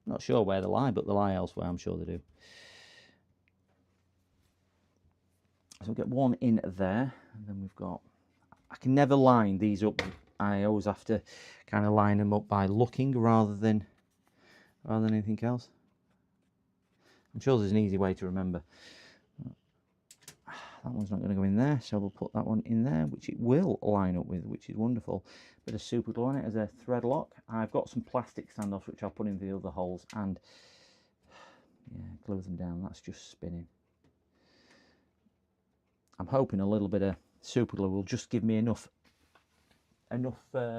Not sure where they lie, but they lie elsewhere, I'm sure they do. So we'll get one in there, and then we've got, I can never line these up. I always have to kind of line them up by looking rather than anything else. I'm sure there's an easy way to remember. That one's not going to go in there, so we'll put that one in there, which it will line up with, which is wonderful. Bit of super glue on it as a thread lock. I've got some plastic standoffs which I'll put in the other holes and yeah, glue them down. That's just spinning. I'm hoping a little bit of super glue will just give me enough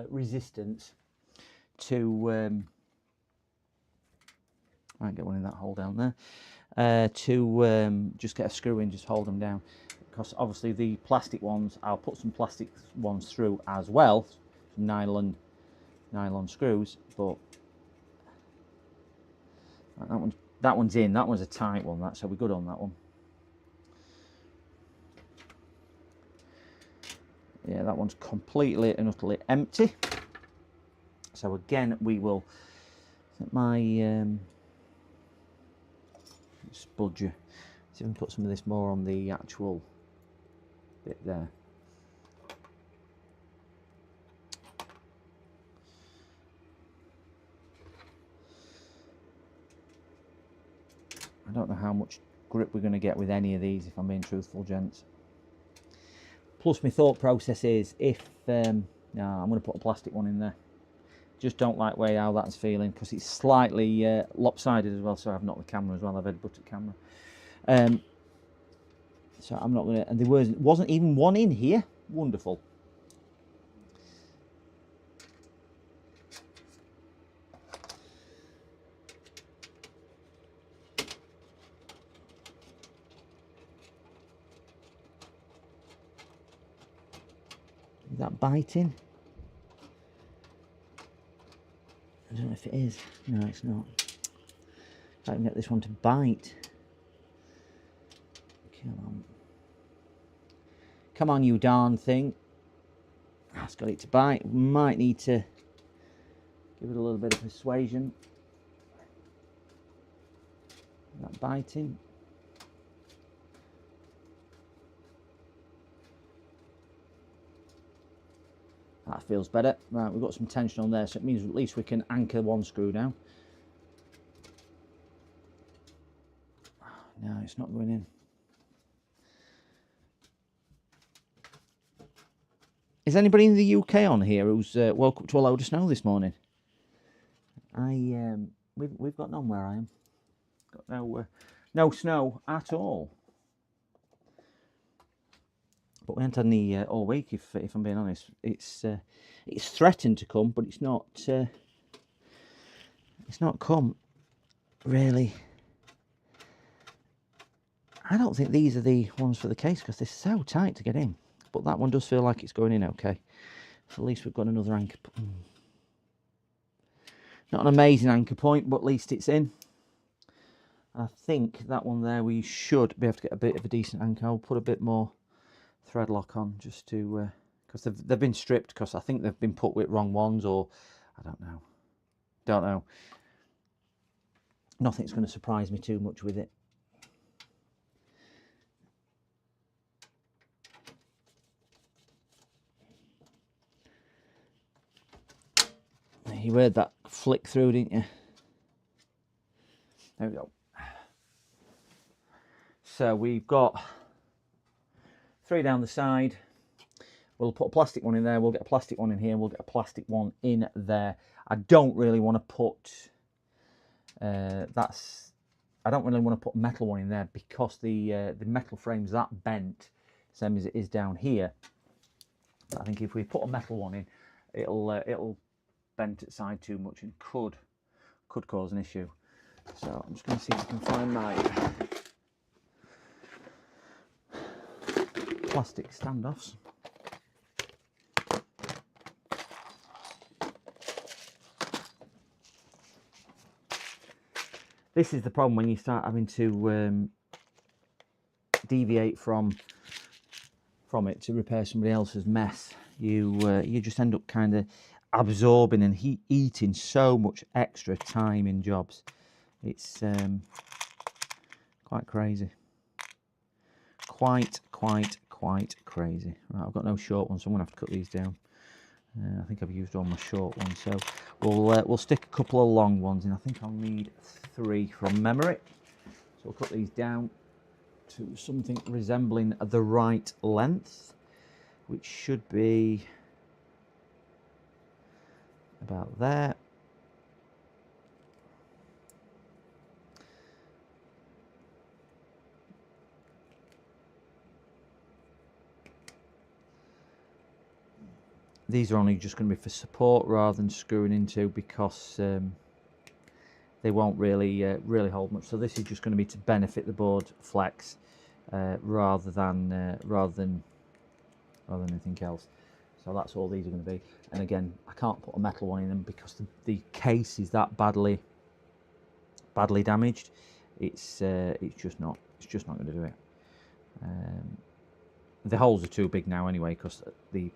resistance to I might get one in that hole down there to just get a screw in, just hold them down, because obviously the plastic ones, I'll put some plastic ones through as well, some nylon screws, but that one's in. That one's a tight one, so we're good on that one. Yeah, that one's completely and utterly empty. So again, we will, my spudger, see if we can put some of this more on the actual bit there. I don't know how much grip we're going to get with any of these, if I'm being truthful, gents. Plus, my thought process is, if no, I'm going to put a plastic one in there. Just don't like way how that's feeling, because it's slightly lopsided as well. So I've knocked the camera as well. I've headbutted camera. So I'm not going to. And there wasn't even one in here. Wonderful. Is that biting? I don't know if it is. No, it's not. I can get this one to bite. Come on. Come on, you darn thing. That's got it to bite. We might need to give it a little bit of persuasion. Is that biting? That feels better. Right, we've got some tension on there, so it means at least we can anchor one screw down. No, it's not going in. Is anybody in the UK on here who's woke up to a load of snow this morning? We've got none where I am. Got no snow at all. But we haven't had any all week, if I'm being honest. It's threatened to come, but it's not come really. I don't think these are the ones for the case, because they're so tight to get in. But that one does feel like it's going in okay. So at least we've got another anchor. Not an amazing anchor point, but at least it's in. I think that one there, we should be able to get a bit of a decent anchor. I'll put a bit more thread lock on, just to, because they've been stripped, because I think they've been put with wrong ones, or I don't know. Nothing's going to surprise me too much with it. You heard that flick through, didn't you? There we go. So we've got 3 down the side. We'll put a plastic one in there. We'll get a plastic one in here. We'll get a plastic one in there. I don't really want to put I don't really want to put a metal one in there, because the metal frame's that bent, same as it is down here. I think if we put a metal one in, it'll bent at side too much and could cause an issue. So I'm just going to see if I can find my plastic standoffs. This is the problem when you start having to deviate from it to repair somebody else's mess. You just end up kind of absorbing and eating so much extra time in jobs. It's quite crazy. Quite crazy. Right, I've got no short ones, so I'm gonna have to cut these down. I think I've used all my short ones, so we'll stick a couple of long ones in. I think I'll need 3 from memory. So we'll cut these down to something resembling the right length, which should be about there. These are only just going to be for support rather than screwing into, because they won't really hold much. So this is just going to be to benefit the board flex rather than anything else. So that's all these are going to be. And again, I can't put a metal one in them because the case is that badly damaged. It's just not going to do it. The holes are too big now anyway, because the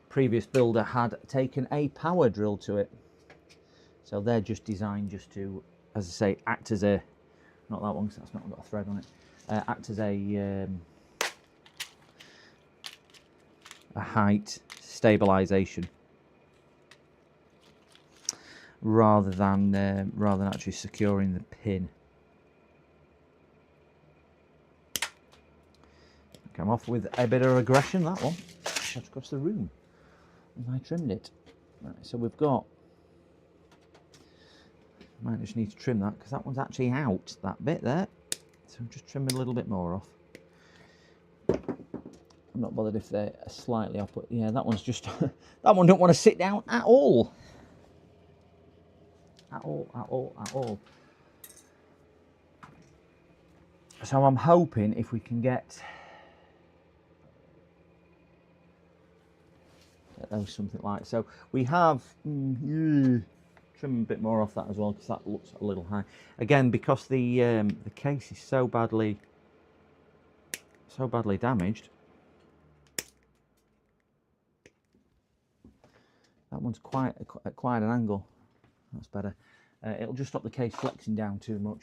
previous builder had taken a power drill to it. So they're just designed just to, as I say, act as a, not that one because that's not got a thread on it, act as a height stabilization rather than actually securing the pin. Come off with a bit of aggression, that one. Shot across the room. And I trimmed it. Right, so we've got, might just need to trim that because that one's actually out, that bit there. So I'm just trimming a little bit more off. I'm not bothered if they're slightly off, but yeah, that one's just, that one don't want to sit down at all. At all. So I'm hoping if we can get those something like, so we have, trim a bit more off that as well because that looks a little high. Again, because the case is so badly damaged. That one's at quite an angle. That's better. It'll just stop the case flexing down too much,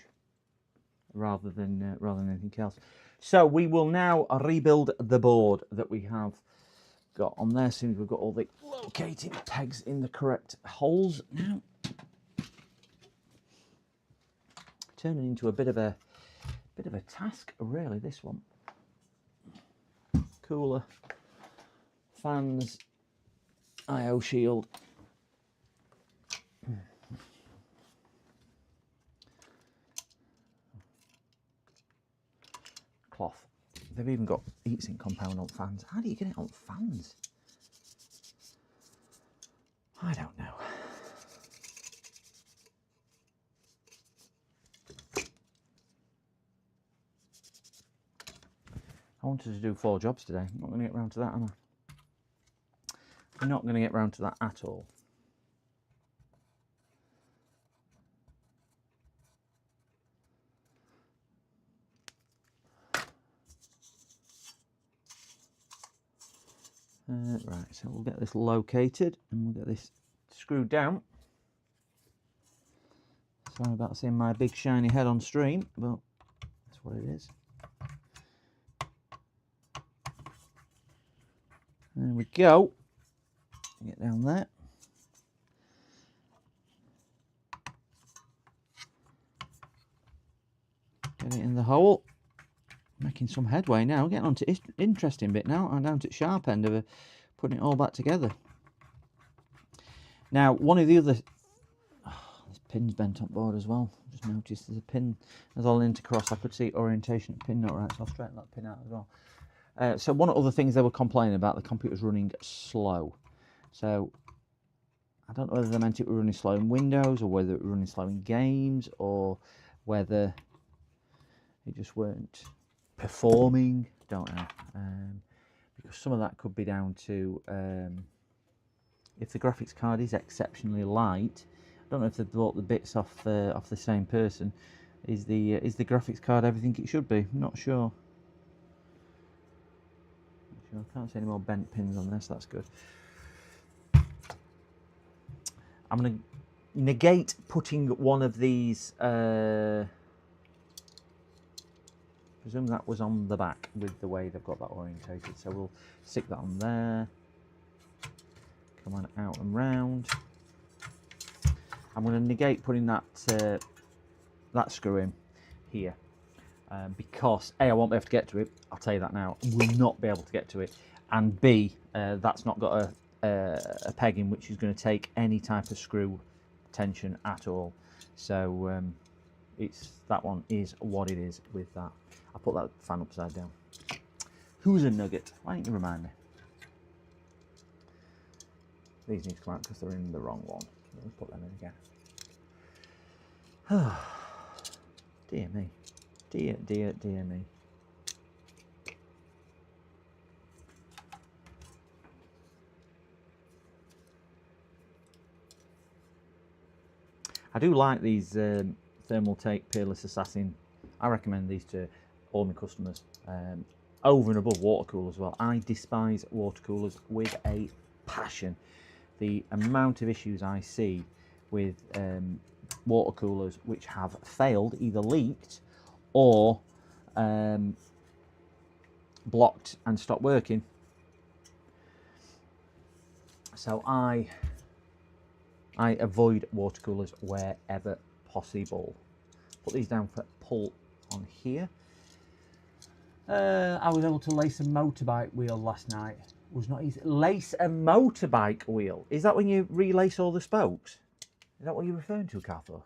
rather than anything else. So we will now rebuild the board that we have got on there. As soon as we've got all the locating pegs in the correct holes now. Turning into a bit of a task, really. This one. Cooler, fans, I/O shield. Cloth. They've even got heatsink compound on fans. How do you get it on fans? I don't know. I wanted to do 4 jobs today. I'm not going to get round to that, am I? I'm not going to get round to that at all. Right, so we'll get this located and we'll get this screwed down. Sorry about seeing my big shiny head on stream, but that's what it is. There we go. Get down there. Get it in the hole. Making some headway now, getting on to interesting bit now. I'm down to the sharp end of putting it all back together. Now, one of the other, this pin's bent on board as well. Just noticed there's a pin, there's all intercrossed. I could see orientation pin not right, so I'll straighten that pin out as well. So one of the other things they were complaining about, the computer's running slow. So I don't know whether they meant it were running slow in Windows or whether it were running slow in games or whether it just weren't performing. Don't know, because some of that could be down to if the graphics card is exceptionally light. I don't know if they've bought the bits off the same person. Is the graphics card everything it should be? I'm not sure. I can't see any more bent pins on this. That's good. I'm going to negate putting one of these. Presume that was on the back with the way they've got that orientated. So we'll stick that on there. Come on out and round. I'm going to negate putting that that screw in here because A, I won't be able to get to it. I'll tell you that now. Will not be able to get to it, and B, that's not got a pegging which is going to take any type of screw tension at all. So that one is what it is with that. I'll put that fan upside down. Who's a nugget? Why didn't you remind me? These need to come out because they're in the wrong one. Let's put them in again. Dear me. Dear me. I do like these Thermal Take Peerless Assassin. I recommend these to all my customers. Over and above water coolers as well. I despise water coolers with a passion the amount of issues I see with water coolers which have failed, either leaked or blocked and stopped working. So I avoid water coolers wherever possible. Put these down for pull on here. I was able to lace a motorbike wheel last night. It was not easy. Lace a motorbike wheel? Is that when you relace all the spokes? Is that what you're referring to, Carthor?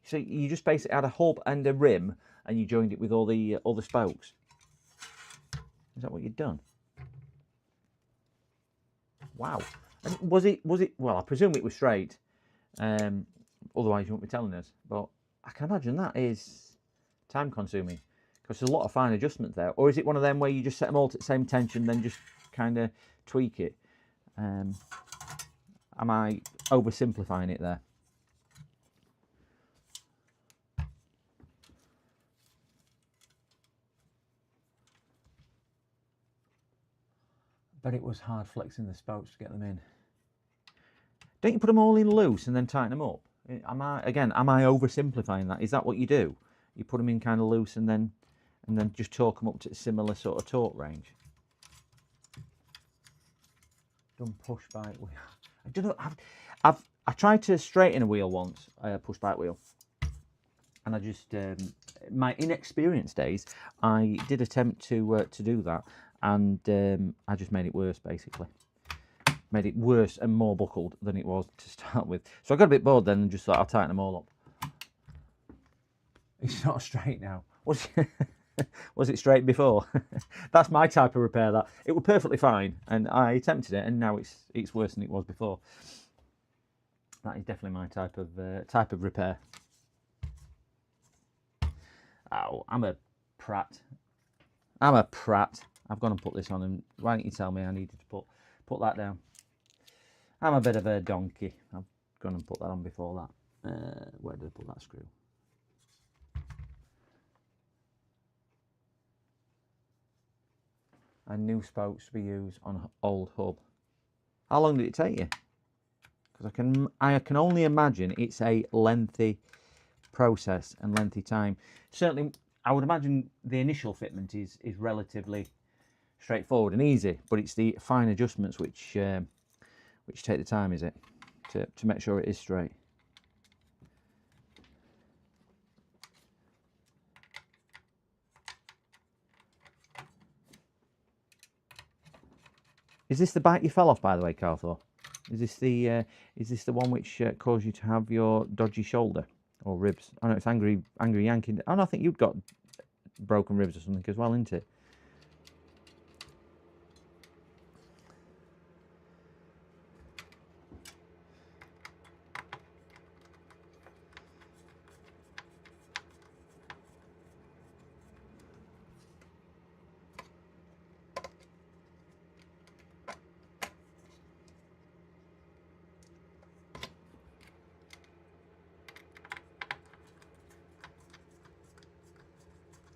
So you just basically had a hub and a rim, and you joined it with all the spokes. Is that what you'd done? Wow. And was it? Well, I presume it was straight. Otherwise, you wouldn't be telling us. But I can imagine that is time consuming because there's a lot of fine adjustments there. Or is it one of them where you just set them all to the same tension, then just kind of tweak it? Am I oversimplifying it there? But it was hard flexing the spokes to get them in. Don't you put them all in loose and then tighten them up? Am I oversimplifying that? Is that what you do? You put them in kind of loose and then just torque them up to a similar sort of torque range. Done push bike wheel. I don't know. I tried to straighten a wheel once, a push bike wheel, and I just my inexperienced days, I did attempt to do that, and I just made it worse basically. Made it worse and more buckled than it was to start with. So I got a bit bored then and just thought I'll tighten them all up. It's not straight now. Was it straight before? That's my type of repair. That it was perfectly fine, and I attempted it, and now it's worse than it was before. That is definitely my type of repair. Oh, I'm a prat. I've gone and put this on, and why didn't you tell me I needed to put that down? I'm a bit of a donkey. I've gone and put that on before that. Where did I put that screw? And new spokes to be used on old hub. How long did it take you? Because I can only imagine it's a lengthy process and lengthy time. Certainly, I would imagine the initial fitment is relatively straightforward and easy, but it's the fine adjustments which take the time, is it, to make sure it is straight. Is this the bike you fell off, by the way, Carthor? Is this the one which caused you to have your dodgy shoulder or ribs? Oh no, it's angry yanking. Oh no, I think you've got broken ribs or something as well, isn't it?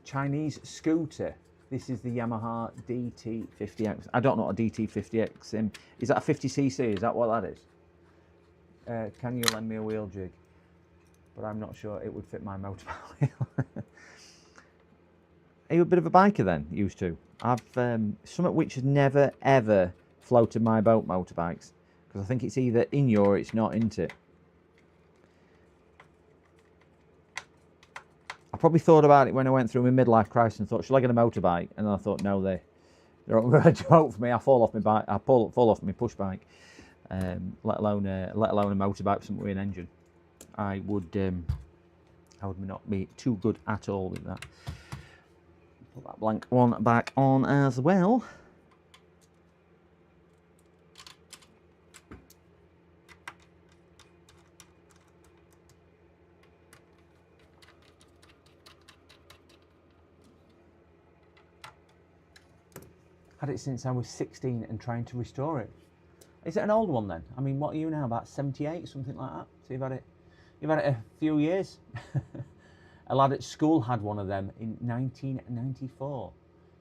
Chinese scooter. This is the Yamaha DT50X. I don't know what a DT50X is. Is that a 50cc? Is that what that is? Can you lend me a wheel jig? But I'm not sure it would fit my motorbike wheel. Are you a bit of a biker then, used to? I've something which has never ever floated my boat, motorbikes, because I think it's either in you or it's not, isn't it? I probably thought about it when I went through my midlife crisis and thought, should I get a motorbike? And then I thought, no, they're a joke for me. I fall off my bike. I fall off my push bike. Let alone a motorbike with something with an engine. I would not be too good at all with that. Put that blank one back on as well. Had it since I was 16 and trying to restore it. Is it an old one then? I mean, what are you now, about 78, something like that? So you've had it a few years. A lad at school had one of them in 1994.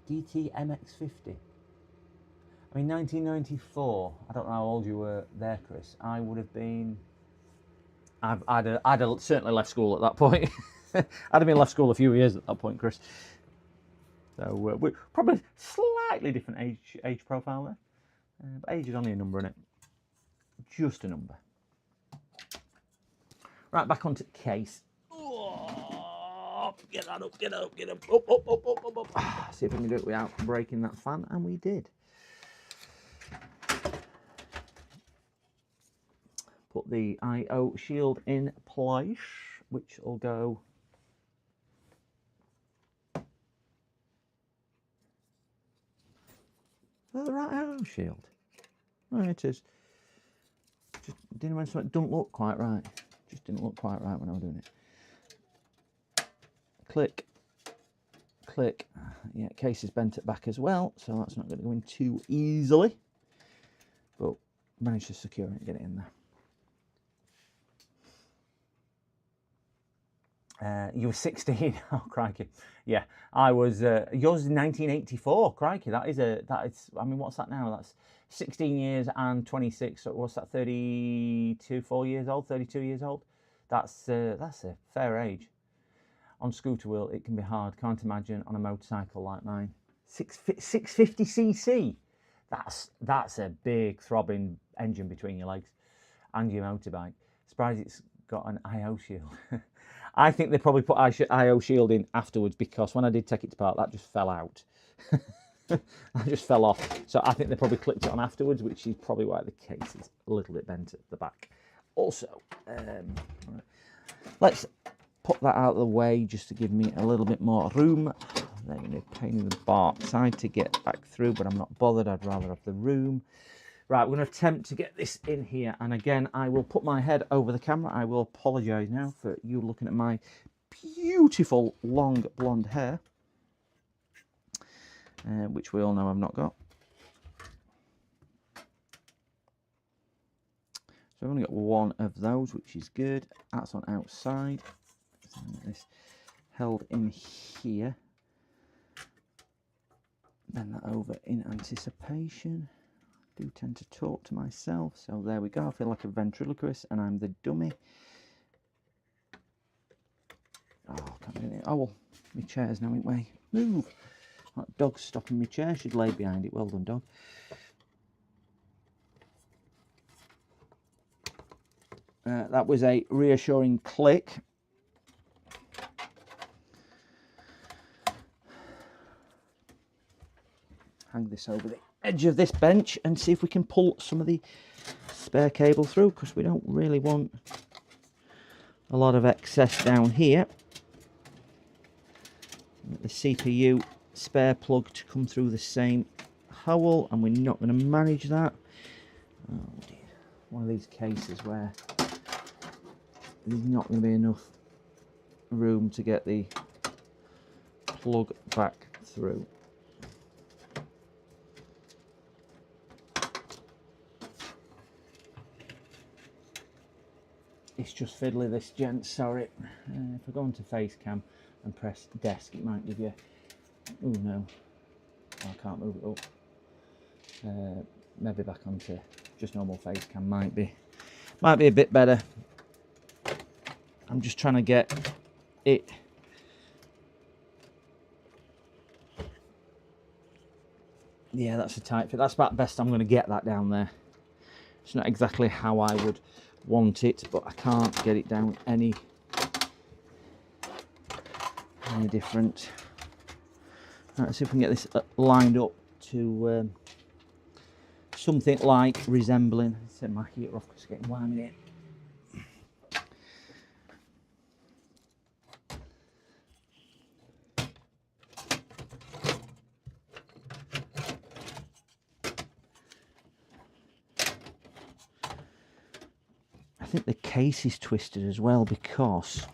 DT MX50. I I mean, 1994. I don't know how old you were there, Chris. I would have been. I'd have certainly left school at that point. I'd have been left school a few years at that point, Chris. So we're probably slightly different age profile there. But age is only a number, isn't it? Just a number. Right, back onto the case. Oh, get that up, get up, get up, up. See if we can do it without breaking that fan, and we did. Put the I/O shield in place, which will go the right I/O shield. Oh, it is. Just didn't when something don't look quite right. Just didn't look quite right when I was doing it. Click, click. Yeah, case is bent at back as well, so that's not going to go in too easily. But managed to secure it and get it in there. You were 16. Oh, crikey. Yeah, I was. Yours is 1984. Crikey, that is. I mean, what's that now? That's 16 years and 26. So what's that? 32, 4 years old. 32 years old. That's a fair age. On scooter wheel, it can be hard. Can't imagine on a motorcycle like mine. 650cc. That's a big throbbing engine between your legs, and your motorbike. Surprised it's got an I/O shield. I think they probably put I/O shield in afterwards, because when I did take it apart, that just fell out. That just fell off. So I think they probably clipped it on afterwards, which is probably why the case is a little bit bent at the back. Also, let's put that out of the way just to give me a little bit more room. Then a pain in the backside to get back through, but I'm not bothered. I'd rather have the room. Right, we're going to attempt to get this in here. And again, I will put my head over the camera. I will apologise now for you looking at my beautiful long blonde hair, which we all know I've not got. So I've only got one of those, which is good. That's on outside. So I'll get this held in here. Bend that over in anticipation. I do tend to talk to myself, so there we go. I feel like a ventriloquist and I'm the dummy. Oh, can't get it. Oh well, my chair's now in the way. Move! That dog's stopping my chair. She'd lay behind it. Well done, dog. That was a reassuring click. Hang this over the edge of this bench and see if we can pull some of the spare cable through, because we don't really want a lot of excess down here. The CPU spare plug to come through the same hole, and we're not going to manage that. Oh dear. One of these cases where there's not going to be enough room to get the plug back through. It's just fiddly, this, gents, sorry. If I go into face cam and press desk, it might give you... Oh no, I can't move it up. Maybe back onto just normal face cam might be a bit better. I'm just trying to get it... Yeah, that's a tight fit. That's about the best I'm going to get that down there. It's not exactly how I would want it, but I can't get it down any different. Right, let's see if we can get this lined up to something like resembling... Set my heater off because it's getting warm in here. I think the case is twisted as well, because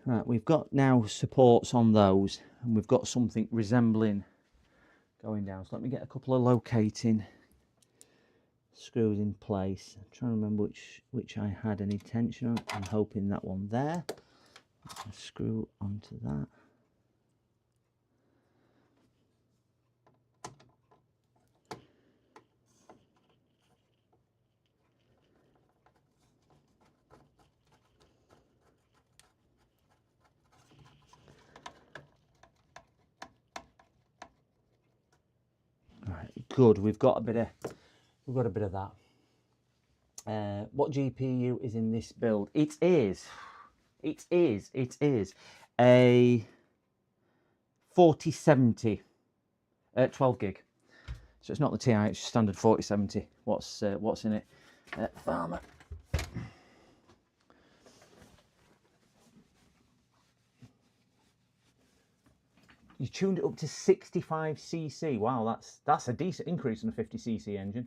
right, we've got now supports on those, and we've got something resembling going down. So let me get a couple of locating screws in place. I'm trying to remember which I had any tension on. I'm hoping that one there. Screw onto that. Right, good. We've got a bit of that. What GPU is in this build? It is a 4070, 12 gig. So it's not the TI, it's standard 4070. What's in it? Farmer. You tuned it up to 65cc. Wow, that's a decent increase on a 50cc engine.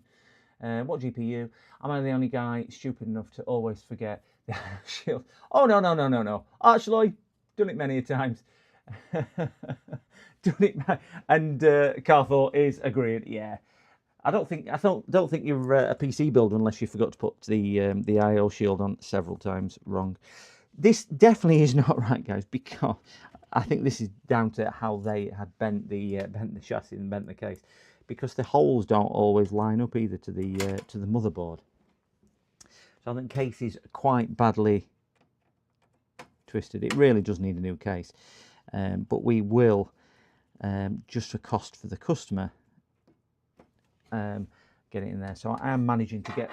What GPU? Am I the only guy stupid enough to always forget the shield? Oh, no. Actually, done it many a times. Done it, and Carthor is agreed. Yeah, I don't think you're a PC builder unless you forgot to put the IO shield on several times wrong. This definitely is not right, guys, because I think this is down to how they had bent the chassis and bent the case, because the holes don't always line up either to the motherboard. So I think the case is quite badly twisted. It really does need a new case, but we will, just for cost for the customer, get it in there. So I am managing to get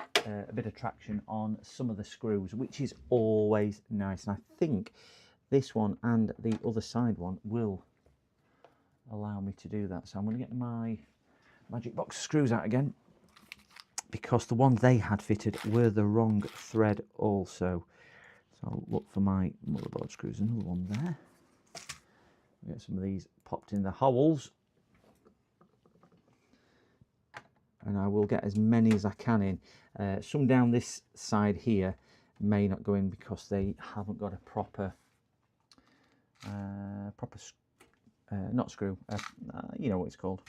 a bit of traction on some of the screws, which is always nice. And I think this one and the other side one will allow me to do that. So I'm going to get my magic box screws out again, because the ones they had fitted were the wrong thread also. So I'll look for my motherboard screws. Another one there. We'll get some of these popped in the holes, and I will get as many as I can in. Some down this side here may not go in because they haven't got a proper not screw, you know what it's called,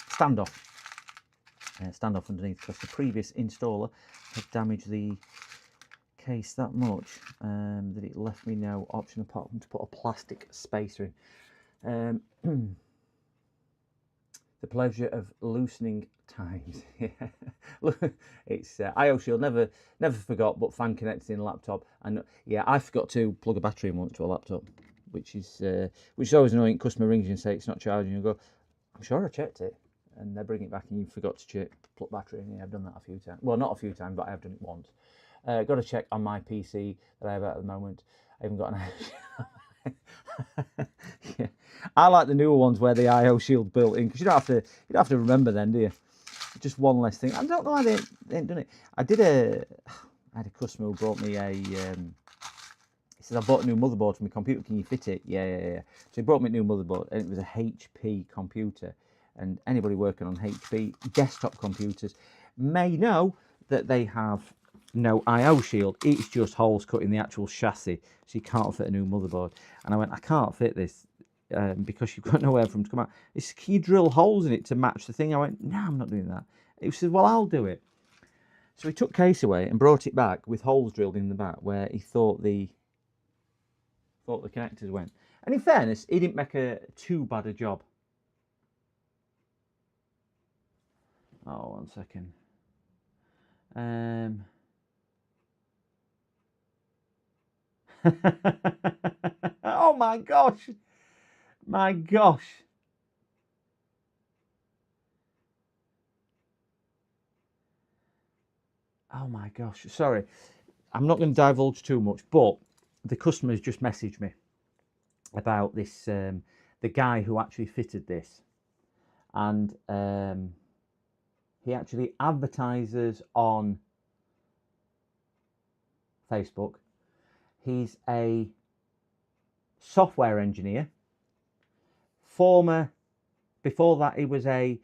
standoff. Standoff underneath, because the previous installer had damaged the case that much that it left me no option apart from to put a plastic spacer in. The pleasure of loosening times. Yeah, it's IO shield. Never forgot. But fan connected in a laptop, and yeah, I forgot to plug a battery in once to a laptop, which is always annoying. Customer rings you and say it's not charging. You go, I'm sure I checked it, and they bring it back and you forgot to plug battery in. Yeah, I've done that a few times. Well, not a few times, but I have done it once. Got to check on my PC that I have at the moment. I haven't got an yeah. I like the newer ones where the IO shield built in, because you don't have to remember then, do you? Just one less thing. I don't know why they ain't done it. I had a customer who brought me a. He says, I bought a new motherboard for my computer. Can you fit it? Yeah. So he brought me a new motherboard, and it was a HP computer. And anybody working on HP desktop computers may know that they have no IO shield. It's just holes cut in the actual chassis, so you can't fit a new motherboard. And I went, I can't fit this because you've got nowhere for them to come out. It's, can you drill holes in it to match the thing? I went, no, I'm not doing that. He said, well, I'll do it. So he took case away and brought it back with holes drilled in the back where he thought the connectors went. And in fairness, he didn't make too bad a job. Oh, 1 second. Oh my gosh. My gosh. Oh my gosh. Sorry. I'm not going to divulge too much, but the customer's just messaged me about this, the guy who actually fitted this. And he actually advertises on Facebook. He's a software engineer. Before that he was an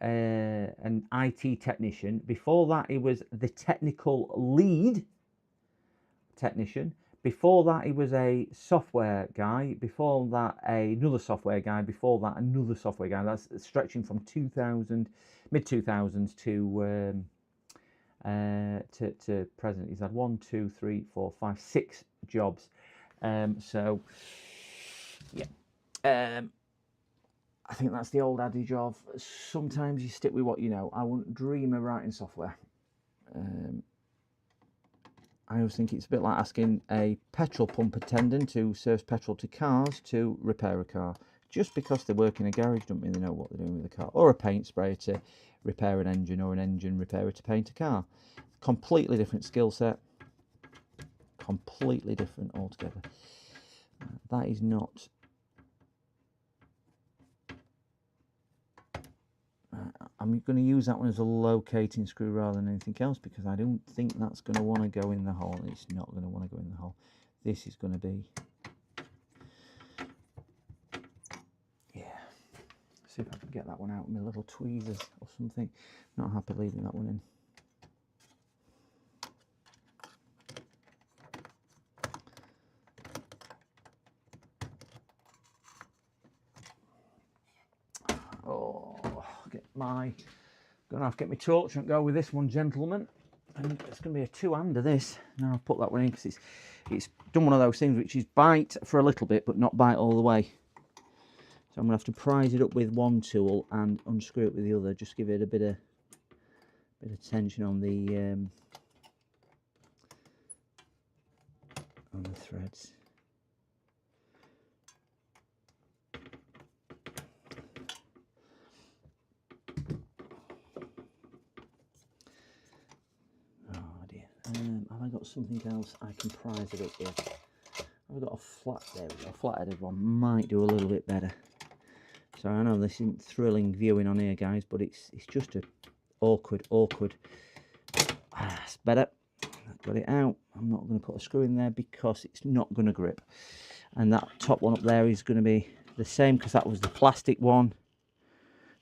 IT technician. Before that he was the technical lead technician. Before that, he was a software guy. Before that, another software guy. Before that, another software guy. That's stretching from 2000, mid 2000s to present. He's had 1, 2, 3, 4, 5, 6 jobs. So yeah, I think that's the old adage of sometimes you stick with what you know. I wouldn't dream of writing software. I always think it's a bit like asking a petrol pump attendant who serves petrol to cars to repair a car. Just because they work in a garage doesn't mean they know what they're doing with the car. Or a paint sprayer to repair an engine, or an engine repairer to paint a car. Completely different skill set. Completely different altogether. That is not... I'm going to use that one as a locating screw rather than anything else, because I don't think that's going to want to go in the hole. It's not going to want to go in the hole. This is going to be... Yeah. See if I can get that one out with my little tweezers or something. Not happy leaving that one in. Gonna have to get my torch and go with this one, gentlemen. And it's gonna be a two-hander this. Now I've put that one in because it's done one of those things which is bite for a little bit but not bite all the way. So I'm gonna have to prise it up with one tool and unscrew it with the other. Just give it a bit of tension on the threads. Have I got something else I can prise it up with? Have I got a flat? There we go. A flat-headed one might do a little bit better. So I know this isn't thrilling viewing on here, guys, but it's just a awkward. That's better. I've got it out. I'm not going to put a screw in there because it's not going to grip. And that top one up there is going to be the same because that was the plastic one.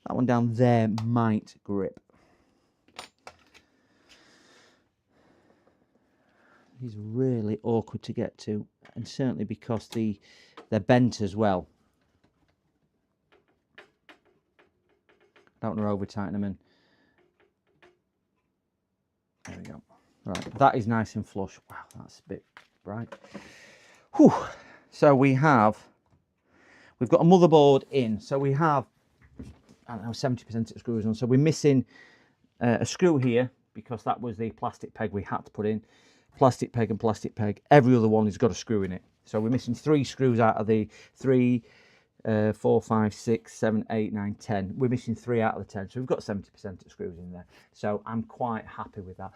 That one down there might grip. Is really awkward to get to, and certainly because they're bent as well. Don't want to over tighten them in. There we go. Right, that is nice and flush. Wow, that's a bit bright. Whew. So we've got a motherboard in. So we have, I don't know, 70% of screws on. So we're missing a screw here because that was the plastic peg we had to put in. Plastic peg and plastic peg. Every other one has got a screw in it. So we're missing 3 screws out of the 3, 4, 5, 6, 7, 8, 9, 10. We're missing 3 out of the 10. So we've got 70% of screws in there. So I'm quite happy with that.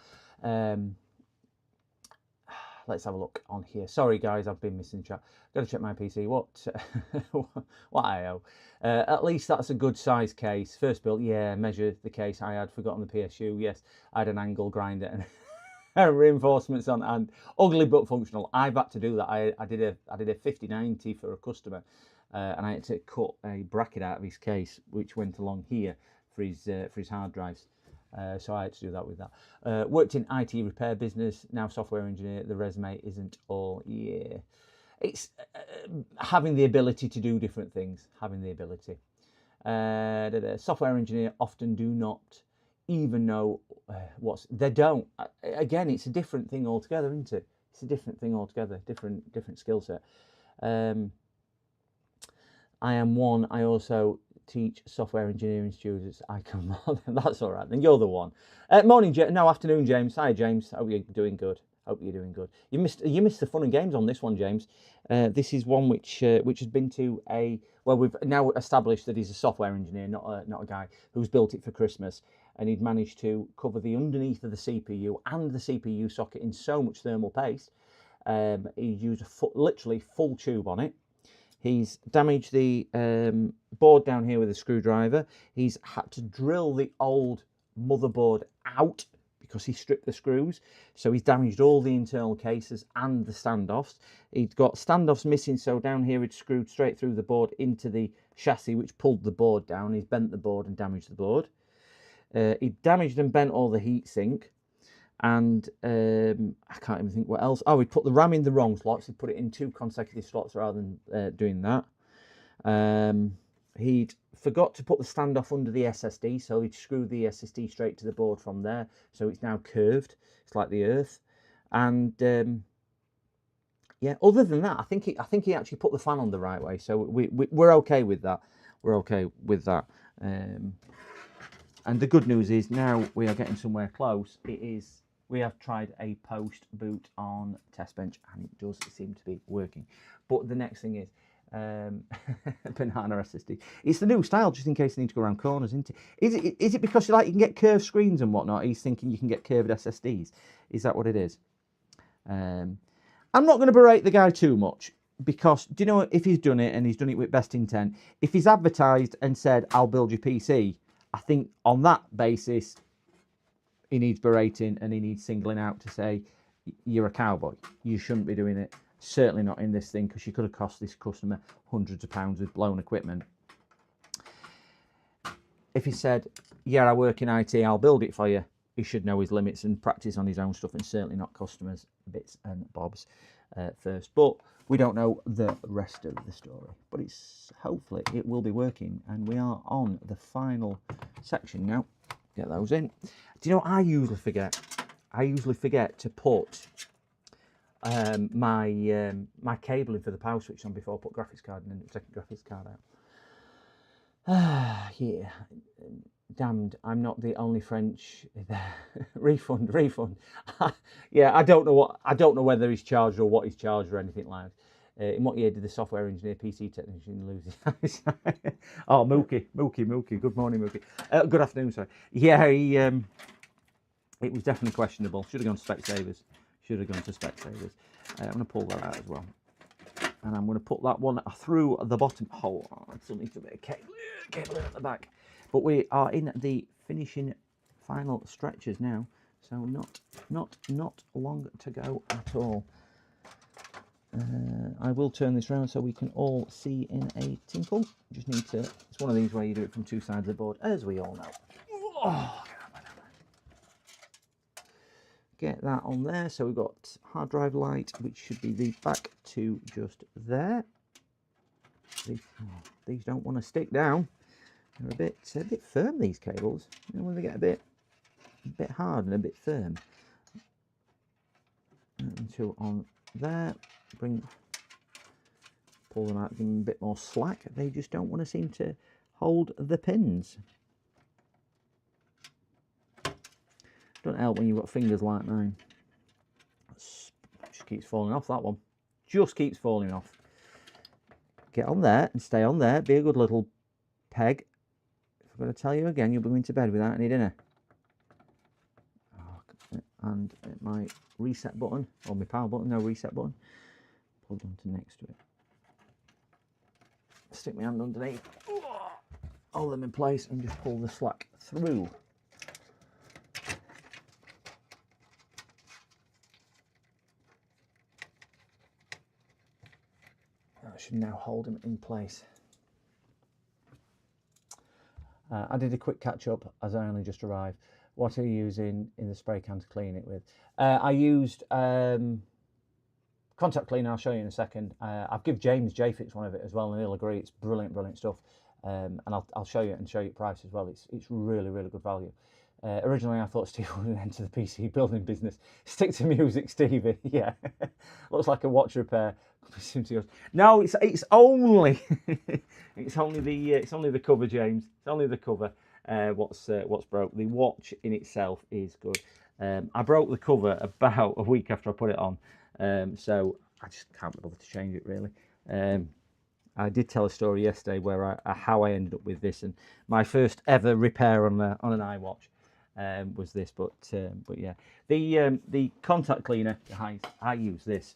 Let's have a look on here. Sorry guys, I've been missing chat. Got to check my PC. What I owe. At least that's a good size case. First built, yeah, measure the case. I had forgotten the PSU. Yes, I had an angle grinder and reinforcements on, and ugly but functional. I've had to do that. I did a 5090 for a customer, and I had to cut a bracket out of his case which went along here for his hard drives. So I had to do that with that. Worked in IT repair business, now software engineer. The resume isn't all year. It's having the ability to do different things. Having the ability. Software engineer often do not even know they don't. Again, it's a different thing altogether, isn't it? It's a different thing altogether, different skill set. I am one. I also teach software engineering students. I come on. That's all right. Then you're the one. Morning, afternoon, James. Hi, James. Hope you're doing good. Hope you're doing good. You missed the fun and games on this one, James. This is one which has been to a... Well, we've now established that he's a software engineer, not a guy who's built it for Christmas. And he'd managed to cover the underneath of the CPU and the CPU socket in so much thermal paste. He used literally full tube on it. He's damaged the board down here with a screwdriver. He's had to drill the old motherboard out because he stripped the screws. So he's damaged all the internal cases and the standoffs. He'd got standoffs missing, so down here he'd screwed straight through the board into the chassis, which pulled the board down. He's bent the board and damaged the board. He damaged and bent all the heatsink. And I can't even think what else. Oh, we put the RAM in the wrong slots. He put it in 2 consecutive slots rather than doing that. He'd forgot to put the standoff under the SSD, so he'd screwed the SSD straight to the board from there. So it's now curved. It's like the Earth. And yeah, other than that, I think he actually put the fan on the right way. So we're okay with that. We're okay with that. And the good news is now we are getting somewhere close. We have tried a post boot on test bench and it does seem to be working. But the next thing is banana SSD. It's the new style, just in case you need to go around corners, isn't it? Is it because you can get curved screens and whatnot? He's thinking you can get curved SSDs. Is that what it is? I'm not going to berate the guy too much, because do you know, if he's done it and he's done it with best intent, if he's advertised and said I'll build your PC, I think on that basis he needs berating and he needs singling out to say you're a cowboy. You shouldn't be doing it. Certainly not in this thing, because you could have cost this customer hundreds of pounds with blown equipment. If he said, yeah, I work in IT, I'll build it for you, he should know his limits and practice on his own stuff, and certainly not customers' bits and bobs first. But we don't know the rest of the story. But hopefully it will be working, and we are on the final section now. Get those in. Do you know what I usually forget? I usually forget to put my cabling for the power switch on before I put graphics card in and take the graphics card out. Yeah, damned, I'm not the only French there. refund. Yeah, I don't know whether he's charged or what he's charged or anything like that. In what year did the software engineer PC technician lose his eyes? Oh, Mookie. Good morning, Mookie. Good afternoon, sorry. Yeah, it was definitely questionable. Should have gone to Specsavers. I'm going to pull that out as well. And I'm going to put that one through the bottom hole. Oh, I still need a bit of cable at the back. But we are in the finishing final stretches now. So not long to go at all. I will turn this around so we can all see in a tinkle. Just need to, it's one of these where you do it from 2 sides of the board, as we all know. Oh, get that on there. So we've got hard drive light, which should be the back to just there. These don't want to stick down. They're a bit firm, these cables. You know, when they get a bit hard and a bit firm. Until on there, pull them out, give them a bit more slack. They just don't want to seem to hold the pins. Don't help when you've got fingers like mine. Just keeps falling off, that one. Just keeps falling off. Get on there and stay on there. Be a good little peg. If I've got to tell you again, you'll be going to bed without any dinner. Oh, and my reset button, or my power button, no reset button. Pulled onto next to it. Stick my hand underneath. Hold them in place and just pull the slack through. I should now hold them in place. I did a quick catch up as I only just arrived. What are you using in the spray can to clean it with? I used contact cleaner. I'll show you in a second. I've given James JFix one of it as well, and he'll agree it's brilliant stuff. And I'll show you price as well. It's really good value. Originally, I thought Steve would enter the PC building business. Stick to music, Stevie. Yeah, looks like a watch repair. No, it's only it's only the cover, James. It's only the cover. What's broke? The watch in itself is good. I broke the cover about a week after I put it on, so I just can't be bothered to change it really. I did tell a story yesterday where how I ended up with this, and my first ever repair on an iWatch was this. But yeah, the contact cleaner, I use this.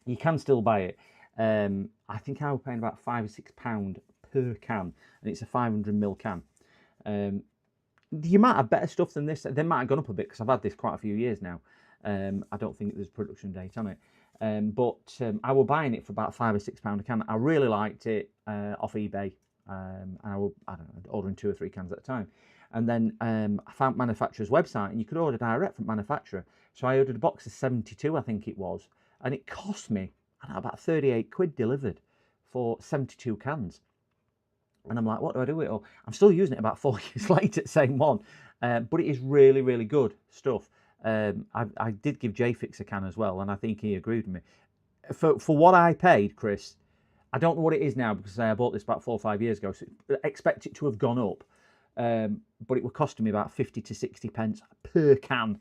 You can still buy it. I think I was paying about £5 or £6 per can, and it's a 500ml can. You might have better stuff than this. They might have gone up a bit because I've had this quite a few years now. I don't think there's a production date on it. But I was buying it for about £5 or £6 a can. I really liked it off eBay, and I don't know, ordering 2 or 3 cans at a time. And then I found manufacturer's website, and you could order direct from manufacturer. So I ordered a box of 72, I think it was, and it cost me, I don't know, about 38 quid delivered for 72 cans. And I'm like, what do I do with it all? I'm still using it about 4 years later, same one. But it is really, really good stuff. I did give JFix a can as well, and I think he agreed with me. For what I paid, Chris, I don't know what it is now because I bought this about 4 or 5 years ago, so I expect it to have gone up. But it was costing me about 50 to 60 pence per can.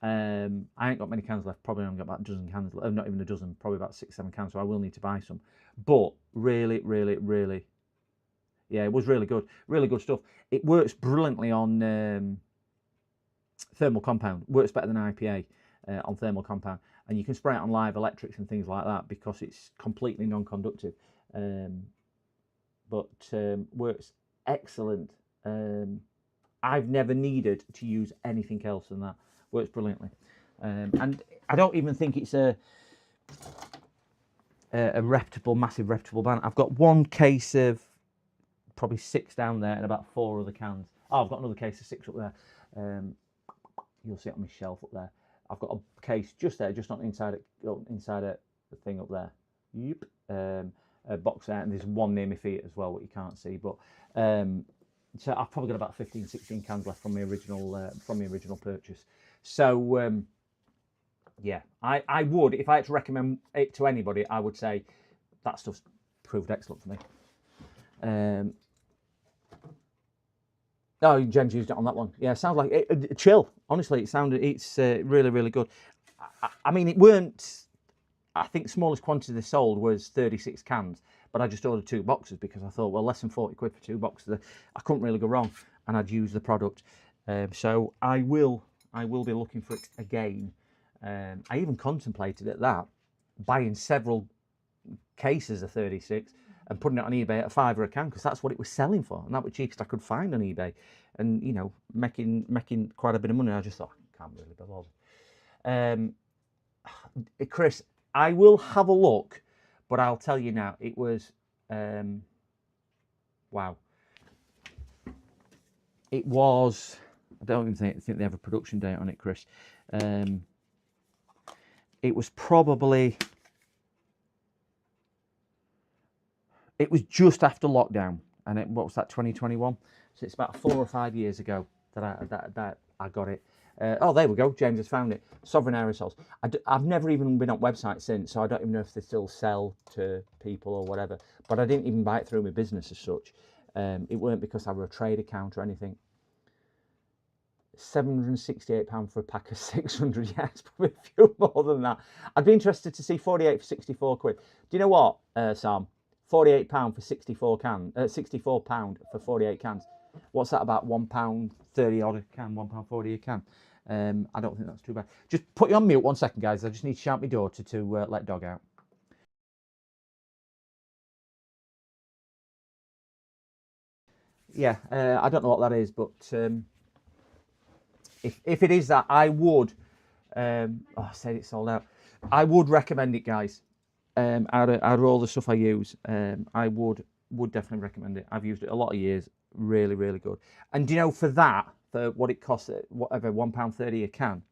I ain't got many cans left, probably only got about a dozen cans left, not even a dozen, probably about 6, 7 cans, so I will need to buy some. But really, really, really, yeah, it was really good stuff. It works brilliantly on thermal compound, works better than IPA on thermal compound, and you can spray it on live electrics and things like that because it's completely non-conductive, but works excellent. I've never needed to use anything else than that. Works brilliantly, and I don't even think it's a massive reputable brand. I've got one case of probably 6 down there and about 4 other cans. Oh, I've got another case of 6 up there. You'll see it on my shelf up there. I've got a case just there, just on inside the thing up there. Yep. A box there, and there's one near my feet as well, what you can't see. But so I've probably got about 15, 16 cans left from the original purchase. So yeah, I would, if I had to recommend it to anybody, I would say that stuff's proved excellent for me. Oh, Jen's used it on that one. Yeah, sounds like it, chill. Honestly, it's really, really good. I mean, it weren't, I think the smallest quantity they sold was 36 cans, but I just ordered 2 boxes because I thought, well, less than 40 quid for 2 boxes. I couldn't really go wrong, and I'd use the product. So I will be looking for it again. I even contemplated at that, buying several cases of 36 and putting it on eBay at £5 a can because that's what it was selling for, and that was the cheapest I could find on eBay, and you know, making quite a bit of money. I just thought, I can't really be bothered. Chris, I will have a look, but I'll tell you now, it was wow. It was, I don't even think they have a production date on it, Chris. It was probably, it was just after lockdown, and what was that, 2021? So it's about 4 or 5 years ago that I got it. Oh, there we go. James has found it. Sovereign aerosols. I've never even been on websites since, so I don't even know if they still sell to people or whatever. But I didn't even buy it through my business as such. It weren't because I were a trade account or anything. £768 for a pack of 600. Yeah, it's probably a few more than that. I'd be interested to see 48 for 64 quid. Do you know what, Sam? £48 for 64 cans. £64 for 48 cans. What's that, about £1.30 odd a can? £1.40 a can. I don't think that's too bad. Just put you on mute 1 second, guys. I just need to shout my daughter to let dog out. Yeah, I don't know what that is, but if it is that, I would. I said it's sold out. I would recommend it, guys. Out of all the stuff I use, I would definitely recommend it. I've used it a lot of years. Really, really good. And you know, for what it costs, whatever, £1.30 a can,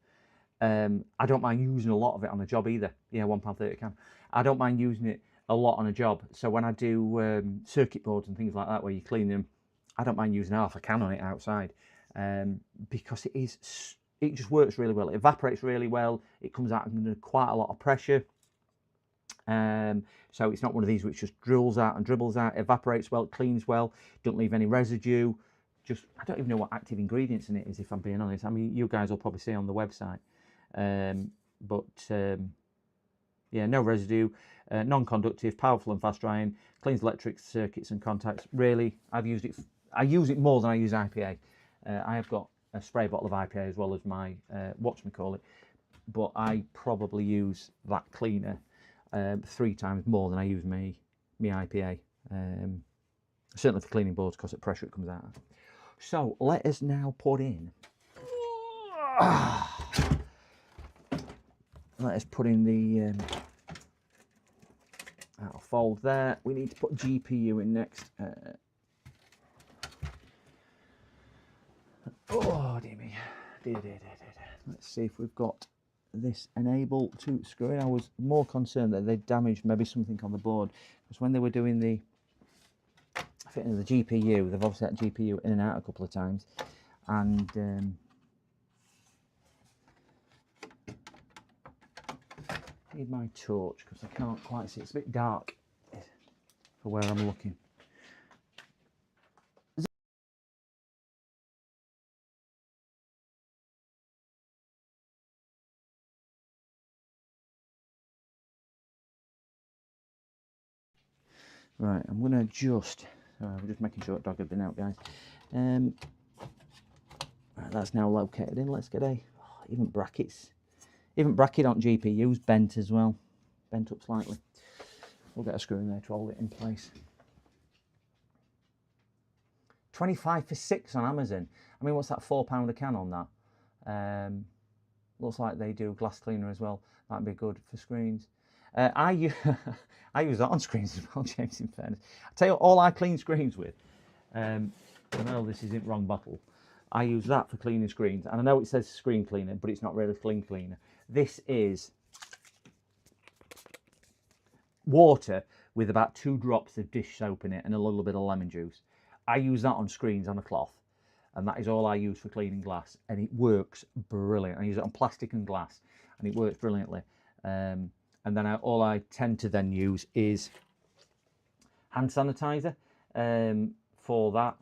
I don't mind using a lot of it on a job either. Yeah, £1.30 a can. I don't mind using it a lot on a job. So when I do circuit boards and things like that, where you clean them, I don't mind using half a can on it outside, because it just works really well. It evaporates really well. It comes out under quite a lot of pressure. So it's not one of these which just drills out and dribbles out. It evaporates well, cleans well, don't leave any residue. Just, I don't even know what active ingredients in it is, if I'm being honest. I mean, you guys will probably see on the website. Yeah, no residue, non-conductive, powerful and fast drying, cleans electric circuits and contacts. Really, I use it more than I use IPA. I have got a spray bottle of IPA as well as my whatchamacallit, but I probably use that cleaner 3 times more than I use my IPA. Certainly for cleaning boards, because at pressure it comes out. So let us now put in. Let us put in the That'll fold there. We need to put GPU in next. Oh dear me. Dear. Let's see if we've got this enable to screw in. I was more concerned that they damaged maybe something on the board, because when they were doing the fitting of the GPU, they've obviously had GPU in and out a couple of times, and I need my torch because I can't quite see. It's a bit dark for where I'm looking. Right, I'm going to adjust. I'm just making sure that dog had been out, guys. Right, that's now located in. Let's get even brackets. Even bracket on GPU's bent as well. Bent up slightly. We'll get a screw in there to hold it in place. 25 for 6 on Amazon. I mean, what's that, £4 a can on that? Looks like they do glass cleaner as well. That'd be good for screens. I use that on screens as well, James, in fairness. I tell you what, all I clean screens with, I know this isn't wrong bottle, I use that for cleaning screens. And I know it says screen cleaner, but it's not really screen cleaner. This is water with about 2 drops of dish soap in it and a little bit of lemon juice. I use that on screens on a cloth, and that is all I use for cleaning glass, and it works brilliant. I use it on plastic and glass, and it works brilliantly. And then all I tend to then use is hand sanitizer for that.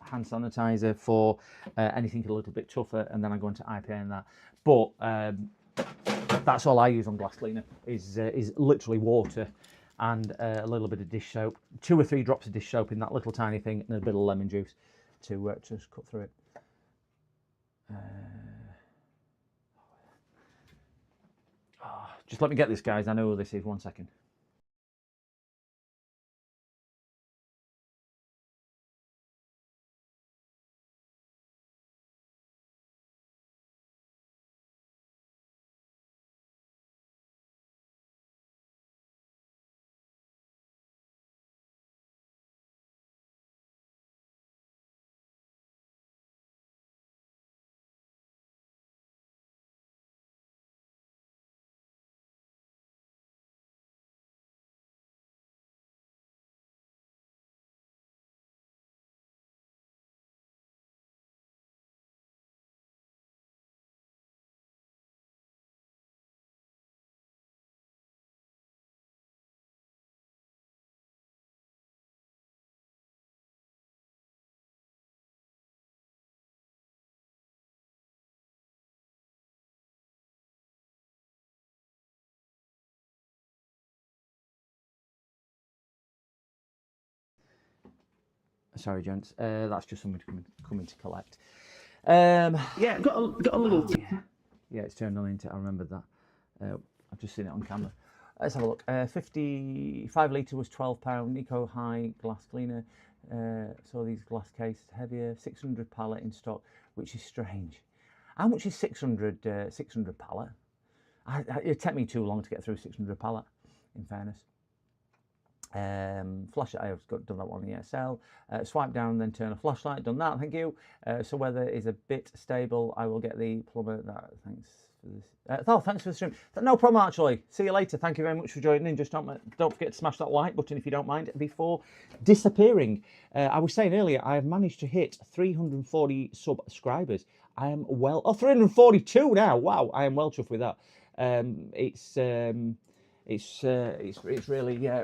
Hand sanitizer for anything a little bit tougher, and then I go into IPA and that. But that's all I use on glass cleaner is literally water and a little bit of dish soap, 2 or 3 drops of dish soap in that little tiny thing, and a bit of lemon juice to just cut through it. Just let me get this, guys. I know who this is. 1 second. Sorry, gents. That's just somebody coming to collect. Yeah, got a little. Yeah, it's turned on into. I remembered that. I've just seen it on camera. Let's have a look. 55 litre was £12. Nico High glass cleaner. So these glass cases heavier. 600 pallet in stock, which is strange. How much is 600 pallet? It'd take me too long to get through 600 pallet, in fairness. Flashlight, I've done that one in ESL. Swipe down, then turn a flashlight. Done that, thank you. So weather is a bit stable. I will get the plumber. Thanks for this. Thanks for the stream. No problem, actually. See you later. Thank you very much for joining in. Just don't forget to smash that like button if you don't mind before disappearing. I was saying earlier, I have managed to hit 340 subscribers. I am 342 now. Wow, I am well chuffed with that. It's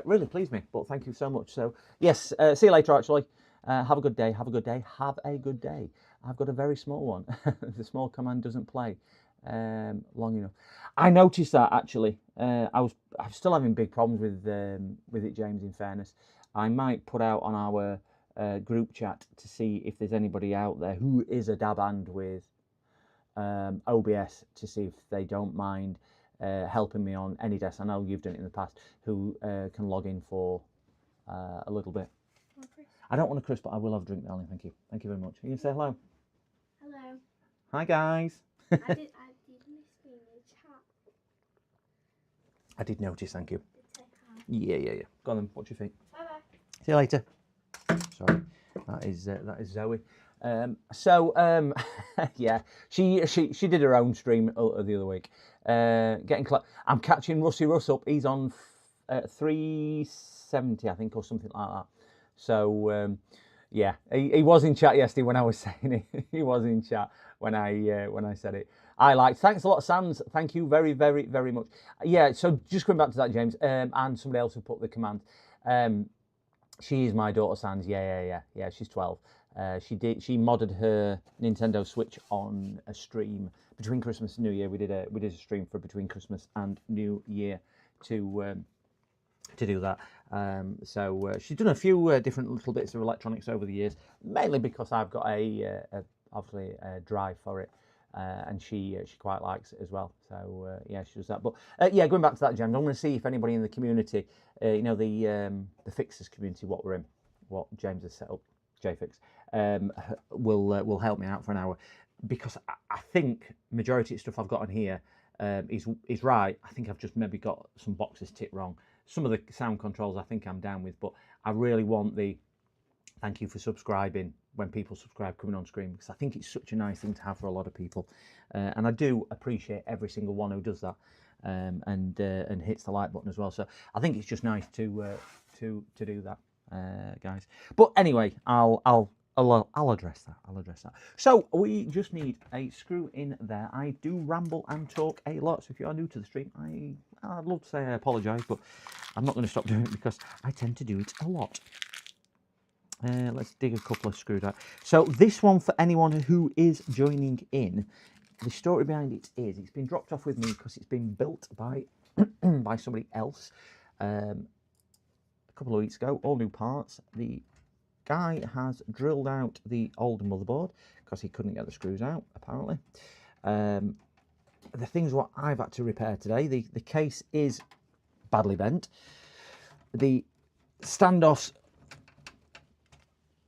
really pleased me, but thank you so much. So yes, see you later, actually. Have a good day. Have a good day. I've got a very small one. The small command doesn't play long enough. I noticed that, actually. I'm still having big problems with it, James, in fairness. I might put out on our group chat to see if there's anybody out there who is a dab hand with OBS, to see if they don't mind helping me on any desk. I know you've done it in the past, who can log in for a little bit. I don't want a crisp, but I will have a drink, darling. Thank you. Thank you very much. Are you going to say hello? Hello. Hi, guys. I did miss being in the chat. I did notice, thank you. Yeah. Go on then. What do you think? Bye-bye. See you later. Sorry, that is Zoe. Yeah, she did her own stream the other week. I'm catching Rusty Russ up. He's on 370, I think, or something like that. So yeah, he was in chat yesterday when I was saying it. He was in chat when I said it. Thanks a lot, Sans. Thank you very, very, very much. Yeah. So just going back to that, James, and somebody else who put the command. She is my daughter, Sans. Yeah. She's 12. She modded her Nintendo Switch on a stream between Christmas and New Year. We did a stream for between Christmas and New Year to do that. So she's done a few different little bits of electronics over the years, mainly because I've got obviously a drive for it. And she quite likes it as well. So yeah, she does that. But yeah, going back to that, James, I'm going to see if anybody in the community, the Fixers community, what James has set up, JFix, will help me out for an hour, because I think majority of stuff I've got on here is right. I think I've just maybe got some boxes ticked wrong. Some of the sound controls I think I'm down with, but I really want the thank you for subscribing when people subscribe coming on screen, because I think it's such a nice thing to have for a lot of people, and I do appreciate every single one who does that, and hits the like button as well. So I think it's just nice to do that, guys. But anyway, I'll address that. I'll address that. So we just need a screw in there. I do ramble and talk a lot, so if you are new to the stream, I'd love to say I apologise, but I'm not going to stop doing it because I tend to do it a lot. Let's dig a couple of screws out. So this one, for anyone who is joining in, the story behind it is it's been dropped off with me because it's been built by by somebody else a couple of weeks ago, all new parts. The guy has drilled out the old motherboard because he couldn't get the screws out, apparently. The things what I've had to repair today, the case is badly bent. The standoffs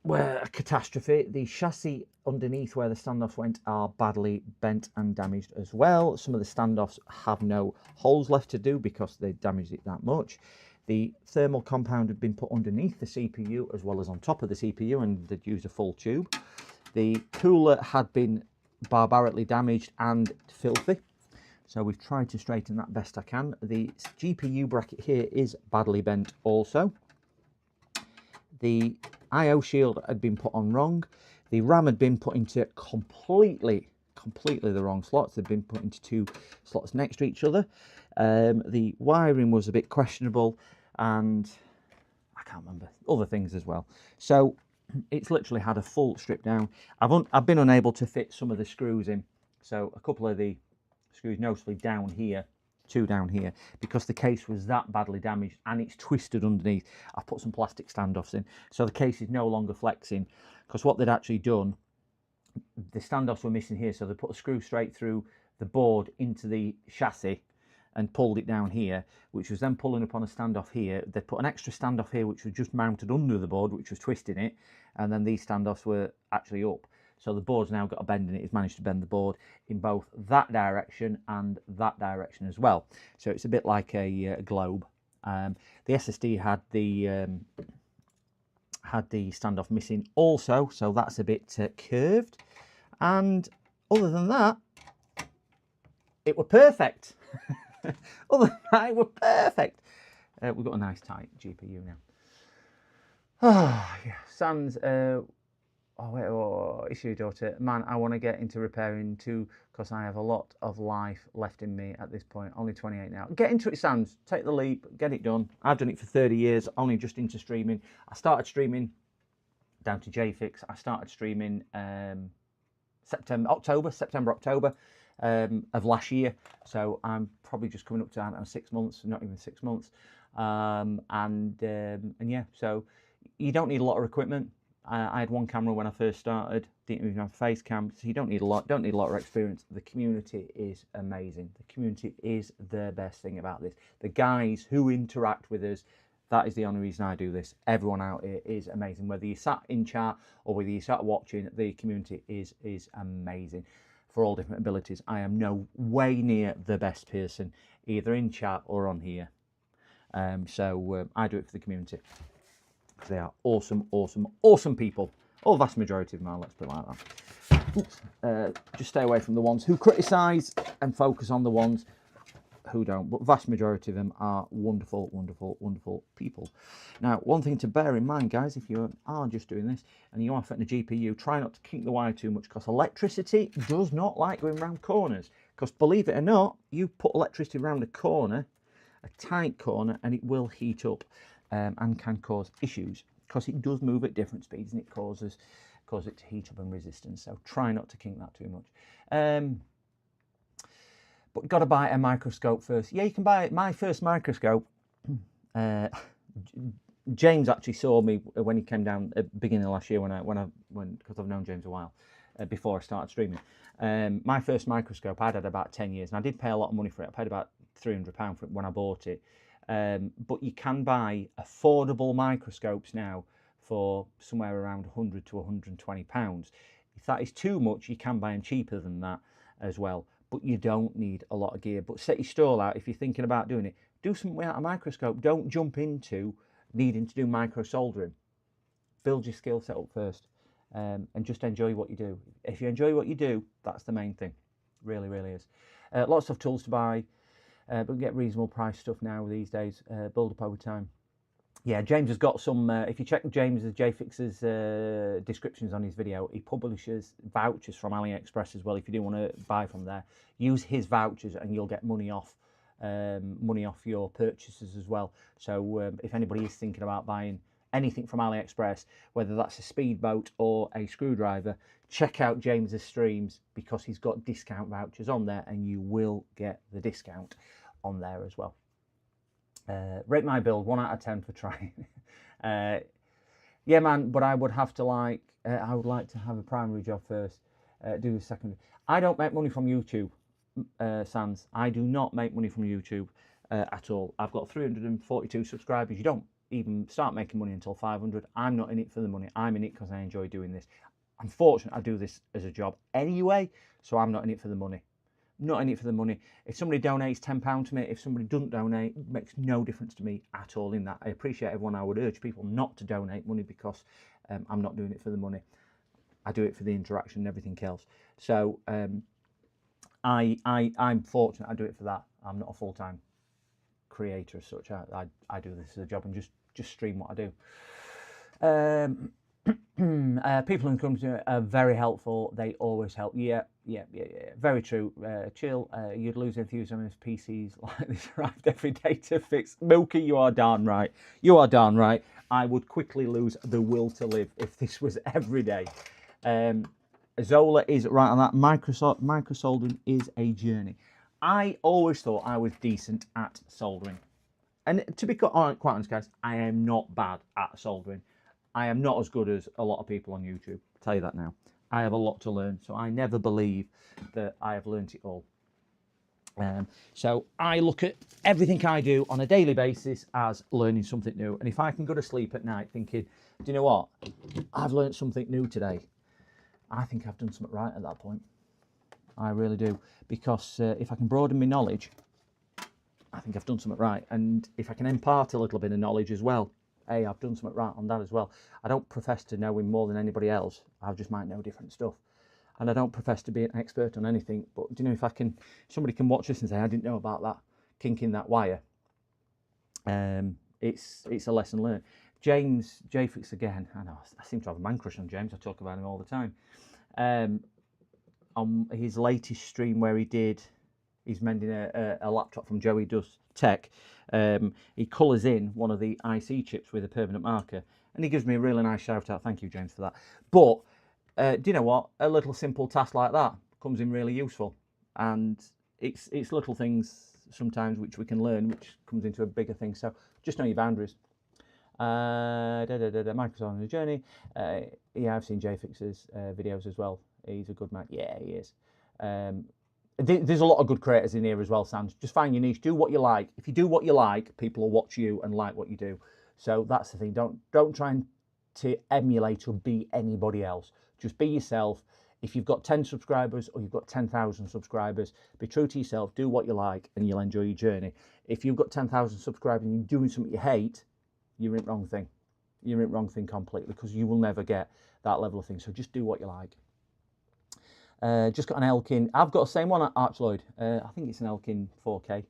were a catastrophe. The chassis underneath where the standoffs went are badly bent and damaged as well. Some of the standoffs have no holes left to do because they damaged it that much. The thermal compound had been put underneath the CPU as well as on top of the CPU, and they'd used a full tube. The cooler had been barbarically damaged and filthy, so we've tried to straighten that best I can. The GPU bracket here is badly bent also. The I/O shield had been put on wrong. The RAM had been put into completely the wrong slots. They'd been put into two slots next to each other. The wiring was a bit questionable, and I can't remember other things as well. So it's literally had a full strip down. I've been unable to fit some of the screws in. So a couple of the screws, noticeably down here, two down here, because the case was that badly damaged and it's twisted underneath. I've put some plastic standoffs in, so the case is no longer flexing, because what they'd actually done, the standoffs were missing here, so they put a screw straight through the board into the chassis and pulled it down here, which was then pulling up on a standoff here. They put an extra standoff here which was just mounted under the board, which was twisting it, and then these standoffs were actually up. So the board's now got a bend in it. It's managed to bend the board in both that direction and that direction as well. So it's a bit like a globe. The SSD had the standoff missing also, so that's a bit curved. And other than that, it were perfect. Other than that, it were perfect. We've got a nice tight GPU now. Oh, yeah. Sans. Issue your daughter. Man, I want to get into repairing too, because I have a lot of life left in me at this point. Only 28 now. Get into it, Sans. Take the leap. Get it done. I've done it for 30 years, only just into streaming. I started streaming down to JFix. I started streaming September, October of last year. So I'm probably just coming up to 6 months, not even 6 months. And yeah, so you don't need a lot of equipment. I had one camera when I first started, didn't even have a face cam, so you don't need a lot of experience. The community is amazing. The community is the best thing about this. The guys who interact with us, that is the only reason I do this. Everyone out here is amazing. Whether you sat in chat or whether you sat watching, the community is amazing for all different abilities. I am no way near the best person, either in chat or on here. So I do it for the community. They are awesome, awesome, awesome people. Or the vast majority of them are, let's put it like that. Just stay away from the ones who criticise and focus on the ones who don't. But the vast majority of them are wonderful, wonderful, wonderful people. Now, one thing to bear in mind, guys, if you are just doing this and you are fitting a GPU, try not to kink the wire too much, because electricity does not like going round corners. Because believe it or not, you put electricity around a corner, a tight corner, and it will heat up and can cause issues, because it does move at different speeds and it causes it to heat up and resistance. So try not to kink that too much. But you've got to buy a microscope first. Yeah, you can buy it. My first microscope, James actually saw me when he came down at the beginning of last year, because I've known James a while, before I started streaming. My first microscope I'd had about 10 years, and I did pay a lot of money for it. I paid about £300 for it when I bought it. But you can buy affordable microscopes now for somewhere around £100 to £120. If that is too much, you can buy them cheaper than that as well. But you don't need a lot of gear. But set your stall out if you're thinking about doing it. Do something without a microscope. Don't jump into needing to do micro soldering. Build your skill set up first, and just enjoy what you do. If you enjoy what you do, that's the main thing. Really, really is. Lots of tools to buy, but we get reasonable price stuff now these days. Build up over time. Yeah, James has got some, if you check James's JFix's descriptions on his video, he publishes vouchers from AliExpress as well. If you do want to buy from there, use his vouchers and you'll get money off your purchases as well. So if anybody is thinking about buying anything from AliExpress, whether that's a speedboat or a screwdriver, check out James's streams, because he's got discount vouchers on there and you will get the discount on there as well. Rate my build 1 out of 10 for trying. Yeah, man, but I would have to I would like to have a primary job first, do the secondary. I don't make money from YouTube, Sans. I do not make money from YouTube at all. I've got 342 subscribers. You don't even start making money until 500. I'm not in it for the money. I'm in it because I enjoy doing this. I'm fortunate I do this as a job anyway, so I'm not in it for the money. Not in it for the money. If somebody donates £10 to me, if somebody doesn't donate, it makes no difference to me at all in that. I appreciate everyone. I would urge people not to donate money, because I'm not doing it for the money. I do it for the interaction and everything else. So I'm fortunate I do it for that. I'm not a full-time creator as such. I do this as a job and just stream what I do. People in the company are very helpful. They always help. Yeah. Very true. Chill. You'd lose enthusiasm if PCs like this arrived every day to fix. Milky, you are darn right. You are darn right. I would quickly lose the will to live if this was every day. Zola is right on that. Microsoldering is a journey. I always thought I was decent at soldering. And to be quite honest, guys, I am not bad at soldering. I am not as good as a lot of people on YouTube. I'll tell you that now. I have a lot to learn, so I never believe that I have learnt it all. So I look at everything I do on a daily basis as learning something new. And if I can go to sleep at night thinking, do you know what? I've learnt something new today. I think I've done something right at that point. I really do. Because if I can broaden my knowledge, I think I've done something right. And if I can impart a little bit of knowledge as well, hey, I've done something right on that as well. I don't profess to knowing more than anybody else. I just might know different stuff. And I don't profess to be an expert on anything. But do you know, if somebody can watch this and say, I didn't know about that, kinking that wire, it's a lesson learned. James JFix again. I know, I seem to have a man crush on James. I talk about him all the time. On his latest stream where he's mending a laptop from Joey Does Tech, he colours in one of the IC chips with a permanent marker, and he gives me a really nice shout out. Thank you, James, for that. But do you know what? A little simple task like that comes in really useful, and it's little things sometimes which we can learn, which comes into a bigger thing. So just know your boundaries. Microsoft on the journey. Yeah, I've seen JFix's videos as well. He's a good man. Yeah, he is. There's a lot of good creators in here as well, Sans. Just find your niche. Do what you like. If you do what you like, people will watch you and like what you do. So that's the thing. Don't try to emulate or be anybody else. Just be yourself. if you've got 10 subscribers or you've got 10,000 subscribers, be true to yourself, do what you like, and you'll enjoy your journey. If you've got 10,000 subscribers and you're doing something you hate, you're in the wrong thing. You're in the wrong thing completely, because you will never get that level of thing. So just do what you like. Just got an Elkin. I've got the same one at Arch Lloyd. I think it's an Elkin 4K.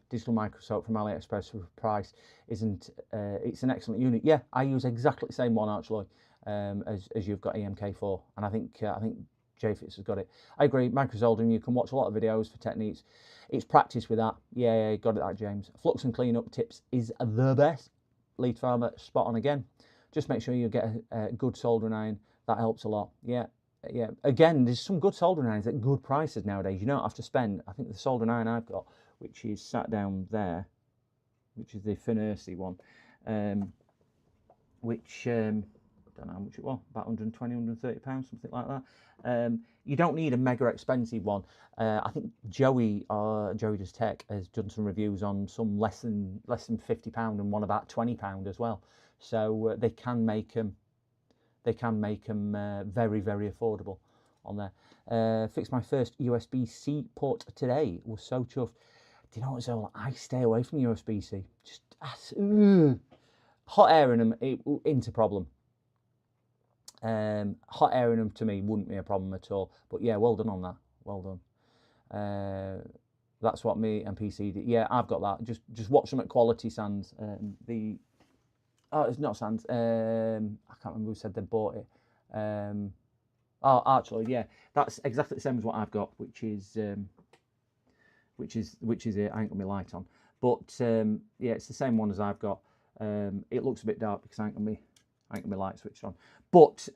Digital microscope from AliExpress for price isn't. It's an excellent unit. Yeah, I use exactly the same one, Arch Lloyd, as you've got EMK4, and I think JFits has got it. I agree. Microsolder, you can watch a lot of videos for techniques. It's practice with that. Yeah, got it, that James. Flux and cleanup tips is the best. Lead Farmer, spot on again. Just make sure you get a good soldering iron. That helps a lot. Yeah. Again, there's some good soldering irons at good prices nowadays. You don't have to spend. I think the soldering iron I've got, which is sat down there, which is the Finercy one, which I don't know how much it was, about 120, 130 pounds, something like that. You don't need a mega expensive one. I think Joey Does Tech has done some reviews on some less than £50 and one about £20 as well. So they can make them. They can make them very, very affordable on there. Fixed my first USB-C port today. Was so chuffed. Do you know what's all? I stay away from USB-C. Just hot air in them into problem. Hot air in them to me wouldn't be a problem at all. But yeah, well done on that. Well done. That's what me and PC did. Yeah, I've got that. Just watch them at Quality Sands. Oh, it's not Sands. I can't remember who said they bought it. Oh, Arch Lloyd. Yeah, that's exactly the same as what I've got, which is it. I ain't got my light on, but yeah, it's the same one as I've got. It looks a bit dark because I ain't got my light switched on, but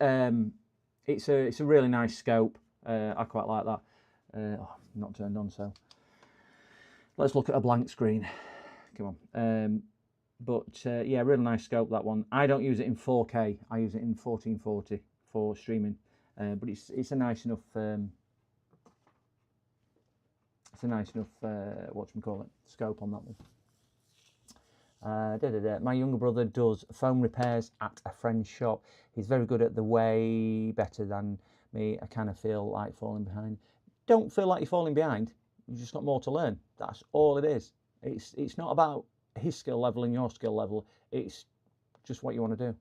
it's a really nice scope. I quite like that. Not turned on, so let's look at a blank screen. Come on. But yeah, really nice scope, that one. I don't use it in 4K. I use it in 1440 for streaming. But it's a nice enough. It's a nice enough scope on that one. My younger brother does phone repairs at a friend's shop. He's very good at the way, better than me. I kind of feel like falling behind. Don't feel like you're falling behind. You've just got more to learn. That's all it is. It's not about his skill level and your skill level. It's just what you want to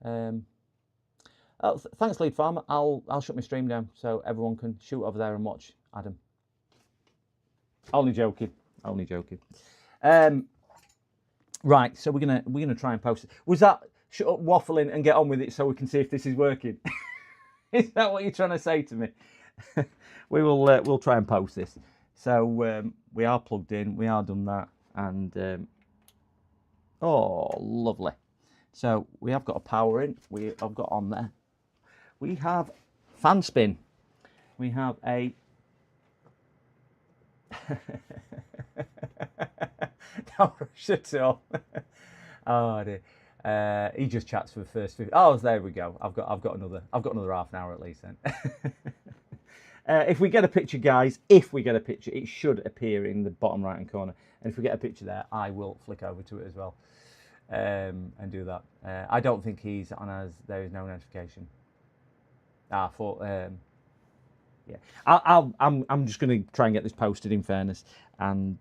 do. Thanks, Lead Farmer. I'll shut my stream down so everyone can shoot over there and watch Adam. Only joking. Right, so we're gonna try and post it. Was that shut up waffling and get on with it so we can see if this is working? Is that what you're trying to say to me? We'll try and post this. So we are plugged in. We are done that. And oh, lovely. So we have got a power in. I've got on there. We have fan spin. We have a don't rush at all. Oh dear. He just chats for the first 50. Oh, there we go. I've got another half an hour at least then. If we get a picture, guys, it should appear in the bottom right hand corner. And if we get a picture there, I will flick over to it as well and do that. I don't think he's on as there is no notification. Yeah, I'm just going to try and get this posted in fairness, and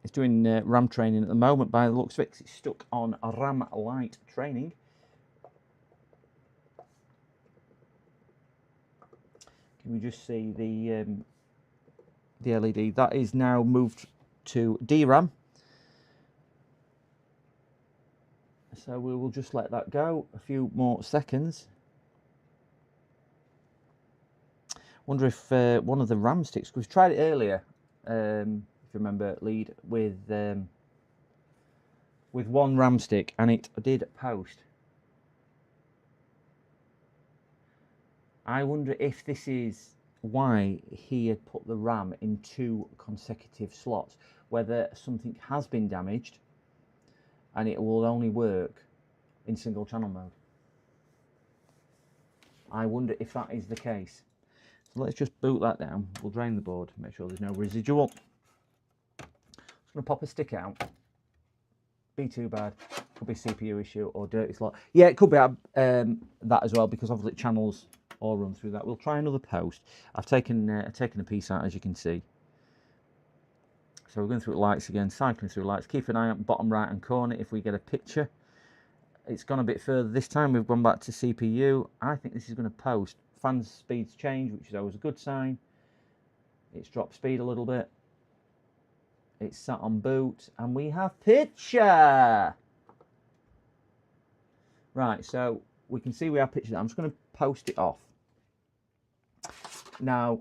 it's doing RAM training at the moment by the looks of it. It's stuck on a RAM light training. Can we just see the LED? That is now moved to DRAM. So we will just let that go a few more seconds. Wonder if one of the RAM sticks, we've tried it earlier, if you remember, Lead, with one RAM stick, and it did post. I wonder if this is why he had put the RAM in 2 consecutive slots, whether something has been damaged and it will only work in single channel mode. I wonder if that is the case. So let's just boot that down. We'll drain the board, make sure there's no residual. Just going to pop a stick out. Be too bad. Could be CPU issue or dirty slot. Yeah, it could be that as well, because obviously channels all run through that. We'll try another post. I've taken a piece out, as you can see. So we're going through lights again, cycling through lights. Keep an eye on bottom right hand corner if we get a picture. It's gone a bit further this time. We've gone back to CPU. I think this is going to post. Fan speeds change, which is always a good sign. It's dropped speed a little bit. It's sat on boot, and we have picture. Right, so we can see we have picture. I'm just going to post it off. Now,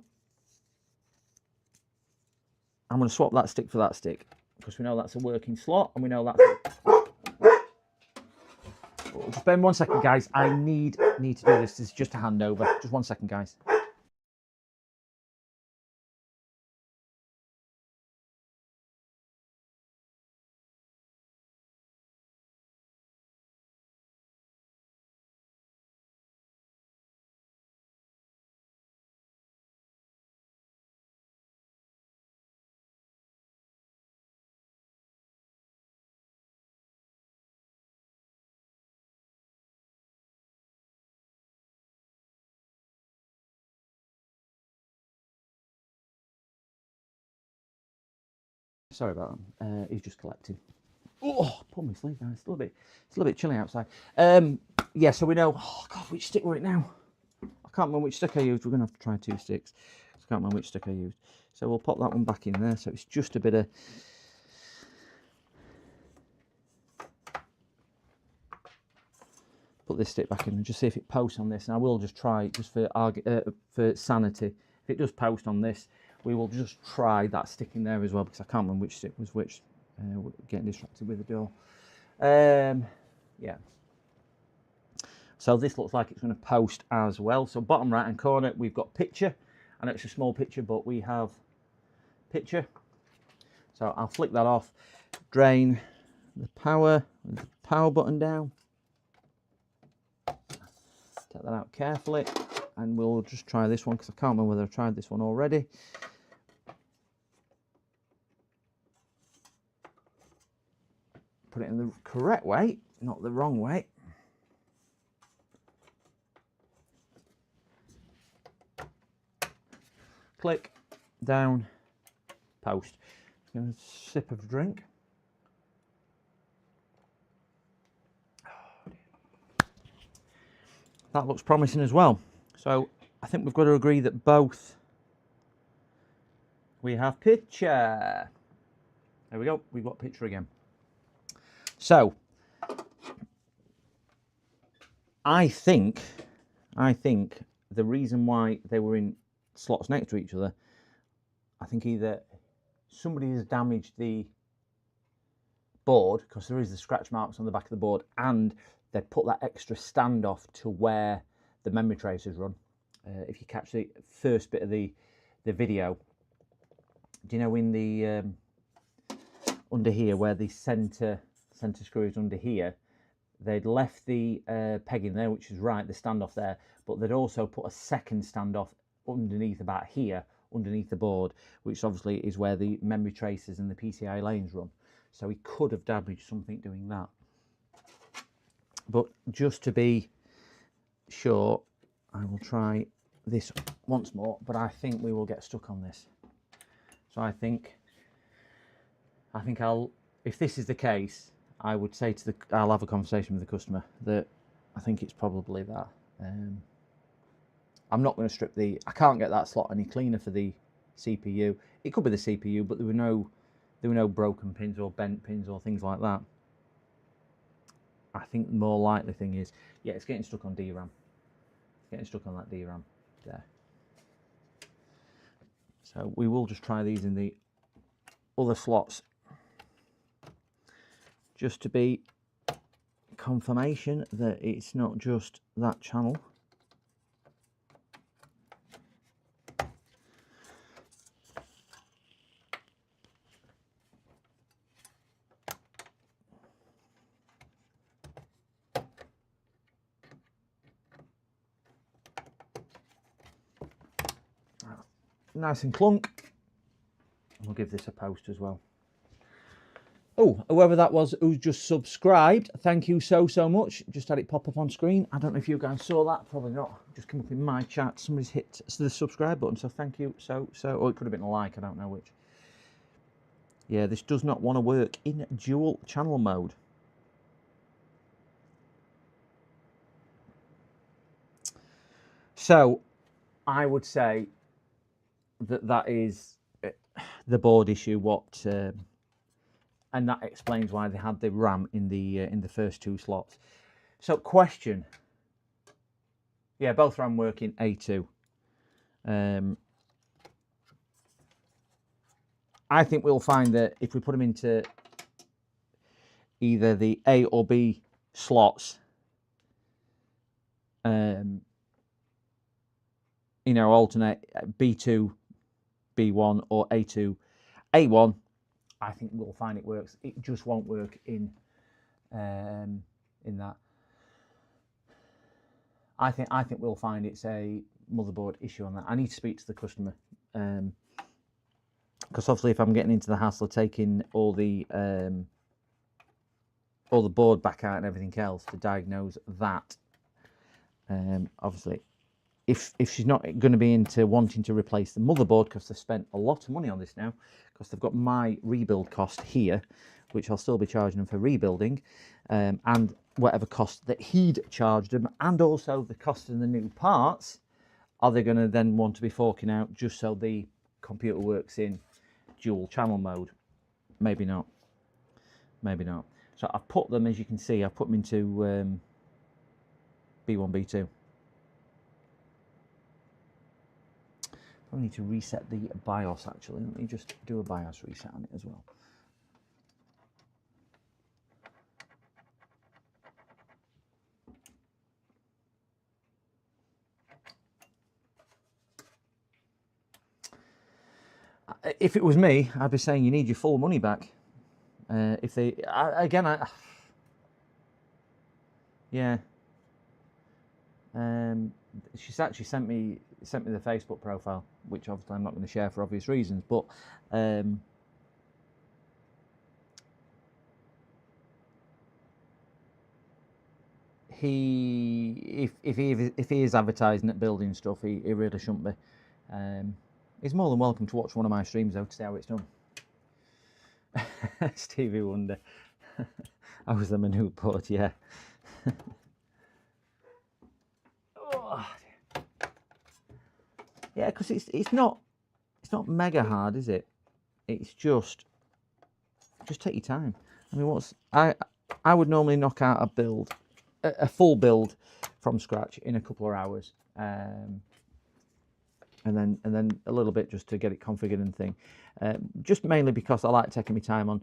I'm going to swap that stick for that stick, because we know that's a working slot, and we know that's... Just bear in 1 second, guys. I need to do this. This is just a handover. Just 1 second, guys. Sorry about that. He's just collecting. Oh, pull me sleeve, guys. It's a little bit chilly outside. Yeah, so we know. Oh God, which stick were it now? I can't remember which stick I used. We're gonna have to try 2 sticks. I can't remember which stick I used. So we'll pop that one back in there. So it's just a bit of. Put this stick back in and just see if it posts on this. And I will just try, just for sanity. If it does post on this, we will just try that stick in there as well, because I can't remember which stick was which. Getting distracted with the door. Yeah. So this looks like it's going to post as well. So bottom right hand corner, we've got picture. I know it's a small picture, but we have picture. So I'll flick that off, drain the power button down. Take that out carefully, and we'll just try this one, because I can't remember whether I've tried this one already. Put it in the correct way, not the wrong way. Click, down, post. Just going to sip of drink. That looks promising as well. So I think we've got to agree that both we have picture. There we go, we've got picture again. So I think the reason why they were in slots next to each other, I think either somebody has damaged the board, because there is the scratch marks on the back of the board, and they put that extra standoff to where the memory tracers run. If you catch the first bit of the video, do you know in the under here where the center screw is under here, they'd left the peg in there, which is right, the standoff there, but they'd also put a second standoff underneath, about here, underneath the board, which obviously is where the memory tracers and the PCI lanes run. So he could have damaged something doing that. But just to be sure, I will try this once more, but I think we will get stuck on this. So I think I'll, if this is the case, I would say to I'll have a conversation with the customer that I think it's probably that. I'm not going to strip I can't get that slot any cleaner for the CPU. It could be the CPU, but there were no broken pins or bent pins or things like that. I think the more likely thing is, yeah, it's getting stuck on DRAM. It's getting stuck on that DRAM there. So we will just try these in the other slots, just to be confirmation that it's not just that channel. Nice and clunk. We'll give this a post as well. Oh, whoever that was who just subscribed, thank you so much. Just had it pop up on screen. I don't know if you guys saw that, probably not. Just came up in my chat. Somebody's hit the subscribe button, so thank you so. Or it could have been a like, I don't know which. Yeah, this does not want to work in dual channel mode. So, I would say that is the board issue. And that explains why they had the RAM in the first two slots. So, question. Yeah, both RAM work in A2. I think we'll find that if we put them into either the A or B slots, alternate B2, B1 or A2, A1, I think we'll find it works. It just won't work in that. I think we'll find it's a motherboard issue on that. I need to speak to the customer because obviously if I'm getting into the hassle of taking all the board back out and everything else to diagnose that, obviously if she's not going to be into wanting to replace the motherboard, because they've spent a lot of money on this now, because they've got my rebuild cost here, which I'll still be charging them for rebuilding, and whatever cost that he'd charged them, and also the cost of the new parts, are they going to then want to be forking out just so the computer works in dual channel mode? Maybe not. Maybe not. So I've put them, as you can see, I've put them into B1, B2. I need to reset the BIOS actually. Let me just do a BIOS reset on it as well. If it was me, I'd be saying you need your full money back. If they, yeah. She's actually sent me the Facebook profile, which obviously I'm not going to share for obvious reasons. But if he is advertising at building stuff, he really shouldn't be. He's more than welcome to watch one of my streams though to see how it's done. Stevie Wonder. I was the minute board, yeah. Oh, yeah, because it's not mega hard, is it? It's just take your time. I mean, I would normally knock out a build, a full build from scratch in a couple of hours, and then a little bit just to get it configured and thing. Just mainly because I like taking my time on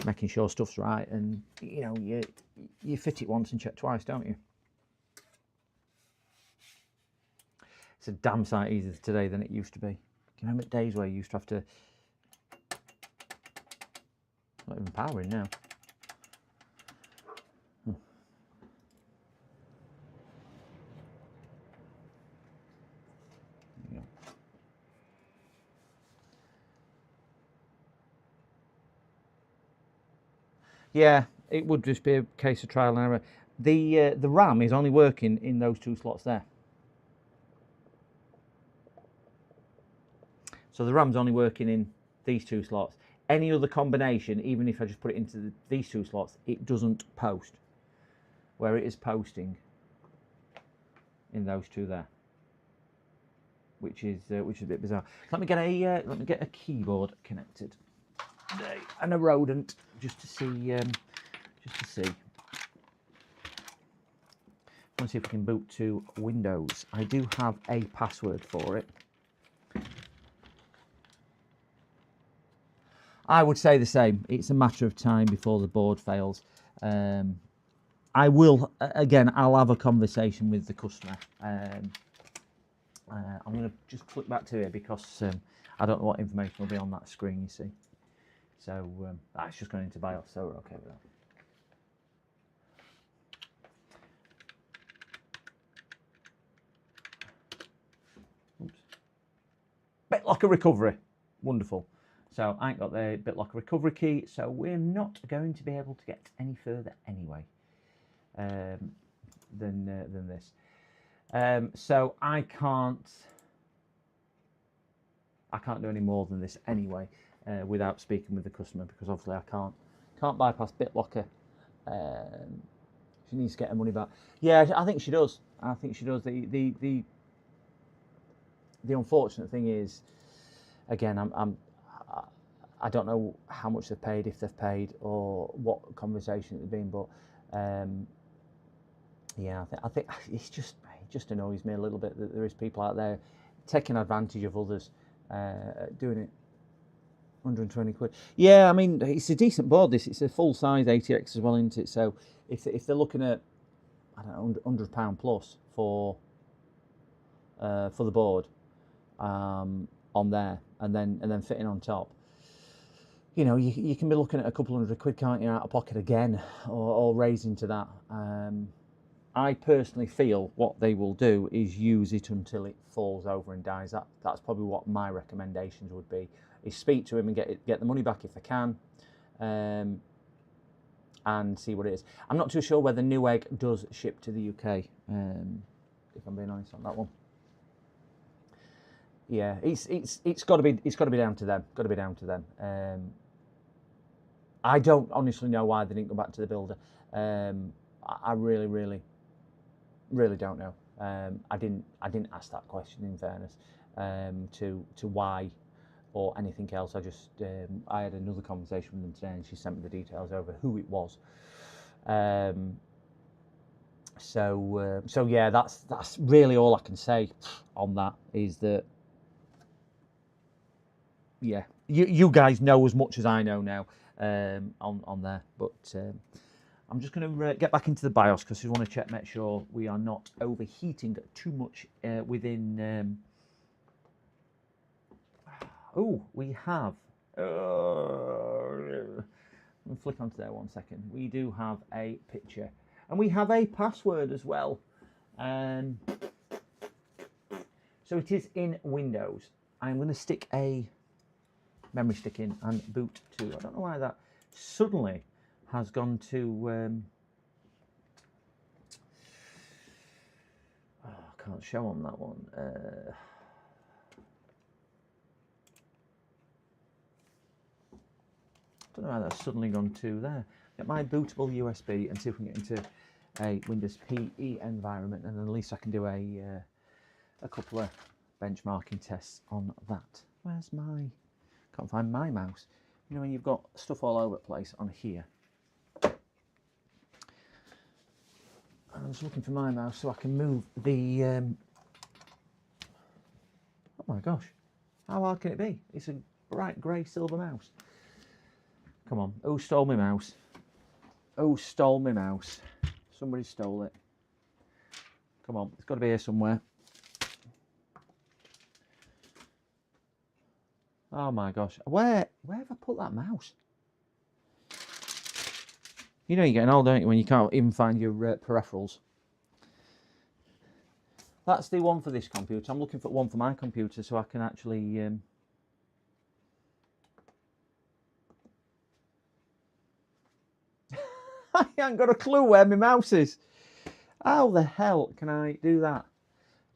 making sure stuff's right, and you fit it once and check twice, don't you? It's a damn sight easier today than it used to be. Do you remember days where you used to have to... Not even powering now. Yeah, it would just be a case of trial and error. The RAM is only working in those two slots there. So the RAM's only working in these two slots. Any other combination, even if I just put it into these two slots, it doesn't post. Where it is posting in those two there, which is a bit bizarre. Let me get a keyboard connected and a rodent just to see. I want to see if we can boot to Windows. I do have a password for it. I would say the same. It's a matter of time before the board fails. I will, again, I'll have a conversation with the customer. I'm going to just click back to it because I don't know what information will be on that screen, you see. So that's just going into BIOS, so we're okay with that. Oops. Bit like a recovery. Wonderful. So I ain't got the BitLocker recovery key, so we're not going to be able to get any further anyway than this. So I can't do any more than this anyway without speaking with the customer, because obviously I can't bypass BitLocker. She needs to get her money back. Yeah, I think she does. I think she does. The unfortunate thing is, again, I don't know how much they've paid, if they've paid, or what conversation it's been, but yeah, I think it just annoys me a little bit that there is people out there taking advantage of others, doing it. 120 quid. Yeah, I mean, it's a decent board. It's a full size ATX as well, isn't it? So if they're looking at, I don't know, £100 plus for the board on there, and then fitting on top, you know, you can be looking at a couple £100, can't you, out of pocket again, or raising to that. I personally feel what they will do is use it until it falls over and dies. That's probably what my recommendations would be, is speak to him and get the money back if they can, and see what it is. I'm not too sure whether Newegg does ship to the UK, if I'm being honest on that one. Yeah, it's got to be down to them. Got to be down to them. I don't honestly know why they didn't go back to the builder. I really don't know. I didn't ask that question, in fairness, to why or anything else. I just I had another conversation with them today, and she sent me the details over who it was. So yeah, that's really all I can say on that, is that, yeah, you guys know as much as I know now on there, but I'm just going to get back into the BIOS, because we want to make sure we are not overheating too much within. Oh, we have. Let me flick onto there 1 second. We do have a picture, and we have a password as well. So it is in Windows. I'm going to stick a memory stick in and boot to. I don't know why that suddenly has gone to. I can't show on that one. I don't know why that's suddenly gone to there. Get my bootable USB and see if we can get into a Windows PE environment, and then at least I can do a couple of benchmarking tests on that. Where's my? Can't find my mouse. You know when you've got stuff all over the place on here. I'm just looking for my mouse so I can move the. Oh my gosh, how hard can it be? It's a bright grey silver mouse. Come on, who stole my mouse? Who stole my mouse? Somebody stole it. Come on, it's got to be here somewhere. Oh my gosh, where have I put that mouse? You know you're getting old, don't you, when you can't even find your peripherals. That's the one for this computer. I'm looking for one for my computer so I can actually... I ain't got a clue where my mouse is. How the hell can I do that?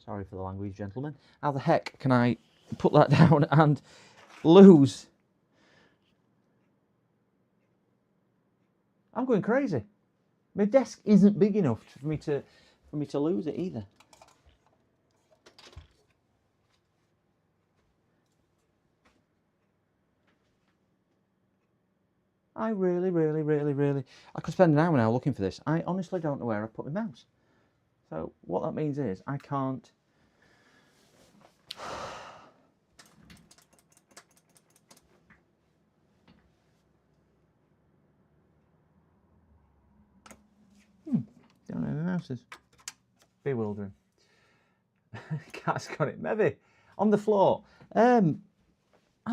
Sorry for the language, gentlemen. How the heck can I put that down and lose? I'm going crazy. My desk isn't big enough for me to lose it either. I really, I could spend an hour now looking for this. I honestly don't know where I put my mouse. So what that means is I can't. Don't know where my mouse is. Bewildering. Cat's got it. Maybe on the floor. I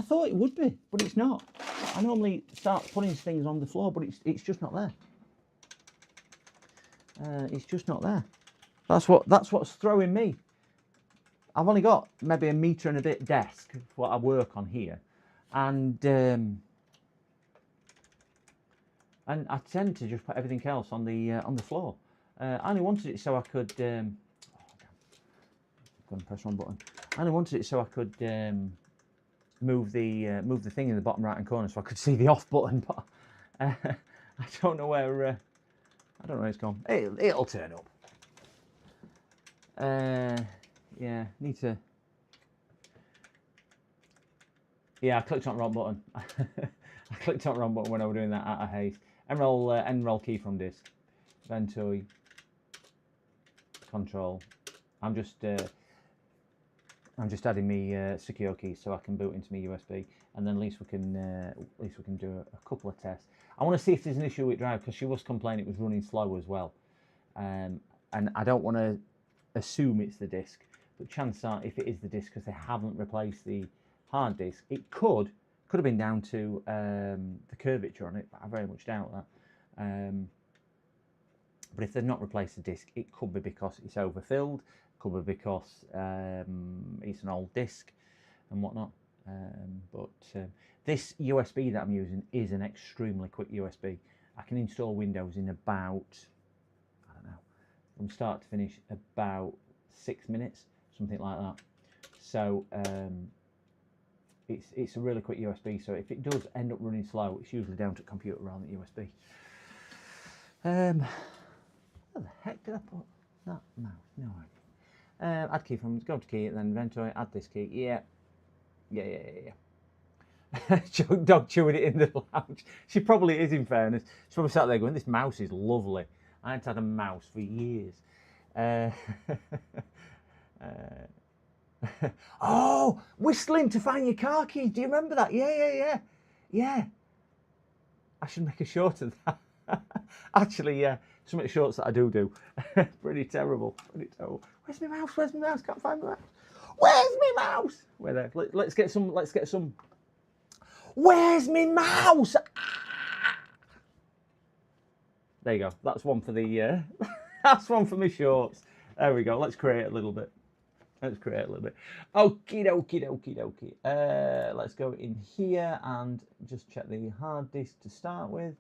thought it would be, but it's not. I normally start putting things on the floor, but it's just not there. It's just not there. That's what's throwing me. I've only got maybe a metre and a bit desk, what I work on here, and I tend to just put everything else on the floor. I only wanted it so I could. Oh, damn. Go and press one button. I only wanted it so I could move the thing in the bottom right hand corner so I could see the off button. But I don't know where. I don't know where it's gone. It'll turn up. Yeah, need to. Yeah, I clicked on the wrong button. I clicked on the wrong button when I was doing that out of haste. Enroll key from disk. Ventoi. Control. I'm just adding me secure key so I can boot into my USB, and then at least we can do a couple of tests. I want to see if there's an issue with drive, because she was complaining it was running slow as well, and I don't want to assume it's the disk, but chances are if it is the disk, because they haven't replaced the hard disk, it could have been down to the curvature on it, but I very much doubt that. But if they've not replaced the disk, it could be because it's overfilled, could be because it's an old disk and whatnot. This USB that I'm using is an extremely quick USB. I can install Windows in about, I don't know, from start to finish, about 6 minutes, something like that. So it's a really quick USB. So if it does end up running slow, it's usually down to the computer rather than USB. Where the heck did I put that mouse? No idea. Add key from, go to key, and then Ventoi, add this key. Yeah. Dog chewing it in the lounge. She probably is, in fairness. She's probably sat there going, this mouse is lovely. I haven't had a mouse for years. Oh, whistling to find your car keys. Do you remember that? Yeah. I should make a short of that. Actually, yeah. Some of the shorts that I do. Pretty terrible. Where's my mouse? Can't find my mouse. Where's my mouse? Where there? Let's get some. Where's my mouse? There you go. That's one for the. That's one for my shorts. There we go. Let's create a little bit. Okie dokie. Let's go in here and just check the hard disk to start with.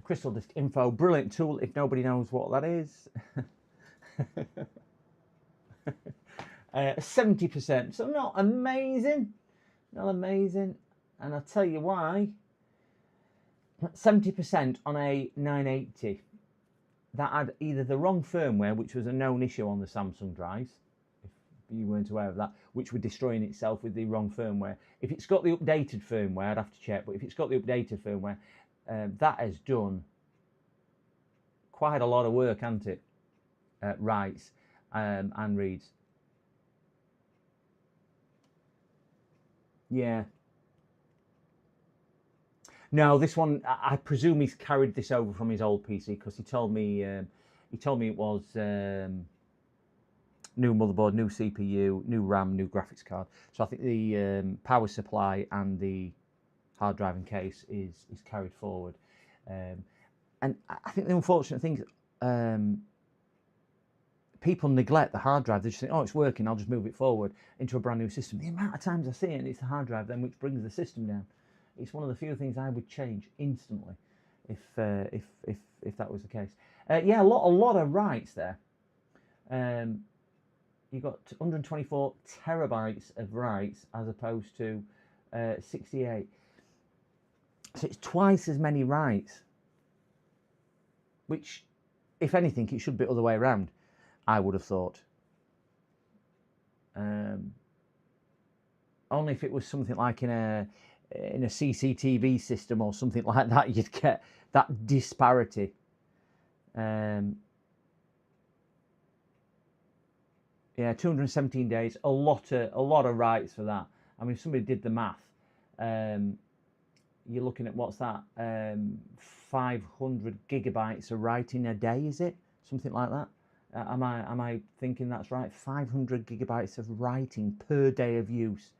Crystal Disk Info, brilliant tool if nobody knows what that is. 70%, so not amazing, and I'll tell you why. 70% on a 980, that had either the wrong firmware, which was a known issue on the Samsung drives, if you weren't aware of that, which were destroying itself with the wrong firmware. If it's got the updated firmware, I'd have to check, but if it's got the updated firmware, that has done quite a lot of work, hasn't it? Writes and reads. Yeah. No, this one, I presume he's carried this over from his old PC, because he told me it was new motherboard, new CPU, new RAM, new graphics card. So I think the power supply and the hard drive and case is carried forward. And I think the unfortunate thing is people neglect the hard drive. They just think, oh, it's working, I'll just move it forward into a brand new system. The amount of times I see it, and it's the hard drive then which brings the system down. It's one of the few things I would change instantly if that was the case. Yeah, a lot of writes there. You've got 124 terabytes of writes as opposed to 68. So it's twice as many writes, which, if anything, it should be the other way around, I would have thought. Only if it was something like in a CCTV system or something like that, you'd get that disparity. Yeah, 217 days, a lot of writes for that. I mean, if somebody did the math, you're looking at, what's that? 500 gigabytes of writing a day, is it? Something like that. Am I thinking that's right? 500 gigabytes of writing per day of use.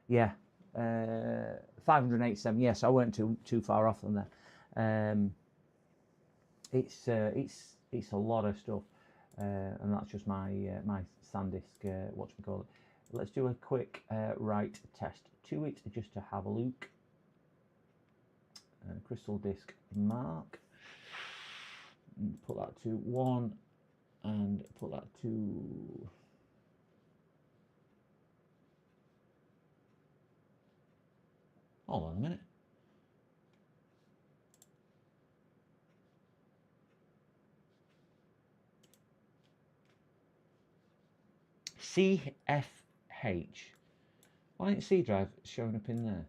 Yeah, 587. Yes, I weren't too far off on that. It's a lot of stuff, and that's just my my SanDisk. What do we call it? let's do a quick write test to it just to have a look. Crystal disk mark. Put that to 1 and put that to hold on a minute. CFH. Why ain't C drive showing up in there?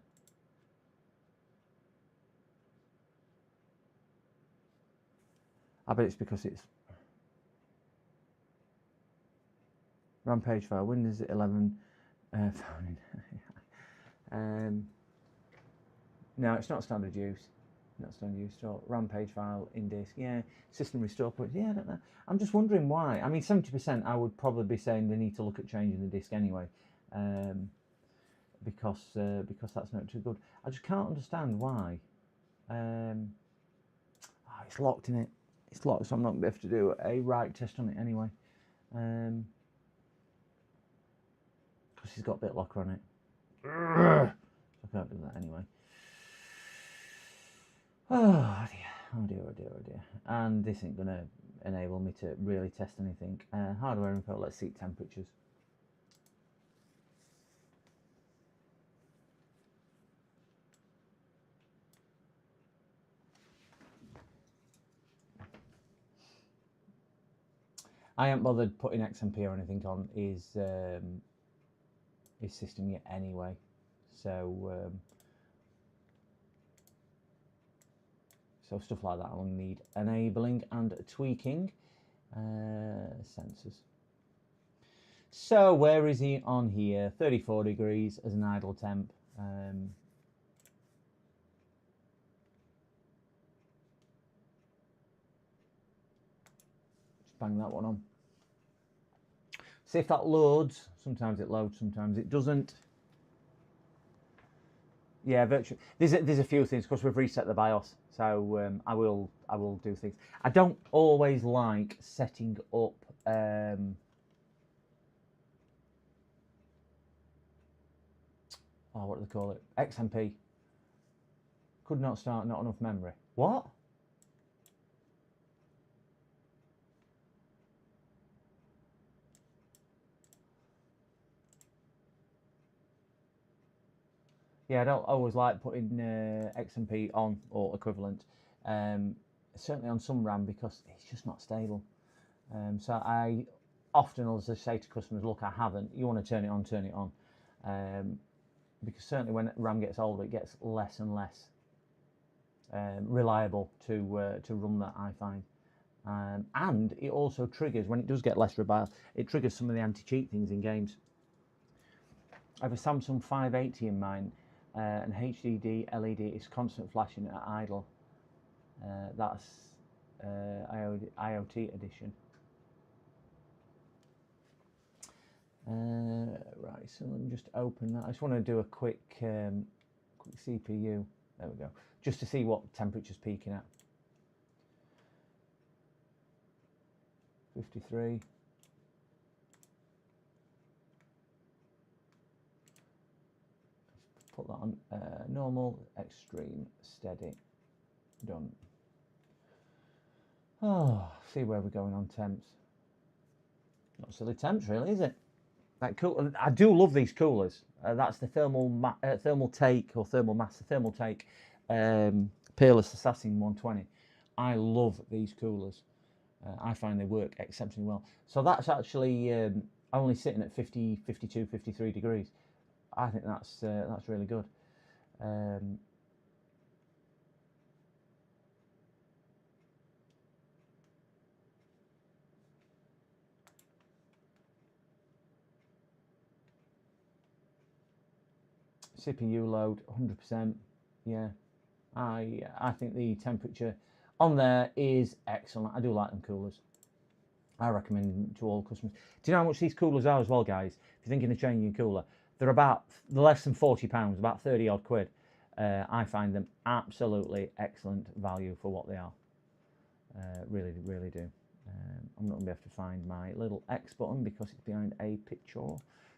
I bet it's because it's RAM page file, Windows 11 found no, it's not standard use. Not standard use. So RAM page file in disk, yeah. System restore point, yeah. I don't know. I'm just wondering why. I mean, 70% I would probably be saying they need to look at changing the disk anyway, because that's not too good. I just can't understand why. It's locked in it. It's locked, so I'm not going to be able to do a write test on it anyway. Because it's got BitLocker on it. I can't do that anyway. Oh dear, oh dear, oh dear, oh dear. And this ain't going to enable me to really test anything. Hardware info, let's see temperatures. I haven't bothered putting XMP or anything on his system yet anyway. So so stuff like that I'll need enabling and tweaking. Sensors. So where is he on here? 34 degrees as an idle temp. Just bang that one on. See if that loads. Sometimes it loads, sometimes it doesn't. Yeah, virtually. There's a few things because we've reset the BIOS, so I will do things. I don't always like setting up. What do they call it? XMP. Could not start. Not enough memory. What? Yeah, I don't always like putting XMP on or equivalent. Certainly on some RAM because it's just not stable. So I often, as I say to customers, look, I haven't. You want to turn it on, turn it on. Because certainly when RAM gets older, it gets less and less reliable to run that, I find. And it also triggers, when it does get less reliable, it triggers some of the anti-cheat things in games. I have a Samsung 580 in mine, and HDD LED is constant flashing at idle. That's IoT edition. Right, so let me just open that. I just want to do a quick CPU. There we go. Just to see what temperature's peaking at. 53. Put that on normal, extreme, steady. Done. Oh, see where we're going on temps. Not silly temps, really, is it? That cool. I do love these coolers. That's the thermal take Peerless Assassin 120. I love these coolers. I find they work exceptionally well. So that's actually only sitting at 50, 52, 53 degrees. I think that's really good. CPU load 100%. Yeah, I think the temperature on there is excellent. I do like them coolers. I recommend them to all customers. Do you know how much these coolers are as well, guys? If you're thinking of changing your cooler, they're less than £40, about 30 odd quid. I find them absolutely excellent value for what they are. Really, really do. I'm not going to be able to find my little X button because it's behind a picture.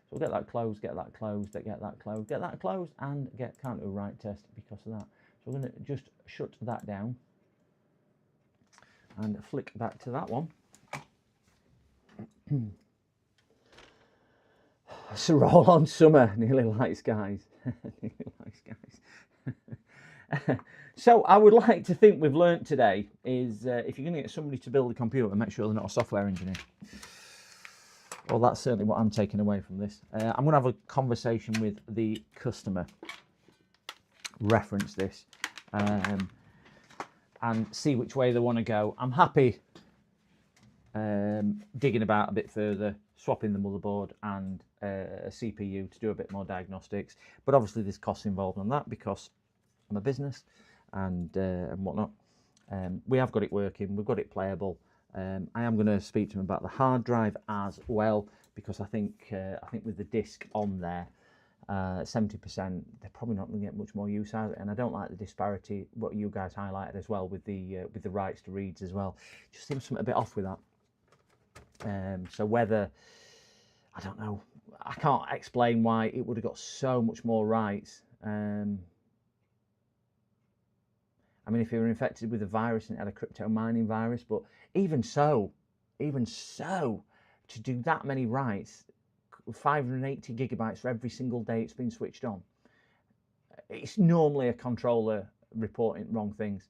So we'll get that closed, get that closed, get that closed, get that closed, and can't do a write test because of that. So we're going to just shut that down and flick back to that one. It's a roll-on summer, nearly like skies. Nearly like skies. So I would like to think we've learnt today is if you're going to get somebody to build a computer, make sure they're not a software engineer. Well, that's certainly what I'm taking away from this. I'm going to have a conversation with the customer, reference this, and see which way they want to go. I'm happy digging about a bit further, swapping the motherboard and a CPU to do a bit more diagnostics. But obviously there's costs involved on that because I'm a business and whatnot. We have got it working, we've got it playable. I am going to speak to him about the hard drive as well, because I think with the disk on there, 70%, they're probably not going to get much more use out of it. And I don't like the disparity, what you guys highlighted as well with the writes to reads as well. Just seems something a bit off with that. So whether, I don't know, I can't explain why it would have got so much more writes. I mean, if you were infected with a virus and it had a crypto mining virus, but even so, to do that many writes, 580 gigabytes for every single day it's been switched on. It's normally a controller reporting wrong things.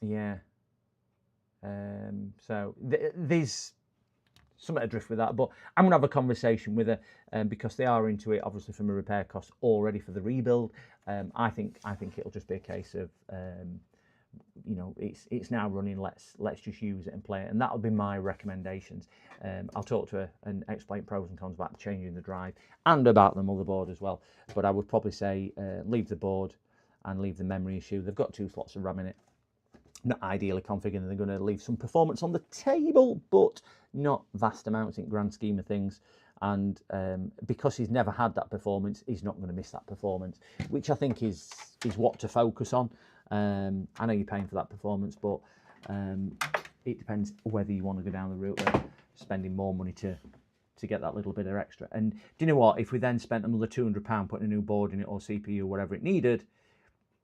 Yeah. So there's something adrift with that, but I'm gonna have a conversation with her because they are into it, obviously from a repair cost already for the rebuild. I think it'll just be a case of you know, it's now running. Let's just use it and play it, and that'll be my recommendations. I'll talk to her and explain pros and cons about changing the drive and about the motherboard as well. But I would probably say leave the board and leave the memory issue. They've got 2 slots of RAM in it. Not ideally configured, and they're going to leave some performance on the table, but not vast amounts in grand scheme of things. And because he's never had that performance, he's not going to miss that performance, which I think is what to focus on. I know you're paying for that performance, but it depends whether you want to go down the route of spending more money to get that little bit of extra. And do you know what? If we then spent another £200 putting a new board in it or CPU, whatever it needed,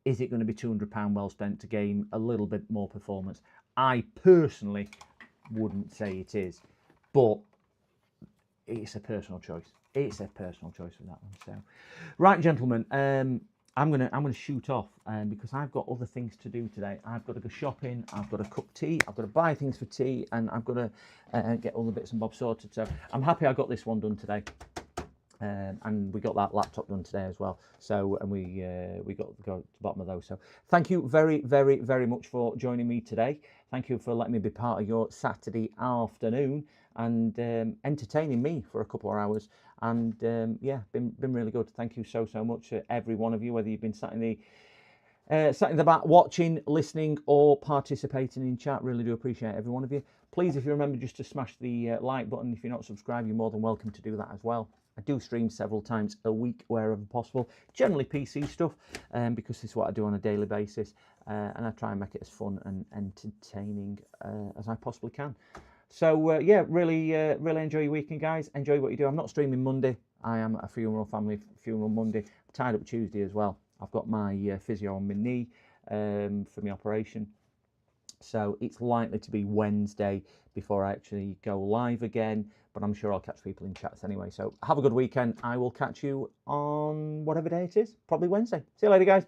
is it going to be £200 well spent to gain a little bit more performance? I personally wouldn't say it is, but it's a personal choice. It's a personal choice with that one. So, right, gentlemen, I'm gonna shoot off because I've got other things to do today. I've got to go shopping. I've got to cook tea. I've got to buy things for tea, and I've got to get all the bits and bobs sorted. So I'm happy I got this one done today. And we got that laptop done today as well. So, and we got to go to the bottom of those. So thank you very, very, very much for joining me today. Thank you for letting me be part of your Saturday afternoon and entertaining me for a couple of hours. And yeah, been really good. Thank you so much to every one of you, whether you've been sat in the back watching, listening, or participating in chat. Really do appreciate every one of you. Please, if you remember, just to smash the like button. If you're not subscribed, you're more than welcome to do that as well. I do stream several times a week wherever possible, generally PC stuff, because this is what I do on a daily basis, and I try and make it as fun and entertaining as I possibly can. So yeah, really enjoy your weekend, guys. Enjoy what you do. I'm not streaming Monday. I am at a family funeral Monday. I'm tied up Tuesday as well. I've got my physio on my knee for my operation. So it's likely to be Wednesday before I actually go live again, but I'm sure I'll catch people in chats anyway. So have a good weekend. I will catch you on whatever day it is, probably Wednesday. See you later, guys.